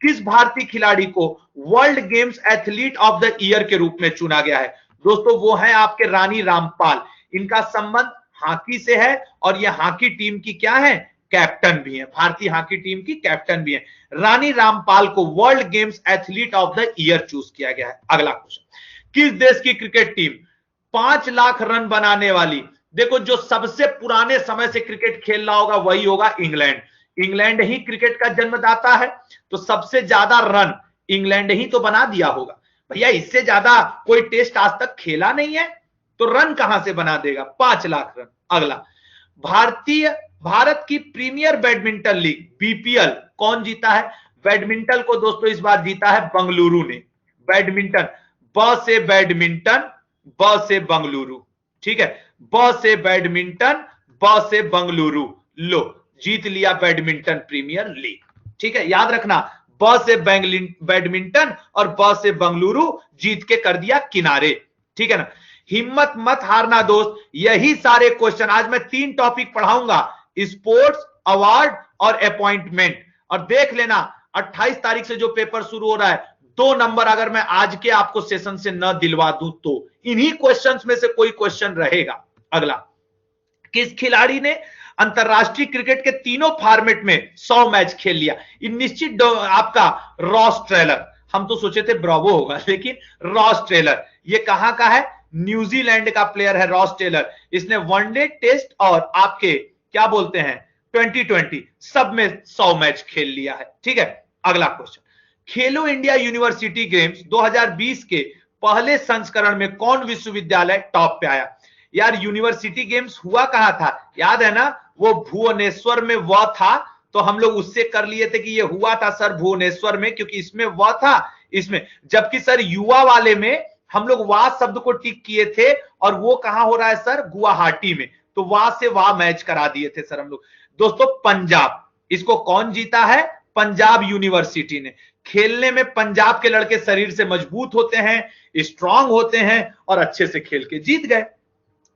किस भारतीय खिलाड़ी को world games athlete of the year के रूप में चुना गया है। दोस्तों वो है आपके रानी रामपाल, इनका संबंध हॉकी से है और ये हॉकी टीम की क्या है, कैप्टन भी है, भारतीय हॉकी टीम की कैप्टन भी है। रानी रामपाल को world games athlete of the year choose किया गया है। अगला क्वेश्चन, किस देश की क्रिकेट टीम 5 लाख रन बनाने वाली, देखो जो सबसे पुराने समय से क्रिकेट खेल रहा होगा वही होगा इंग्लैंड, इंग्लैंड ही क्रिकेट का जन्मदाता है, तो सबसे ज्यादा रन इंग्लैंड ही तो बना दिया होगा भैया, इससे ज्यादा कोई टेस्ट आज तक खेला नहीं है, तो रन कहां से बना देगा, 5 लाख रन। अगला, भारत की प्रीमियर बैडमिंटन लीग बीपीएल कौन जीता है, बैडमिंटन को दोस्तों इस बार जीता है बंगलुरु ने, बैडमिंटन, ब से बैडमिंटन, ब से बंगलुरु, ठीक है, ब से बैडमिंटन, ब से बंगलुरु, लो जीत लिया बैडमिंटन प्रीमियर लीग, ठीक है, याद रखना, ब से बैडमिंटन और ब से बंगलुरु जीत के कर दिया किनारे, ठीक है ना। हिम्मत मत हारना दोस्त, यही सारे क्वेश्चन आज मैं 3 टॉपिक पढ़ाऊंगा, स्पोर्ट्स, अवार्ड और अपॉइंटमेंट, और देख लेना 28 तारीख से जो पेपर शुरू हो रहा है 2 नंबर अगर मैं आज के आपको सेशन से न दिलवा दूं तो इन्हीं क्वेश्चंस में से कोई क्वेश्चन रहेगा। अगला, किस खिलाड़ी ने अंतरराष्ट्रीय क्रिकेट के तीनों फॉर्मेट में 100 मैच खेल लिया? निश्चित आपका रॉस टेलर, हम तो सोचे थे ब्रावो होगा, लेकिन रॉस टेलर। ये कहां का है? न्यूजीलैंड का प्लेयर है रॉस टेलर। इसने वनडे, टेस्ट और आपके क्या बोलते हैं 2020 सब में 100 मैच खेल लिया है। ठीक है, अगला क्वेश्चन, खेलो इंडिया यूनिवर्सिटी गेम्स 2020 के पहले संस्करण में कौन विश्वविद्यालय टॉप पे आया? यार यूनिवर्सिटी गेम्स हुआ कहां था? याद है ना, वो भुवनेश्वर में वह था, तो हम लोग उससे कर लिए थे कि ये हुआ था सर भुवनेश्वर में, क्योंकि इसमें वह था इसमें, जबकि सर युवा वाले में हम लोग वाह शब्द को टिक किए थे, और वो कहां हो रहा है सर? गुवाहाटी में, तो वाह से वाह मैच करा दिए थे सर हम लोग। दोस्तों पंजाब, इसको कौन जीता है? पंजाब यूनिवर्सिटी ने। खेलने में पंजाब के लड़के शरीर से मजबूत होते हैं, स्ट्रांग होते हैं, और अच्छे से खेल के जीत गए।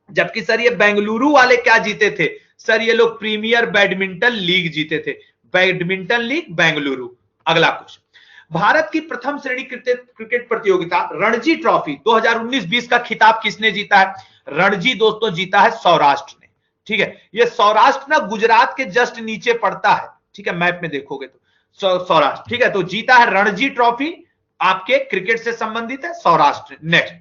जबकि सर ये बेंगलुरु वाले क्या जीते थे? सर ये लोग प्रीमियर बैडमिंटन लीग जीते थे, बैडमिंटन लीग बेंगलुरु। अगला क्वेश्चन, भारत की प्रथम श्रेणी क्रिकेट प्रतियोगिता रणजी ट्रॉफी 2019-20 का खिताब किसने जीता है? रणजी दोस्तों जीता है सौराष्ट्र ने। ठीक है, ये सौराष्ट्र ना गुजरात के जस्ट नीचे पड़ता है, ठीक है, मैप में देखोगे तो सौराष्ट्र। ठीक है, तो जीता है रणजी ट्रॉफी, आपके क्रिकेट से संबंधित है सौराष्ट्र। नेक्स्ट,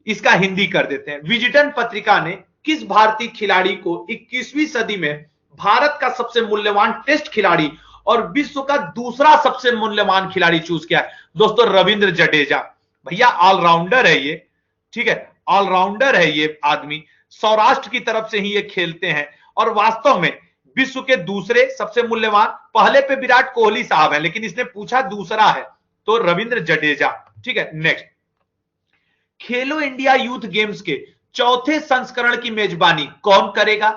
इसका हिंदी कर देते हैं। विजिटन पत्रिका ने किस भारतीय खिलाड़ी को 21वीं सदी में भारत का सबसे मूल्यवान टेस्ट खिलाड़ी और विश्व का दूसरा सबसे मूल्यवान खिलाड़ी चूज किया है? दोस्तों रविंद्र जडेजा। भैया ऑलराउंडर है ये, ठीक है, ऑलराउंडर है ये आदमी, सौराष्ट्र की तरफ से ही ये खेलते हैं, और वास्तव में विश्व के दूसरे सबसे मूल्यवान, पहले पे विराट कोहली साहब है, लेकिन इसने पूछा दूसरा है, तो रविंद्र जडेजा। ठीक है, नेक्स्ट, खेलो इंडिया यूथ गेम्स के चौथे संस्करण की मेजबानी कौन करेगा?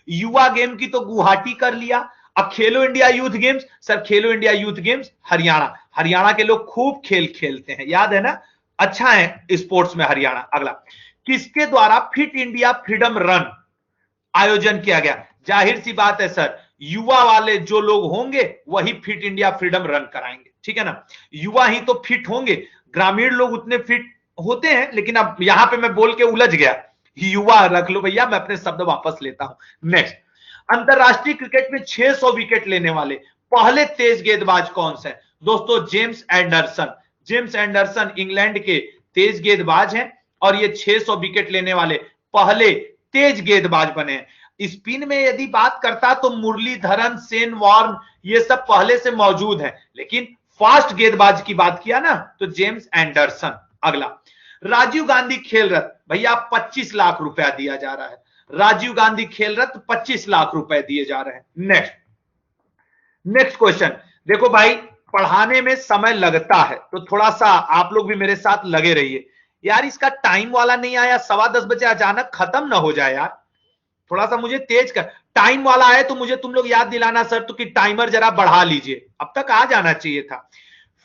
युवा गेम की तो गुवाहाटी कर लिया, अब खेलो इंडिया यूथ गेम्स, सर खेलो India youth games Haryana. Haryana के लोग खूब खेल खेलते हैं, याद है ना, अच्छा है स्पोर्ट्स में हरियाणा। अगला, किसके द्वारा फिट इंडिया फ्रीडम रन आयोजन किया गया? जाहिर सी बात है सर, युवा वाले जो लोग होंगे वही फिट इंडिया फ्रीडम रन कराएंगे, ठीक है ना, युवा ही तो फिट होंगे, ग्रामीण लोग उतने फिट होते हैं। लेकिन अब यहां पे मैं बोल के उलझ गया, युवा रख लो भैया, मैं अपने शब्द वापस लेता हूं। नेक्स्ट, अंतरराष्ट्रीय क्रिकेट में 600 विकेट लेने वाले पहले तेज गेंदबाज कौन से? दोस्तों James Anderson. James Anderson England के तेज गेंदबाज हैं, और ये 600 विकेट लेने वाले पहले तेज गेंदबाज बने हैं। स्पिन में यदि बात करता तो मुरलीधरन, शेन वॉर्न, ये सब पहले से मौजूद हैं, लेकिन फास्ट गेंदबाज की बात किया ना तो जेम्स एंडरसन। अगला, राजीव गांधी खेल रत्न, भैया 25 लाख रुपया दिया जा रहा है, राजीव गांधी खेल रत्न 25 लाख रुपए दिए जा रहे हैं। नेक्स्ट क्वेश्चन, देखो भाई पढ़ाने में समय लगता है, तो थोड़ा सा आप लोग भी मेरे साथ लगे रहिए। यार इसका टाइम वाला नहीं आया, 10:15 बजे अचानक खत्म ना हो जाए यार, थोड़ा सा मुझे तेज कर, टाइम वाला है तो मुझे तुम लोग याद दिलाना सर, तो कि टाइमर जरा बढ़ा लीजिए, अब तक आ जाना चाहिए था।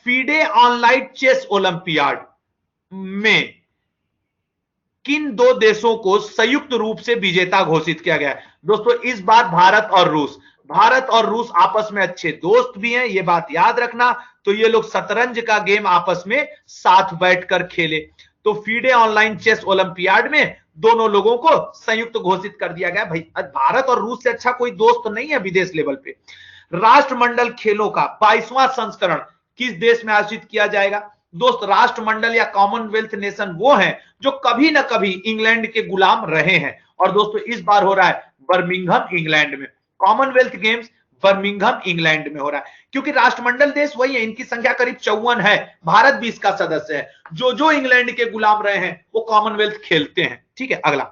फीडे ऑनलाइन चेस ओलंपियाड में किन दो देशों को संयुक्त रूप से विजेता घोषित किया गया है? दोस्तों इस बार भारत और रूस, भारत और रूस आपस में अच्छे दोस्त भी हैं, ये बात याद रखना। तो ये लोग शतरंज का गेम आपस में साथ बैठकर खेले, तो फीडे ऑनलाइन चेस ओलंपियाड में दोनों लोगों को संयुक्त घोषित कर दिया गया। भाई भारत और रूस से अच्छा कोई दोस्त नहीं है विदेश लेवल पे। राष्ट्रमंडल खेलों का 22वां संस्करण किस देश में आयोजित किया जाएगा? दोस्त राष्ट्रमंडल या कॉमनवेल्थ नेशन वो हैं जो कभी ना कभी इंग्लैंड के गुलाम रहे हैं, और दोस्तों इस बार हो रहा है बर्मिंघम इंग्लैंड में। कॉमनवेल्थ गेम्स बर्मिंघम इंग्लैंड में हो रहा है, क्योंकि राष्ट्रमंडल देश वही है, इनकी संख्या करीब 54 है, भारत भी इसका सदस्य है। जो इंग्लैंड के गुलाम रहे हैं वो कॉमनवेल्थ खेलते हैं, ठीक है। अगला,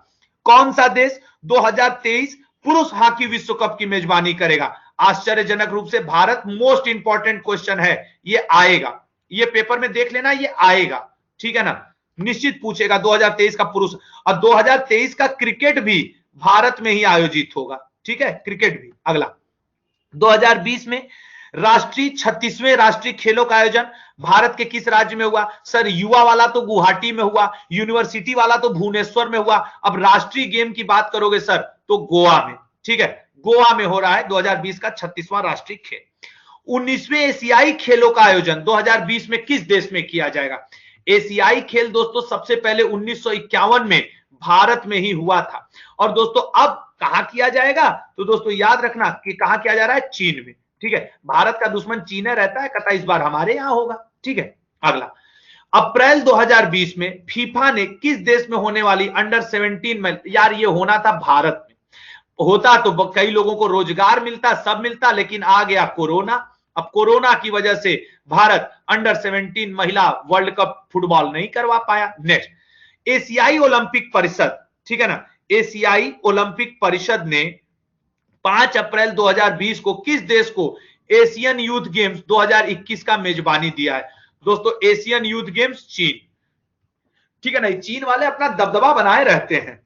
कौन सा देश 2023 पुरुष हॉकी विश्व कप की मेजबानी करेगा? आश्चर्यजनक रूप से भारत। मोस्ट इंपॉर्टेंट क्वेश्चन है, ये आएगा, ये पेपर में देख लेना, ये आएगा, ठीक है ना, निश्चित पूछेगा 2023 का पुरुष, और 2023 का क्रिकेट भी भारत में ही आयोजित होगा, ठीक है, क्रिकेट भी। अगला, 2020 में राष्ट्रीय 36वें राष्ट्रीय खेलों का आयोजन भारत के किस राज्य में हुआ? सर युवा वाला तो गुवाहाटी में हुआ, यूनिवर्सिटी वाला तो भुवनेश्वर में हुआ, अब राष्ट्रीय गेम की बात करोगे सर तो गोवा में, ठीक है, गोवा में हो रहा है 2020 का 36वां राष्ट्रीय खेल। 19वें एशियाई खेलों का आयोजन 2020 में किस देश में किया जाएगा? एशियाई खेल दोस्तों सबसे पहले 1951 में भारत में ही हुआ था। और दोस्तों अब कहां किया जाएगा, तो दोस्तों याद रखना कि कहां किया जा रहा है, चीन में। ठीक है, भारत का दुश्मन चीन रहता है, कतई इस बार हमारे यहां होगा। ठीक है, अगला, अप्रैल 2020 में फीफा ने किस देश में होने वाली अंडर 17 में, यार ये होना था भारत में, होता तो कई लोगों को रोजगार मिलता, सब मिलता, लेकिन आ गया कोरोना। अब कोरोना की वजह से भारत अंडर 17 महिला वर्ल्ड कप फुटबॉल नहीं करवा पाया। नेक्स्ट, एशियाई ओलंपिक परिषद, ठीक है ना, एशियाई ओलंपिक परिषद ने 5 अप्रैल 2020 को किस देश को एशियन यूथ गेम्स 2021 का मेजबानी दिया है? दोस्तों एशियन यूथ गेम्स चीन। ठीक है ना, चीन वाले अपना दबदबा बनाए रहते हैं।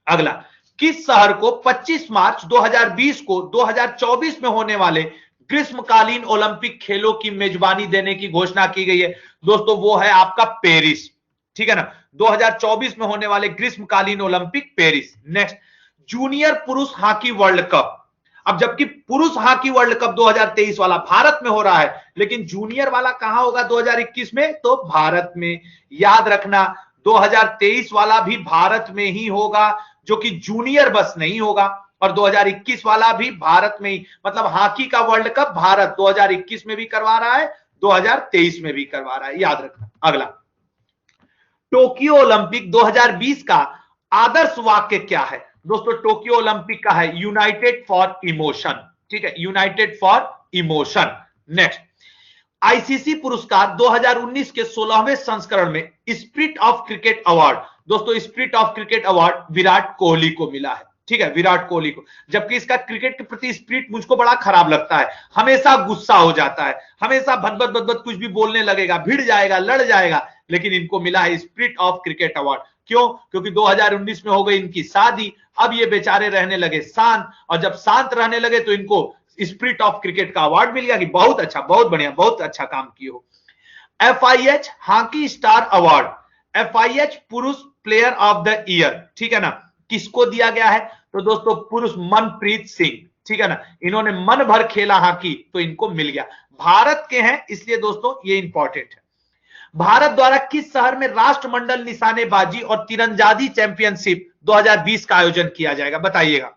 अगला, किस शहर को 25 मार्च 2020 को 2024 में होने वाले ग्रीष्मकालीन ओलंपिक खेलों की मेजबानी देने की घोषणा की गई है? दोस्तों वो है आपका पेरिस। ठीक है ना, 2024 में होने वाले ग्रीष्मकालीन ओलंपिक पेरिस। नेक्स्ट, जूनियर पुरुष हॉकी वर्ल्ड कप, अब जबकि पुरुष हॉकी वर्ल्ड कप 2023 वाला भारत में हो रहा है, लेकिन जूनियर वाला कहां होगा 2021 में? तो भारत में। याद रखना 2023 वाला भी भारत में ही होगा, जो कि जूनियर बस नहीं होगा, और 2021 वाला भी भारत में ही, मतलब हॉकी का वर्ल्ड कप भारत 2021 में भी करवा रहा है, 2023 में भी करवा रहा है, याद रखना। अगला, टोक्यो ओलंपिक 2020 का आदर्श वाक्य क्या है? दोस्तों टोक्यो ओलंपिक का है यूनाइटेड फॉर इमोशन। ठीक है, United for emotion. Next, ICC पुरस्कार 2019 के 16वें संस्करण में स्पिरिट ऑफ क्रिकेट अवार्ड, दोस्तों spirit of cricket award Virat Kohli को मिला है। ठीक है, विराट कोहली को, जबकि इसका क्रिकेट के प्रति स्पिरिट मुझको बड़ा खराब लगता है, हमेशा गुस्सा हो जाता है, हमेशा भदभद भदभद कुछ भी बोलने लगेगा, भिड़ जाएगा, लड़ जाएगा, लेकिन इनको मिला है स्पिरिट ऑफ क्रिकेट अवार्ड। क्यों? क्योंकि 2019 में हो गई इनकी शादी, अब ये बेचारे रहने लगे शांत, और जब शांत रहने लगे तो इनको स्पिरिट ऑफ क्रिकेट का अवार्ड मिल गया कि बहुत अच्छा, बहुत बढ़िया, बहुत अच्छा काम किए हो। FIH hockey star award, FIH पुरुष प्लेयर ऑफ द ईयर, ठीक है ना, किसको दिया गया है? तो दोस्तों पुरुष मनप्रीत सिंह। ठीक है ना, इन्होंने मन भर खेला हॉकी, तो इनको मिल गया। भारत के हैं, इसलिए दोस्तों ये इंपॉर्टेंट है। भारत द्वारा किस शहर में राष्ट्रमंडल निशानेबाजी और तीरंदाजी चैंपियनशिप 2020 का आयोजन किया जाएगा? बताइएगा।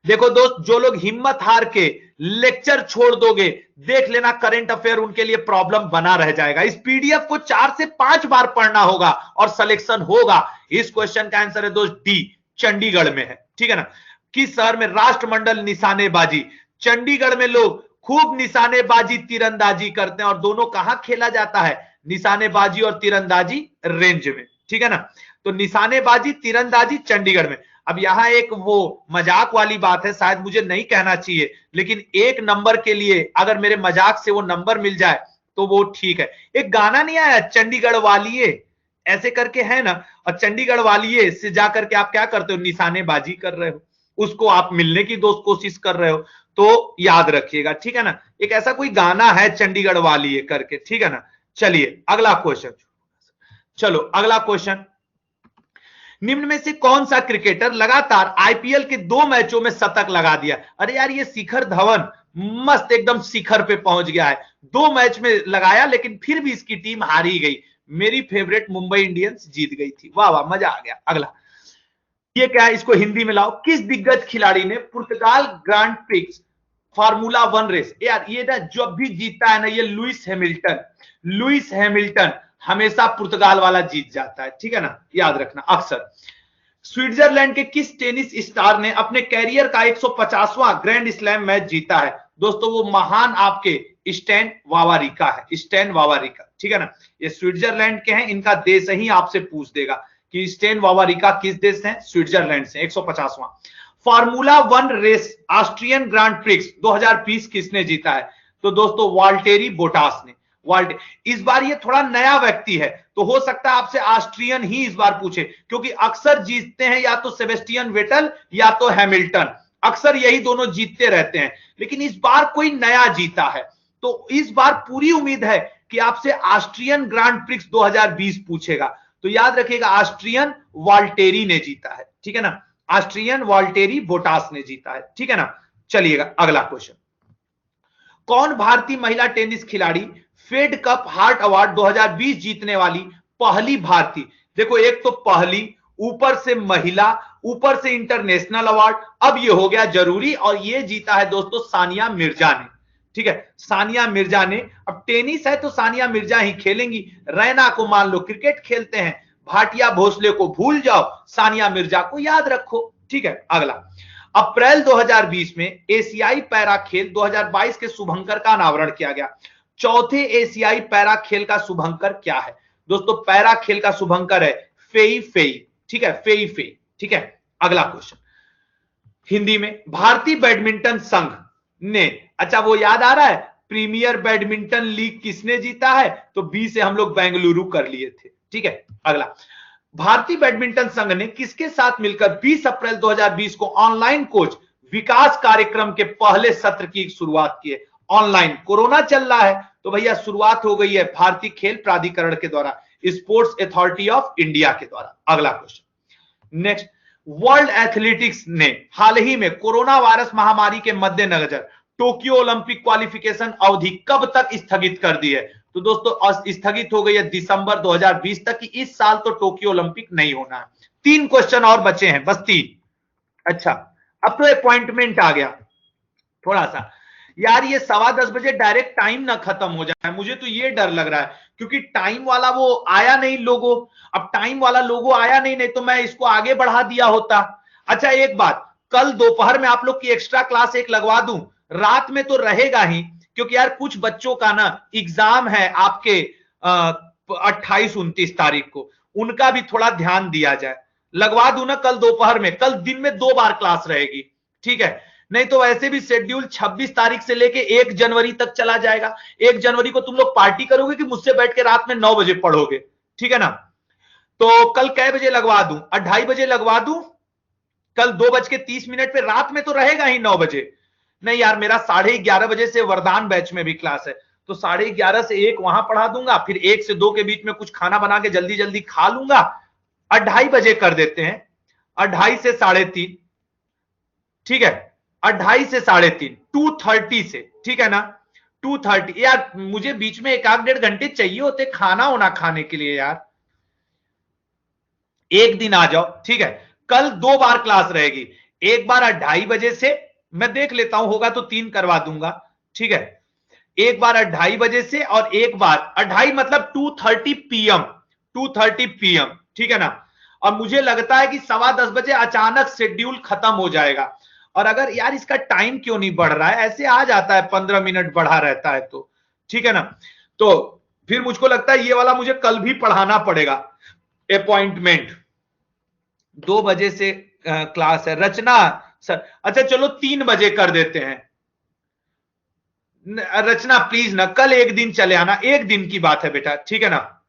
देखो दोस्त, जो लोग हिम्मत हार के लेक्चर छोड़ दोगे, देख लेना करंट अफेयर उनके लिए प्रॉब्लम बना रह जाएगा। इस पीडीएफ को 4 से 5 बार पढ़ना होगा और सिलेक्शन होगा। इस क्वेश्चन का आंसर है दोस्त डी, चंडीगढ़ में है। ठीक है ना, किस शहर में राष्ट्रमंडल निशानेबाजी? चंडीगढ़ में लोग खूब निशानेबाजी तीरंदाजी करते हैं, और दोनों कहां खेला जाता है? निशानेबाजी और तीरंदाजी रेंज में। ठीक है ना, तो निशानेबाजी तीरंदाजी चंडीगढ़ में। अब यहां एक वो मजाक वाली बात है, शायद मुझे नहीं कहना चाहिए, लेकिन एक नंबर के लिए अगर मेरे मजाक से वो नंबर मिल जाए तो वो ठीक है। एक गाना नहीं आया चंडीगढ़ वालिए, ऐसे करके है ना, और चंडीगढ़ वालिए से जाकर के आप क्या करते हो? निशानेबाजी कर रहे हो, उसको आप मिलने की दोस्त कोशिश कर रहे हो, तो याद रखिएगा। ठीक है ना, एक ऐसा कोई गाना है चंडीगढ़ वालिए करके। ठीक है ना, चलिए अगला क्वेश्चन। चलो अगला क्वेश्चन, निम्न में से कौन सा क्रिकेटर लगातार आईपीएल के 2 मैचों में शतक लगा दिया? अरे यार ये शिखर धवन मस्त एकदम शिखर पे पहुंच गया है, 2 मैच में लगाया, लेकिन फिर भी इसकी टीम हारी गई। मेरी फेवरेट मुंबई इंडियंस जीत गई थी। वाह वाह, मजा आ गया। अगला, ये क्या है, इसको हिंदी में लाओ। किस दिग्गज खिलाड़ी ने पुर्तगाल ग्रांड प्रिक्स फार्मूला 1 रेस, यार ये ना जब भी जीतता है ना ये लुइस हैमिल्टन, लुइस हैमिल्टन हमेशा पुर्तगाल वाला जीत जाता है। ठीक है ना, याद रखना अक्सर। स्विट्जरलैंड के किस टेनिस स्टार ने अपने कैरियर का 150वां ग्रैंड स्लैम मैच जीता है? दोस्तों वो महान आपके स्टैन वावरिंका है, स्टैन वावरिंका। ठीक है ना, ये स्विट्जरलैंड के हैं, इनका देश ही आपसे पूछ देगा कि स्टैन वावरिंका किस देश से हैं? स्विट्जरलैंड से। 150वां formula 1 race Austrian grand prix 2020 किसने जीता है? तो दोस्तों वाल्टेरी बोटास ने। इस बार ये थोड़ा नया व्यक्ति है, तो हो सकता है आपसे ऑस्ट्रियन ही इस बार पूछे, क्योंकि अक्सर जीतते हैं या तो सेबेस्टियन वेटल या तो हैमिल्टन, अक्सर यही दोनों जीतते रहते हैं, लेकिन इस बार कोई नया जीता है, तो इस बार पूरी उम्मीद है कि आपसे ऑस्ट्रियन ग्रांड प्रिक्स 2020 पूछेगा। तो याद रखिएगा ऑस्ट्रियन वाल्टेरी ने जीता है। ठीक है ना, ऑस्ट्रियन वाल्टेरी बोटास ने जीता है। ठीक है ना, चलिएगा अगला क्वेश्चन, कौन भारतीय महिला टेनिस खिलाड़ी फेड कप हार्ट अवार्ड 2020 जीतने वाली पहली भारतीय? देखो, एक तो पहली, ऊपर से महिला, ऊपर से इंटरनेशनल अवार्ड, अब ये हो गया जरूरी, और ये जीता है दोस्तों सानिया मिर्जा ने। ठीक है, सानिया मिर्जा ने। अब टेनिस है तो सानिया मिर्जा ही खेलेंगी। रैना को मान लो क्रिकेट खेलते हैं, भाटिया भोसले को भूल जाओ, सानिया मिर्जा को याद रखो। ठीक है, अगला, अप्रैल 2020 में एशियाई पैरा खेल 2022 के शुभंकर का अनावरण किया गया। चौथे एशियाई पैरा खेल का शुभंकर क्या है दोस्तों? पैरा खेल का शुभंकर है फेई फेई। ठीक है, फेई फेई। ठीक है, अगला क्वेश्चन हिंदी में, भारतीय बैडमिंटन संघ ने, अच्छा वो याद आ रहा है, प्रीमियर बैडमिंटन लीग किसने जीता है? तो बी से हम लोग बेंगलुरु कर लिए थे। ठीक है, अगला, भारतीय बैडमिंटन संघ ने किसके साथ मिलकर 20 अप्रैल 2020 को ऑनलाइन कोच विकास कार्यक्रम के पहले सत्र की शुरुआत की है? ऑनलाइन, कोरोना चल रहा है तो भैया शुरुआत हो गई है भारतीय खेल प्राधिकरण के द्वारा, स्पोर्ट्स अथॉरिटी ऑफ इंडिया के द्वारा। अगला क्वेश्चन नेक्स्ट, वर्ल्ड एथलेटिक्स ने हाल ही में कोरोना वायरस महामारी के मद्देनजर टोक्यो ओलंपिक क्वालिफिकेशन अवधि कब तक स्थगित कर दी है? तो दोस्तों स्थगित हो गई है दिसंबर 2020 तक, कि इस साल तो टोक्यो ओलंपिक नहीं होना है। 3 क्वेश्चन और बचे हैं, बस 3। अच्छा, अब तो अपॉइंटमेंट आ गया थोड़ा सा यार, ये 10:15 बजे डायरेक्ट टाइम ना खत्म हो जाए, मुझे तो ये डर लग रहा है, क्योंकि टाइम वाला वो आया नहीं लोगो। अब टाइम वाला लोगो आया नहीं तो मैं इसको आगे बढ़ा दिया होता। अच्छा एक बात, कल दोपहर में आप लोग की एक्स्ट्रा क्लास एक लगवा दूं, रात में तो रहेगा ही, क्योंकि यार कुछ बच्चों का ना एग्जाम है आपके 28-29 तारीख को, उनका भी थोड़ा ध्यान दिया जाए। लगवा दूं ना कल दोपहर में, कल दिन में 2 बार क्लास रहेगी। ठीक है, नहीं तो वैसे भी शेड्यूल 26 तारीख से लेके 1 जनवरी तक चला जाएगा। 1 जनवरी को तुम लोग पार्टी करोगे कि मुझसे बैठ के रात में 9 बजे पढ़ोगे? ठीक है ना, तो कल कै बजे लगवा दूं? 2:30 बजे लगवा दूं? कल 2:30 पे, रात में तो रहेगा ही 9 बजे। नहीं यार, मेरा 11:30 बजे से वरदान बैच में भी क्लास है, तो 11:30 से 1 वहां पढ़ा दूंगा, फिर 1 से 2 के बीच में कुछ खाना बना के जल्दी जल्दी खा लूंगा। 2:30 बजे कर देते हैं, 2:30 से 3:30। ठीक है, 2:30 से 3:30, 2:30 से, ठीक है ना, 2:30। यार मुझे बीच में 1-1.5 घंटे चाहिए होते खाना होना खाने के लिए यार। एक दिन आ जाओ। ठीक है, कल 2 बार क्लास रहेगी, एक बार 2:30 बजे से, मैं देख लेता हूं होगा तो 3 करवा दूंगा। ठीक है, एक बार 2:30 बजे से, और एक बार 2:30 मतलब 2:30 पीएम, 2:30 पीएम। ठीक है ना, और मुझे लगता है कि 10:15 बजे अचानक शेड्यूल खत्म हो जाएगा। और अगर यार इसका टाइम क्यों नहीं बढ़ रहा है, ऐसे आ जाता है 15 मिनट बढ़ा रहता है तो। ठीक है ना, तो फिर मुझको लगता है ये वाला मुझे कल भी पढ़ाना पड़ेगा। अपॉइंटमेंट 2 बजे से क्लास है रचना सर। अच्छा चलो 3 बजे कर देते हैं। रचना प्लीज ना, कल एक दिन चले आना, एक दिन की बात है बेटा। ठीक है ना,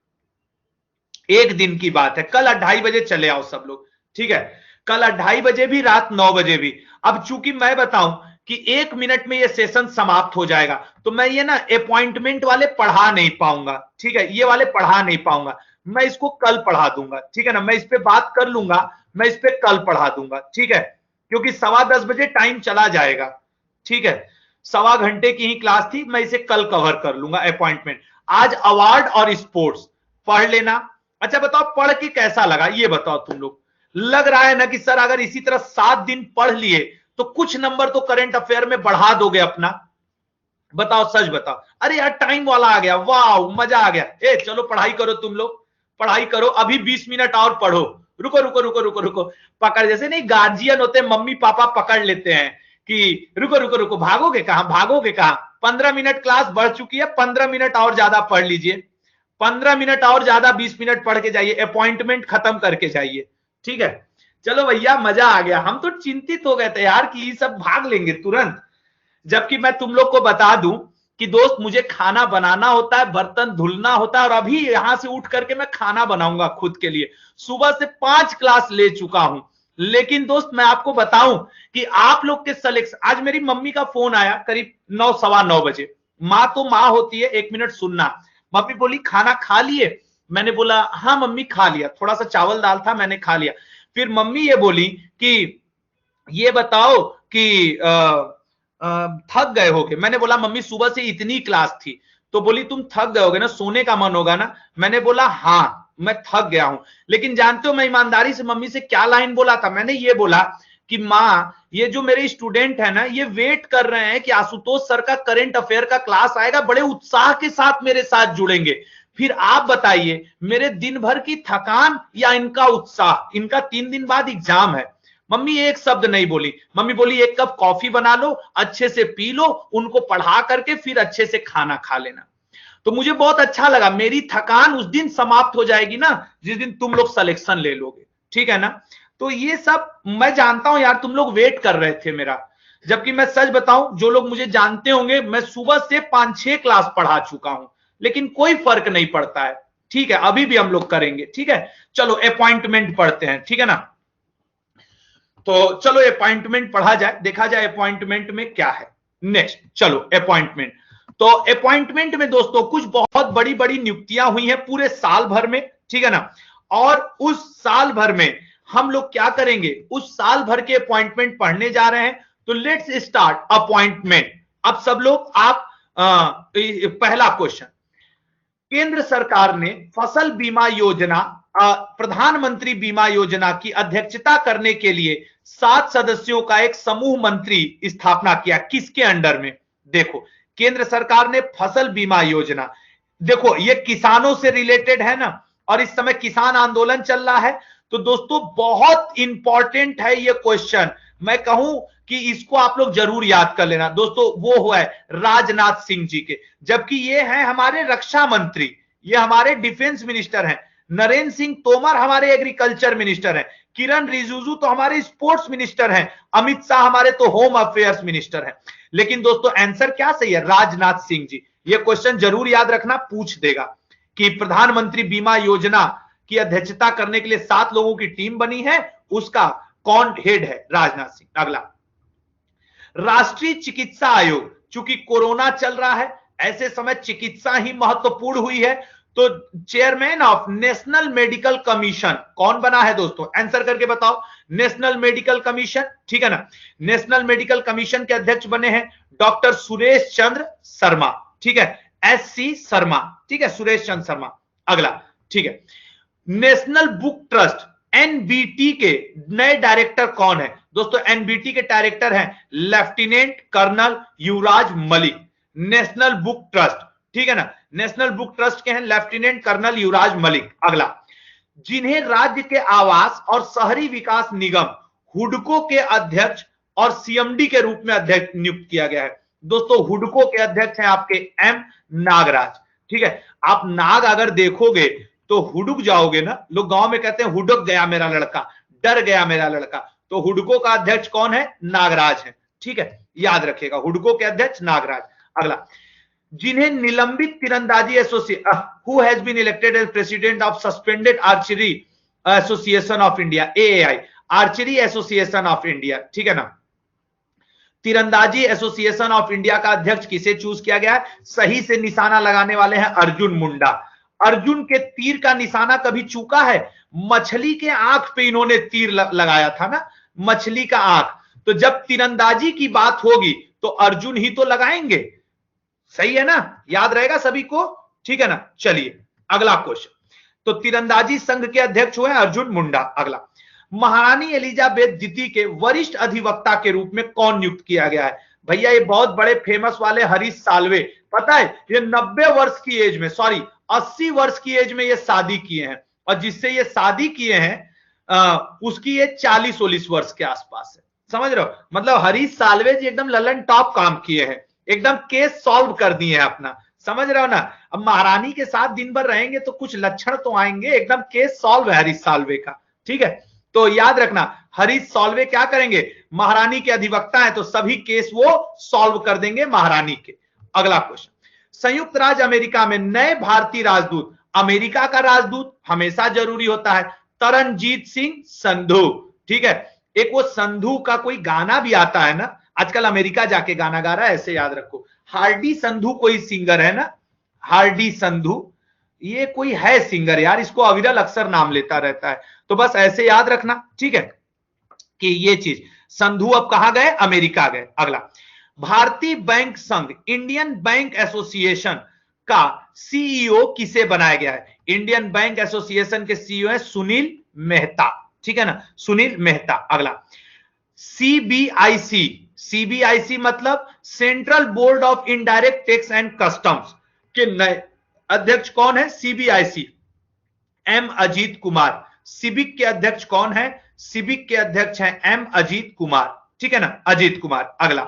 एक दिन की बात है, कल 2:30 बजे चले आओ सब लोग। ठीक है, कल 2:30 बजे भी, रात 9 बजे भी। अब चूंकि मैं बताऊं कि 1 मिनट में ये सेशन समाप्त हो जाएगा, तो मैं ये ना अपॉइंटमेंट वाले पढ़ा नहीं पाऊंगा। ठीक है, ये वाले पढ़ा नहीं पाऊंगा, मैं इसको कल पढ़ा दूंगा। ठीक है ना, मैं इस पे बात कर लूंगा, मैं इस पे कल पढ़ा दूंगा। ठीक है, क्योंकि 10:15 बजे टाइम चला जाएगा। ठीक है, 1.25 घंटे की ही क्लास थी, मैं इसे कल कवर कर लूंगा अपॉइंटमेंट। आज अवार्ड और स्पोर्ट्स पढ़ लेना। अच्छा बताओ पढ़ के कैसा लगा, ये बताओ तुम लोग। लग रहा है ना कि सर अगर इसी तरह 7 दिन पढ़ लिए तो कुछ नंबर तो करंट अफेयर में बढ़ा दोगे अपना? बताओ, सच बताओ। अरे यार टाइम वाला आ गया, वाह मजा आ गया। ए चलो पढ़ाई करो तुम लोग, पढ़ाई करो, अभी 20 मिनट और पढ़ो। रुको रुको रुको रुको रुको, पकड़, जैसे नहीं गार्जियन होते, मम्मी पापा पकड़ लेते हैं कि रुको रुको रुको, भागोगे कहां, भागोगे कहां? 15 मिनट क्लास बढ़ चुकी है, 15 मिनट और ज्यादा पढ़ लीजिए, 15 मिनट और ज्यादा 20 मिनट पढ़ के जाइए, अपॉइंटमेंट खत्म करके जाइए। ठीक है, चलो भैया मजा आ गया। हम तो चिंतित हो गए थे यार कि ये सब भाग लेंगे तुरंत, जबकि मैं तुम लोग को बता दूं कि दोस्त मुझे खाना बनाना होता है, बर्तन धुलना होता है, और अभी यहां से उठ करके मैं खाना बनाऊंगा खुद के लिए। सुबह से 5 क्लास ले चुका हूं, लेकिन दोस्त मैं आपको बताऊं कि आप लोग के सिलेक्शन, आज मेरी मम्मी का फोन आया करीब 9, 9:15 बजे। माँ तो माँ होती है, 1 मिनट सुनना। मम्मी बोली खाना खा लिए? मैंने बोला हाँ मम्मी खा लिया, थोड़ा सा चावल दाल था मैंने खा लिया। फिर मम्मी ये बोली कि ये बताओ कि थक गए होगे? मैंने बोला मम्मी सुबह से इतनी क्लास थी। तो बोली तुम थक गए होगे ना, सोने का मन होगा ना? मैंने बोला हाँ। मैं थक गया हूं। लेकिन जानते हो मैं ईमानदारी से मम्मी से क्या लाइन बोला था? मैंने ये बोला कि माँ, ये जो मेरे स्टूडेंट है ना, ये वेट कर रहे हैं कि आशुतोष सर का करंट अफेयर का क्लास आएगा, बड़े उत्साह के साथ मेरे साथ जुड़ेंगे। फिर आप बताइए, मेरे दिन भर की थकान या इनका उत्साह? इनका 3 दिन बाद एग्जाम है। मम्मी एक शब्द नहीं बोली। मम्मी बोली एक कप कॉफी बना लो, अच्छे से पी लो, उनको पढ़ा करके फिर अच्छे से खाना खा लेना। तो मुझे बहुत अच्छा लगा, मेरी थकान उस दिन समाप्त हो जाएगी ना जिस दिन तुम लोग सिलेक्शन ले लोगे, ठीक है ना? तो ये सब मैं जानता हूं यार, तुम लोग वेट कर रहे थे मेरा। जबकि मैं सच बताऊं, जो लोग मुझे जानते होंगे, मैं सुबह से 5-6 क्लास पढ़ा चुका हूं, लेकिन कोई फर्क नहीं पड़ता है। ठीक है, अभी भी हम लोग करेंगे। ठीक है, चलो अपॉइंटमेंट पढ़ते हैं, ठीक है ना? तो चलो अपॉइंटमेंट पढ़ा जाए, देखा जाए अपॉइंटमेंट में क्या है। नेक्स्ट चलो अपॉइंटमेंट। तो अपॉइंटमेंट में दोस्तों कुछ बहुत बड़ी बड़ी नियुक्तियां हुई हैं पूरे साल भर में, ठीक है ना? और उस साल भर में हम लोग क्या करेंगे, उस साल भर के अपॉइंटमेंट पढ़ने जा रहे हैं। तो लेट्स स्टार्ट अपॉइंटमेंट। अब सब लोग आप पहला क्वेश्चन, केंद्र सरकार ने फसल बीमा योजना, प्रधानमंत्री बीमा योजना की अध्यक्षता करने के लिए 7 सदस्यों का एक समूह मंत्री स्थापना किया। किसके अंडर में? देखो, केंद्र सरकार ने फसल बीमा योजना, देखो ये किसानों से रिलेटेड है ना, और इस समय किसान आंदोलन चल रहा है। तो दोस्तों बहुत इंपॉर्टेंट है ये क्वेश्चन, मैं कहूं कि इसको आप लोग जरूर याद कर लेना। दोस्तों वो हुआ है राजनाथ सिंह जी के, जबकि ये हैं हमारे रक्षा मंत्री, ये हमारे डिफेंस मिनिस्टर हैं। नरेंद्र सिंह तोमर हमारे एग्रीकल्चर मिनिस्टर हैं। किरण रिजिजू तो हमारे स्पोर्ट्स मिनिस्टर हैं। अमित शाह हमारे तो होम अफेयर्स मिनिस्टर हैं। लेकिन दोस्तों आंसर क्या सही है? राजनाथ सिंह जी। ये क्वेश्चन जरूर याद रखना, पूछ देगा कि प्रधानमंत्री बीमा योजना की अध्यक्षता करने के लिए 7 लोगों की टीम बनी है, उसका कौन हेड है? राजनाथ सिंह। अगला, राष्ट्रीय चिकित्सा आयोग, चूंकि कोरोना चल रहा है, ऐसे समय चिकित्सा ही महत्वपूर्ण हुई है, तो chairman of national medical commission कौन बना है दोस्तों? आंसर करके बताओ। नेशनल मेडिकल कमीशन, ठीक है ना? नेशनल मेडिकल कमीशन के अध्यक्ष बने हैं डॉक्टर सुरेश चंद्र शर्मा, ठीक है? SC शर्मा, ठीक है, सुरेश चंद्र शर्मा। अगला, ठीक है, नेशनल बुक ट्रस्ट NBT के नए डायरेक्टर कौन है? दोस्तों NBT के डायरेक्टर हैं लेफ्टिनेंट कर्नल युवराज मलिक। नेशनल बुक ट्रस्ट, ठीक है ना? नेशनल बुक ट्रस्ट के हैं लेफ्टिनेंट कर्नल युवराज मलिक। अगला, जिन्हें राज्य के आवास और शहरी विकास निगम हुडको के अध्यक्ष और CMD के रूप में अध्यक्ष नियुक्त किया गया है। दोस्तों हुडको के अध्यक्ष हैं आपके M नागराज, ठीक है? आप नाग अगर देखोगे तो हुडक जाओगे ना, लोग गांव में कहते हैं हुडक गया मेरा लड़का, डर गया मेरा लड़का। तो हुडको का अध्यक्ष कौन है? नागराज है, ठीक है? याद रखिएगा, हुडको के अध्यक्ष नागराज। अगला, जिन्हें निलंबित तीरंदाजी association, who has been elected as president of suspended archery association of India, AAI, archery association of India, ठीक है ना? तीरंदाजी एसोसिएशन ऑफ इंडिया का अध्यक्ष किसे चूज किया गया है? सही से निशाना लगाने वाले हैं अर्जुन मुंडा। अर्जुन के तीर का निशाना कभी चूका है? मछली के आंख पे इन्होंने तीर लगाया था ना, मछली का आंख। तो जब तीरंदाजी की बात होगी तो अर्जुन ही तो लगाएंगे, सही है ना? याद रहेगा सभी को, ठीक है ना? चलिए अगला क्वेश्चन। तो तीरंदाजी संघ के अध्यक्ष हुए अर्जुन मुंडा। अगला, महारानी एलिजाबेथ द्वितीय के वरिष्ठ अधिवक्ता के रूप में कौन नियुक्त किया गया है? भैया ये बहुत बड़े फेमस वाले हरीश साल्वे, पता है ये 90 वर्ष की एज में, सॉरी 80 वर्ष की एज में ये शादी किए हैं, और जिससे ये शादी किए हैं उसकी एज 40-40 वर्ष के आसपास है। समझ रहे हो? मतलब हरीश साल्वे जी एकदम ललन टॉप काम किए हैं, एकदम केस सॉल्व कर दिए हैं अपना। समझ रहे हो ना? अब महारानी के साथ दिन भर रहेंगे तो कुछ लक्षण तो आएंगे, एकदम केस सॉल्व है हरीश साल्वे का, ठीक है? तो याद रखना, हरीश साल्वे क्या करेंगे? महारानी के अधिवक्ता है, तो सभी केस वो सॉल्व कर देंगे महारानी के। अगला क्वेश्चन, संयुक्त राज्य अमेरिका में नए भारतीय राजदूत, अमेरिका का राजदूत हमेशा जरूरी होता है, तरनजीत सिंह संधू, ठीक है? एक वो संधू का कोई गाना भी आता है ना, आजकल अमेरिका जाके गाना गा रहा है, ऐसे याद रखो। हार्डी संधू कोई सिंगर है ना, हार्डी संधू, ये कोई है सिंगर यार, इसको अविरल अक्सर नाम लेता रहता है, तो बस ऐसे याद रखना, ठीक है? कि ये चीज, संधू अब कहां गए? अमेरिका गए। अगला, भारतीय बैंक संघ, इंडियन बैंक एसोसिएशन का CEO किसे बनाया गया है? इंडियन बैंक एसोसिएशन के सीईओ हैं सुनील मेहता, ठीक है ना, सुनील मेहता। अगला सीबीआईसी, सीबीआईसी मतलब central board of indirect tax and customs के नए अध्यक्ष कौन है? CBIC M Ajit Kumar. CBIC के अध्यक्ष कौन है? सिबिक के अध्यक्ष हैं एम अजीत कुमार, ठीक है ना, अजीत कुमार। अगला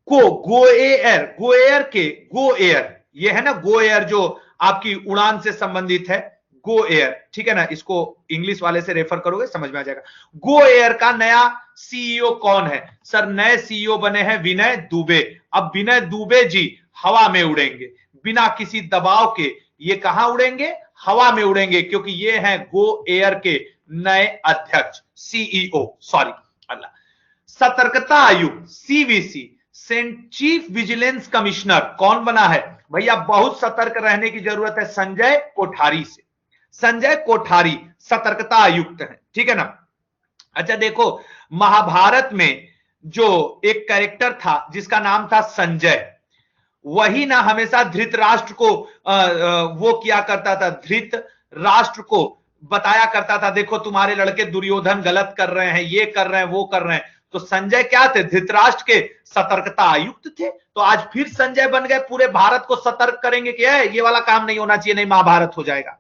गोएयर, गोएयर के गोएयर, ये है ना गोएयर जो आपकी उड़ान से संबंधित है, गोएयर, ठीक है ना, इसको इंग्लिश वाले से रेफर करोगे समझ में आ जाएगा। गोएयर का नया सीईओ कौन है? सर नए सीईओ बने हैं विनय दुबे। अब विनय दुबे जी हवा में उड़ेंगे बिना किसी दबाव के, ये कहां उड़ेंगे? हवा में उड़ेंगे, क्योंकि ये हैं गोएयर के नए अध्यक्ष, सीईओ, सॉरी। अगला सतर्कता आयुक्त सीवीसी, चीफ विजिलेंस कमिश्नर कौन बना है? भैया बहुत सतर्क रहने की जरूरत है, संजय कोठारी से। संजय कोठारी सतर्कता आयुक्त हैं, ठीक है ना। अच्छा देखो, महाभारत में जो एक कैरेक्टर था जिसका नाम था संजय, वही ना हमेशा धृतराष्ट्र को वो किया करता था, धृतराष्ट्र को बताया करता था देखो तुम्हारे लड़के दुर्योधन गलत कर रहे हैं, ये कर रहे हैं, वो कर रहे हैं। तो संजय क्या थे? धृतराष्ट्र के सतर्कता आयुक्त थे। तो आज फिर संजय बन गए, पूरे भारत को सतर्क करेंगे कि ये वाला काम नहीं होना चाहिए, नहीं महाभारत हो जाएगा।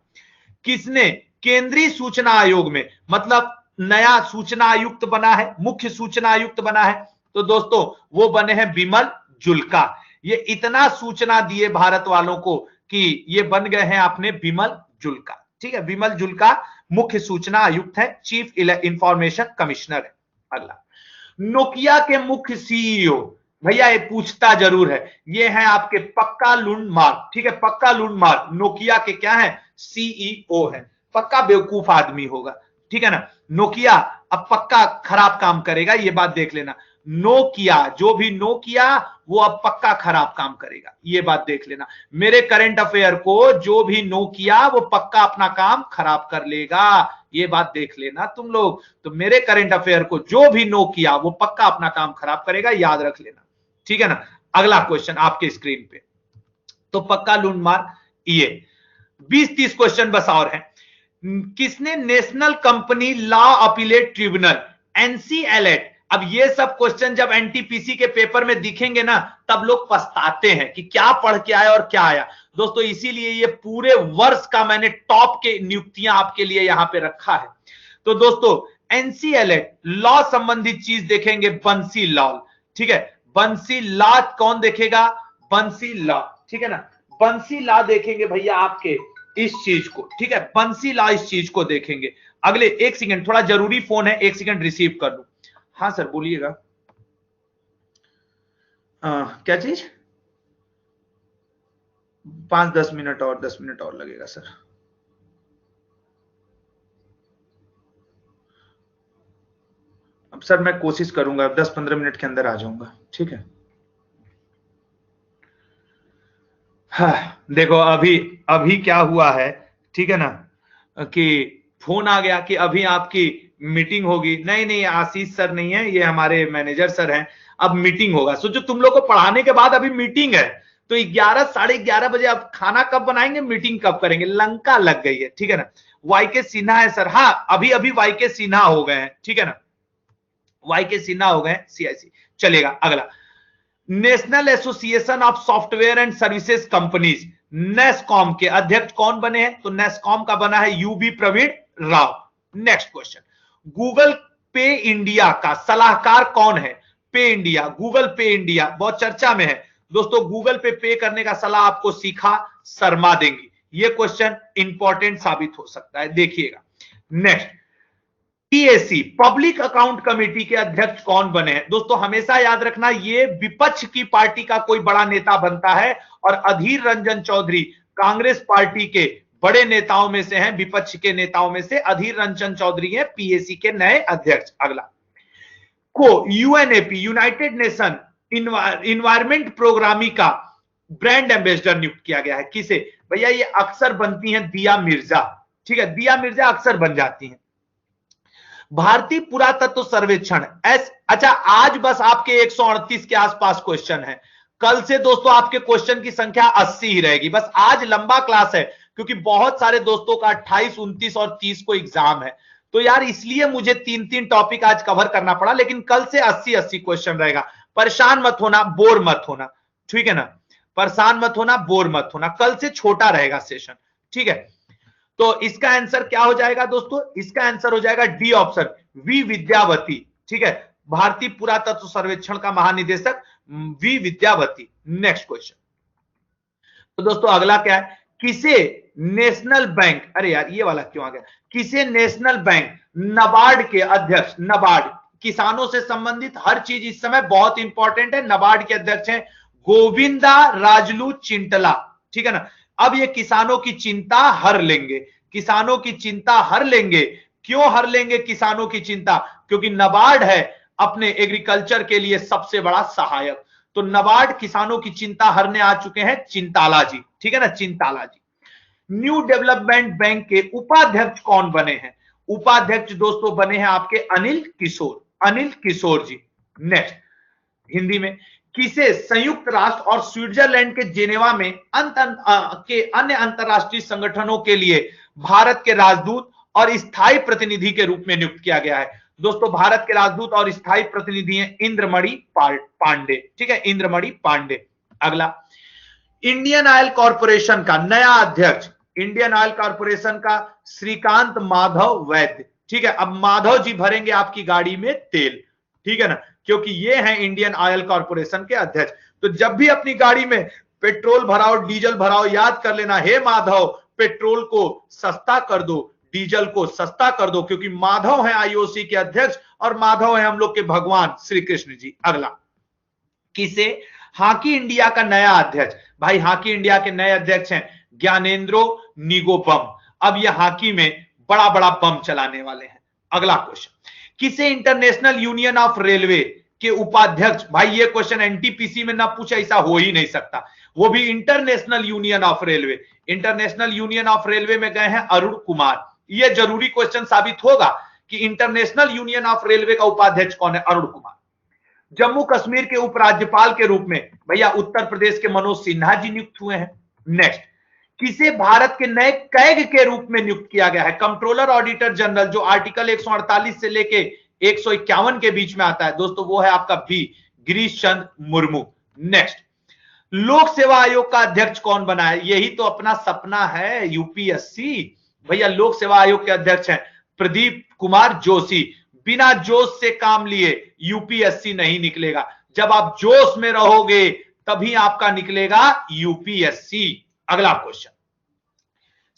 किसने? केंद्रीय सूचना आयोग में, मतलब नया सूचना आयुक्त बना है, मुख्य सूचना आयुक्त बना है, तो दोस्तों वो बने हैं बिमल जुल्का। ये इतना सूचना दिए भारत वालों को कि ये बन गए हैं अपने बिमल जुल्का, ठीक है। बिमल जुल्का मुख्य सूचना आयुक्त है, चीफ इंफॉर्मेशन कमिश्नर है। अगला नोकिया के मुख्य सीईओ, भैया ये पूछता जरूर है, ये है आपके पक्का लुंडमार्क, ठीक है, पक्का लुंडमार्क नोकिया के क्या है? सीईओ है। पक्का बेवकूफ आदमी होगा, ठीक है ना। नोकिया अब पक्का खराब काम करेगा, ये बात देख लेना। नोकिया, जो भी नोकिया वो अब पक्का खराब काम करेगा, ये बात देख लेना। मेरे करंट अफेयर को जो भी नोकिया वो पक्का अपना काम खराब कर लेगा, ये बात देख लेना तुम लोग। तो मेरे करंट अफेयर को जो भी नोकिया वो पक्का अपना काम खराब करेगा, याद रख लेना, ठीक है ना। अगला क्वेश्चन आपके स्क्रीन पे, तो पक्का लूटमार ये 20-30 क्वेश्चन बस और हैं। किसने national company law appellate tribunal NCLAT, अब ये सब क्वेश्चन जब एनटीपीसी के पेपर में दिखेंगे ना तब लोग पछताते हैं कि क्या पढ़ के आया और क्या आया। दोस्तों इसीलिए ये पूरे वर्ष का मैंने टॉप के नियुक्तियां आपके लिए यहां पे रखा है। तो दोस्तों एनसीएलएट लॉ संबंधित चीज देखेंगे, बंसी लॉ, ठीक है, बंसी लॉ कौन देखेगा? बंसी लॉ, ठीक है ना, बंसी लॉ देखेंगे भैया आपके इस चीज को, ठीक है, बंसी लॉ इस चीज को देखेंगे। अगले एक सेकंड, थोड़ा जरूरी फोन है, एक सेकंड रिसीव कर लूं। हाँ सर बोलिएगा। क्या चीज? 5-10 मिनट और, 10 मिनट और लगेगा सर। अब सर मैं कोशिश करूंगा, 10-15 मिनट के अंदर आ जाऊंगा, ठीक है। हाँ देखो अभी क्या हुआ है, ठीक है ना, कि फोन आ गया कि अभी आपकी मीटिंग होगी। नहीं आशीष सर नहीं है, ये हमारे मैनेजर सर हैं। अब मीटिंग होगा, सोचो तुम लोग को पढ़ाने के बाद अभी मीटिंग है, तो 11 साढ़े 11 बजे अब खाना कब बनाएंगे, मीटिंग कब करेंगे, लंका लग गई है, ठीक है ना। वाईके सिन्हा है सर, हाँ अभी वाईके सिन्हा हो गए हैं, ठीक है ना, वाईके सिन्हा हो गए सीआईसी, चलेगा। अगला national association of software and services companies NASSCOM के अध्यक्ष कौन बने हैं? तो नेस्कॉम का बना है UB Praveen Rao. Next question, Google Pay India का सलाहकार कौन है? पे इंडिया, गूगल पे इंडिया बहुत चर्चा में है दोस्तों। गूगल पे करने का सलाह आपको शिखा शर्मा देंगी, ये क्वेश्चन इंपॉर्टेंट साबित हो सकता है, देखिएगा। Next PAC public account committee के अध्यक्ष कौन बने हैं? दोस्तों हमेशा याद रखना, ये विपक्ष की पार्टी का कोई बड़ा नेता बनता है और अधीर रंजन चौधरी कांग्रेस पार्टी के बड़े नेताओं में से हैं, विपक्ष के नेताओं में से अधीर रंजन चौधरी हैं पीएसी के नए अध्यक्ष। अगला को यूएनएपी यूनाइटेड नेशन इन्वायरमेंट प्रोग्रामी का ब्रांड एम्बेसडर नियुक्त किया गया है। किसे? भैया ये अक्सर बनती हैं दिया मिर्जा, ठीक है, दिया मिर्जा अक्सर बन जाती हैं। भारतीय पुरातत्व सर्वेक्षण अच्छा आज बस आपके 138 के आसपास क्वेश्चन है, कल से दोस्तों आपके क्वेश्चन की संख्या 80 ही रहेगी। बस आज लंबा क्लास है क्योंकि बहुत सारे दोस्तों का 28, 29 और 30 को एग्जाम है। तो यार इसलिए मुझे 3-3 टॉपिक आज कवर करना पड़ा, लेकिन कल से 80-80 क्वेश्चन रहेगा। परेशान मत होना, बोर मत होना, ठीक है ना, परेशान मत होना, बोर मत होना, कल से छोटा रहेगा सेशन, ठीक है। तो इसका आंसर क्या हो जाएगा दोस्तों, इसका आंसर हो जाएगा डी ऑप्शन, वी विद्यावती, ठीक है, भारतीय पुरातत्व सर्वेक्षण का महानिदेशक वी विद्यावती। नेक्स्ट क्वेश्चन, तो दोस्तों अगला क्या है, किसे नेशनल बैंक, अरे यार ये वाला क्यों आ गया, किसे नेशनल बैंक नाबार्ड के अध्यक्ष, नाबार्ड किसानों से संबंधित हर चीज इस समय बहुत इंपॉर्टेंट है, नाबार्ड के अध्यक्ष हैं गोविंदा राजलू चिंटला, ठीक है ना। अब ये किसानों की चिंता हर लेंगे, किसानों की चिंता हर लेंगे। क्यों हर लेंगे किसानों की चिंता, क्योंकि नाबार्ड है अपने एग्रीकल्चर के लिए सबसे बड़ा सहायक। तो नाबार्ड किसानों की चिंता हरने आ चुके हैं चिंताला जी, ठीक है ना, चिंताला जी। न्यू डेवलपमेंट बैंक के उपाध्यक्ष कौन बने हैं, उपाध्यक्ष दोस्तों बने हैं आपके अनिल किशोर, अनिल किशोर जी। नेक्स्ट, हिंदी में, किसे संयुक्त राष्ट्र और स्विट्जरलैंड के जेनेवा में के अन्य अंतरराष्ट्रीय संगठनों के लिए भारत के राजदूत और स्थायी प्रतिनिधि के रूप में नियुक्त किया गया है। दोस्तों भारत के राजदूत और स्थायी प्रतिनिधि हैं इंद्रमणि पांडे, ठीक है, इंद्रमणि पांडे। अगला, इंडियन ऑयल कॉर्पोरेशन का नया अध्यक्ष, इंडियन ऑयल कॉर्पोरेशन का श्रीकांत माधव वैद्य, ठीक है। अब माधव जी भरेंगे आपकी गाड़ी में तेल, ठीक है ना, क्योंकि ये हैं इंडियन ऑयल कॉर्पोरेशन के अध्यक्ष। तो जब भी अपनी गाड़ी में पेट्रोल भराओ, डीजल भराओ, याद कर लेना, हे माधव पेट्रोल को सस्ता कर दो, डीजल को सस्ता कर दो, क्योंकि माधव है आईओसी के अध्यक्ष और माधव है हम लोग के भगवान श्री कृष्ण जी। अगला, किसे हॉकी इंडिया का नया अध्यक्ष, भाई हॉकी इंडिया के नए अध्यक्ष हैं ज्ञानेंद्रो निगोपम। अब ये हॉकी में बड़ा बड़ा बम चलाने वाले हैं। अगला क्वेश्चन, किसे इंटरनेशनल यूनियन ऑफ रेलवे के उपाध्यक्ष, भाई ये क्वेश्चन एनटीपीसी में ना पूछे ऐसा हो ही नहीं सकता, वो भी international union of railway, international union of railway में गए हैं अरुण कुमार। ये जरूरी क्वेश्चन साबित होगा कि इंटरनेशनल यूनियन ऑफ रेलवे का उपाध्यक्ष कौन है, अरुण कुमार। जम्मू कश्मीर के उपराज्यपाल के रूप में भैया उत्तर प्रदेश के मनोज सिन्हा जी नियुक्त हुए हैं। नेक्स्ट, किसे भारत के नए कैग के रूप में नियुक्त किया गया है, कंट्रोलर ऑडिटर जनरल, जो आर्टिकल 148 से लेके 151 के बीच में आता है दोस्तों, वो है आपका भी गिरीश चंद्र मुर्मू। नेक्स्ट, लोक सेवा आयोग का अध्यक्ष कौन बना है, यही तो अपना सपना है यूपीएससी, भैया लोक सेवा आयोग के अध्यक्ष हैं प्रदीप कुमार जोशी। बिना जोश से काम लिए यूपीएससी नहीं निकलेगा, जब आप जोश में रहोगे तभी आपका निकलेगा यूपीएससी। अगला क्वेश्चन,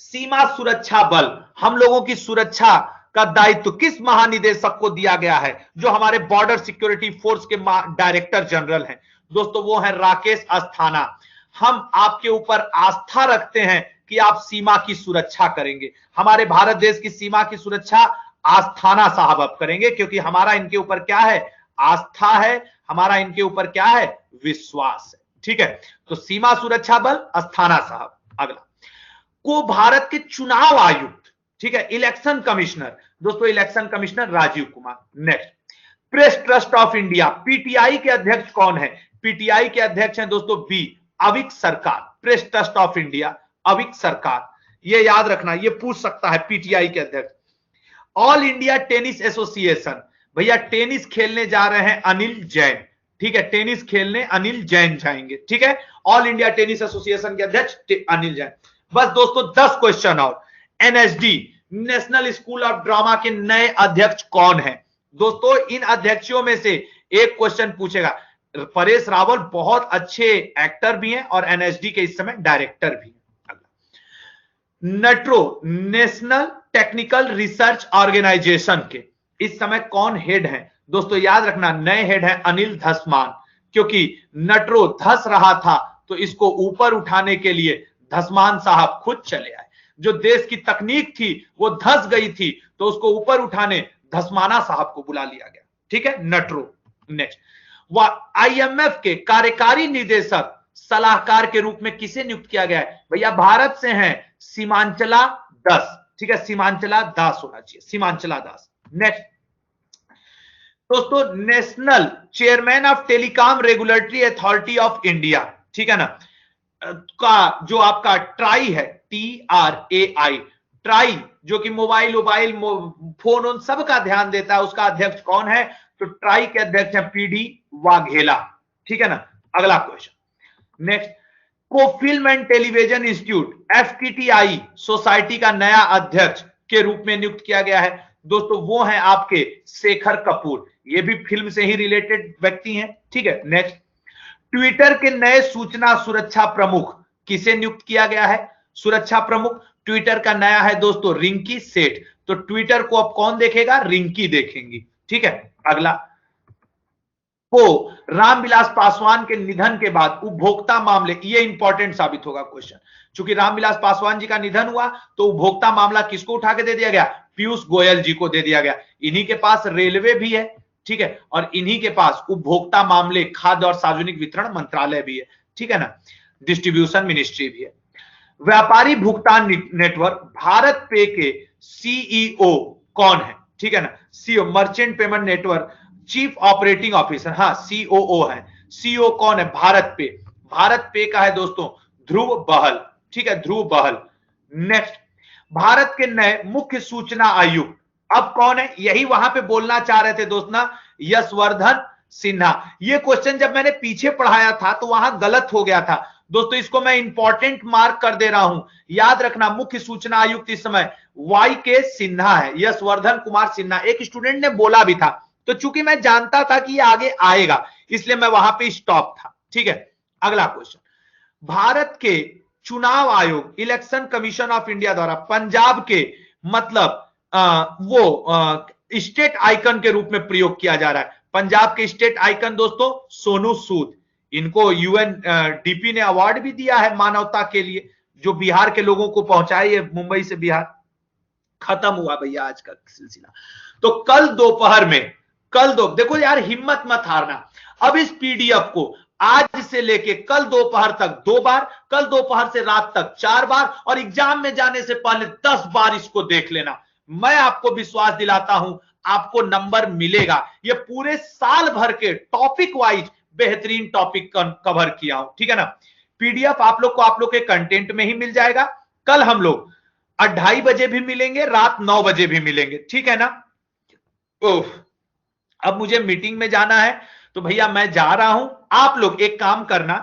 सीमा सुरक्षा बल, हम लोगों की सुरक्षा का दायित्व किस महानिदेशक को दिया गया है, जो हमारे बॉर्डर सिक्योरिटी फोर्स के डायरेक्टर जनरल हैं दोस्तों, वो हैं राकेश अस्थाना। हम आपके ऊपर आस्था रखते हैं कि आप सीमा की सुरक्षा करेंगे, हमारे भारत देश की सीमा की सुरक्षा आस्थाना साहब अब करेंगे, क्योंकि हमारा इनके ऊपर क्या है, आस्था है, हमारा इनके ऊपर क्या है, विश्वास है, ठीक है। तो सीमा सुरक्षा बल अस्थाना साहब। अगला, को भारत के चुनाव आयुक्त, ठीक है, इलेक्शन कमिश्नर, दोस्तों election commissioner Rajiv Kumar. Next, press trust of India, PTI के अध्यक्ष कौन है, पीटीआई के अध्यक्ष हैं दोस्तों बी अविक सरकार, प्रेस ट्रस्ट ऑफ इंडिया अविक सरकार, ये याद रखना, ये पूछ सकता है पीटीआई के अध्यक्ष। ऑल इंडिया टेनिस एसोसिएशन, भैया टेनिस खेलने जा रहे हैं अनिल जैन, ठीक है, टेनिस खेलने अनिल जैन जाएंगे, ठीक है, ऑल इंडिया टेनिस एसोसिएशन के अध्यक्ष अनिल जैन। बस दोस्तों 10 क्वेश्चन और। NSD national school of drama के नए अध्यक्ष कौन है, दोस्तों इन अध्यक्षों में से एक क्वेश्चन पूछेगा। परेश रावल बहुत अच्छे एक्टर भी हैं और एनएसडी के इस समय डायरेक्टर भी हैं। नट्रो नेशनल टेक्निकल रिसर्च ऑर्गेनाइजेशन के इस समय कौन हेड हैं, दोस्तों याद रखना नए हेड हैं अनिल धसमान, क्योंकि नट्रो धस रहा था तो इसको ऊपर उठाने के लिए धसमान साहब खुद चले आए, जो देश की तकनीक थी वो धस गई थी तो उसको ऊपर उठाने धसमाना साहब को बुला लिया गया, ठीक है, नट्रो। नेक्स्ट, आईएमएफ के कार्यकारी निदेशक सलाहकार के रूप में किसे नियुक्त किया गया है, भैया भारत से हैं सीमांचला दास, ठीक है, सीमांचला दास होना चाहिए, सीमांचला दास। नेक्स्ट दोस्तों, national chairman of telecom regulatory authority of India, ठीक है ना, का जो आपका ट्राई है, TRAI, ट्राई, जो कि मोबाइल फोन उन सब का ध्यान देता है, उसका अध्यक्ष कौन है? तो ट्राई के अध्यक्ष है PD वाघेला। ठीक है ना। अगला क्वेश्चन नेक्स्ट, को film and television institute FTTI society का नया अध्यक्ष के रूप में नियुक्त किया गया है। दोस्तों वो हैं आपके शेखर कपूर, ये भी फिल्म से ही रिलेटेड व्यक्ति हैं। ठीक है। नेक्स्ट, ट्विटर के नए सूचना सुरक्षा प्रमुख किसे नियुक्त किया गया है? सुरक्षा प्रमुख ट्विटर का नया है दोस्तों रिंकी सेठ। तो ट्विटर को अब कौन देखेगा? रिंकी देखेंगी। ठीक है। अगला, को रामविलास पासवान के निधन के बाद उपभोक्ता मामले, ये इंपॉर्टेंट साबित होगा क्वेश्चन, क्योंकि रामविलास पासवान जी का निधन हुआ तो उपभोक्ता मामला किसको उठा के दे दिया गया? पीयूष गोयल जी को दे दिया गया। इन्हीं के पास रेलवे भी है, ठीक है, और इन्हीं के पास उपभोक्ता मामले, खाद्य और सार्वजनिक वितरण मंत्रालय भी है। ठीक है ना, डिस्ट्रीब्यूशन मिनिस्ट्री भी है। व्यापारी भुगतान नेटवर्क भारत पे के सीईओ कौन है? ठीक है ना, CEO merchant payment network chief operating officer, हाँ सीओओ है। सीईओ कौन है भारत पे? भारत पे का है दोस्तों ध्रुव बहल। ठीक है, ध्रुव बहल। नेक्स्ट, भारत के नए मुख्य सूचना आयुक्त अब कौन है? यही वहां पे बोलना चाह रहे थे दोस्त ना, यशवर्धन सिन्हा। ये क्वेश्चन जब मैंने पीछे पढ़ाया था तो वहां गलत हो गया था दोस्तों, इसको मैं इंपॉर्टेंट मार्क कर दे रहा हूं। याद रखना, मुख्य सूचना आयुक्त इस समय YK सिन्हा है, यशवर्धन कुमार सिन्हा। एक स्टूडेंट ने बोला भी था, तो चूंकि मैं जानता था कि ये आगे आएगा इसलिए मैं वहां पे स्टॉप था। ठीक है। अगला क्वेश्चन, भारत के चुनाव आयोग इलेक्शन कमीशन ऑफ इंडिया द्वारा पंजाब के मतलब स्टेट आइकन के रूप में प्रयोग किया जा रहा है। पंजाब के स्टेट आइकन दोस्तों सोनू सूद, इनको UNDP ने अवार्ड भी दिया है मानवता के लिए, जो बिहार के लोगों को पहुंचाई है, मुंबई से बिहार। खत्म हुआ भैया आज का सिलसिला। तो कल दोपहर में, देखो यार हिम्मत मत हारना, अब इस PDF को आज से लेके कल दोपहर तक 2 बार, कल दोपहर से रात तक 4 बार, और एग्जाम में जाने से पहले 10 बार इसको देख लेना। मैं आपको विश्वास दिलाता हूं आपको नंबर मिलेगा। ये पूरे साल भर के टॉपिक वाइज बेहतरीन टॉपिक कवर किया हूं। ठीक है ना। PDF आप लोग को आप लोग के कंटेंट में ही मिल जाएगा। कल हम लोग 2:30 बजे भी मिलेंगे, रात 9 बजे भी मिलेंगे। ठीक है ना। अब मुझे मीटिंग में जाना है तो भैया मैं जा रहा हूं। आप लोग एक काम करना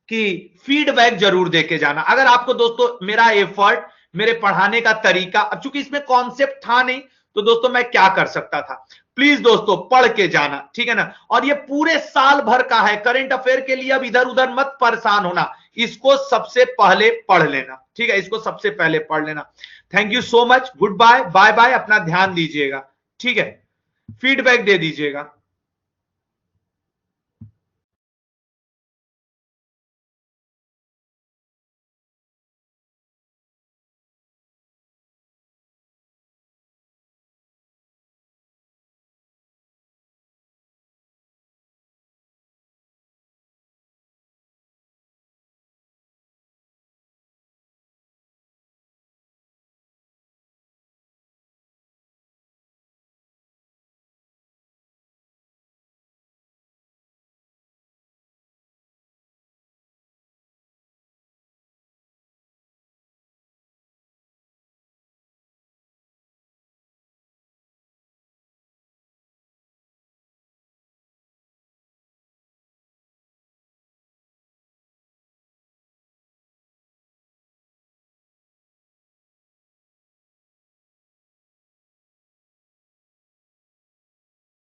कि फीडबैक जरूर देके जाना। अगर आपको दोस्तों मेरा एफर्ट, मेरे पढ़ाने का तरीका, अब चूंकि इसमें कॉन्सेप्ट था नहीं तो दोस्तों मैं क्या कर सकता था, प्लीज दोस्तों पढ़ के जाना। ठीक है ना। और ये पूरे साल भर का है, करंट अफेयर के लिए अब इधर उधर मत परेशान होना, इसको सबसे पहले पढ़ लेना। ठीक है, इसको सबसे पहले पढ़ लेना। Thank you so much, good bye, bye bye, अपना ध्यान दीजिएगा। ठीक है, फीडबैक दे दीजिएगा।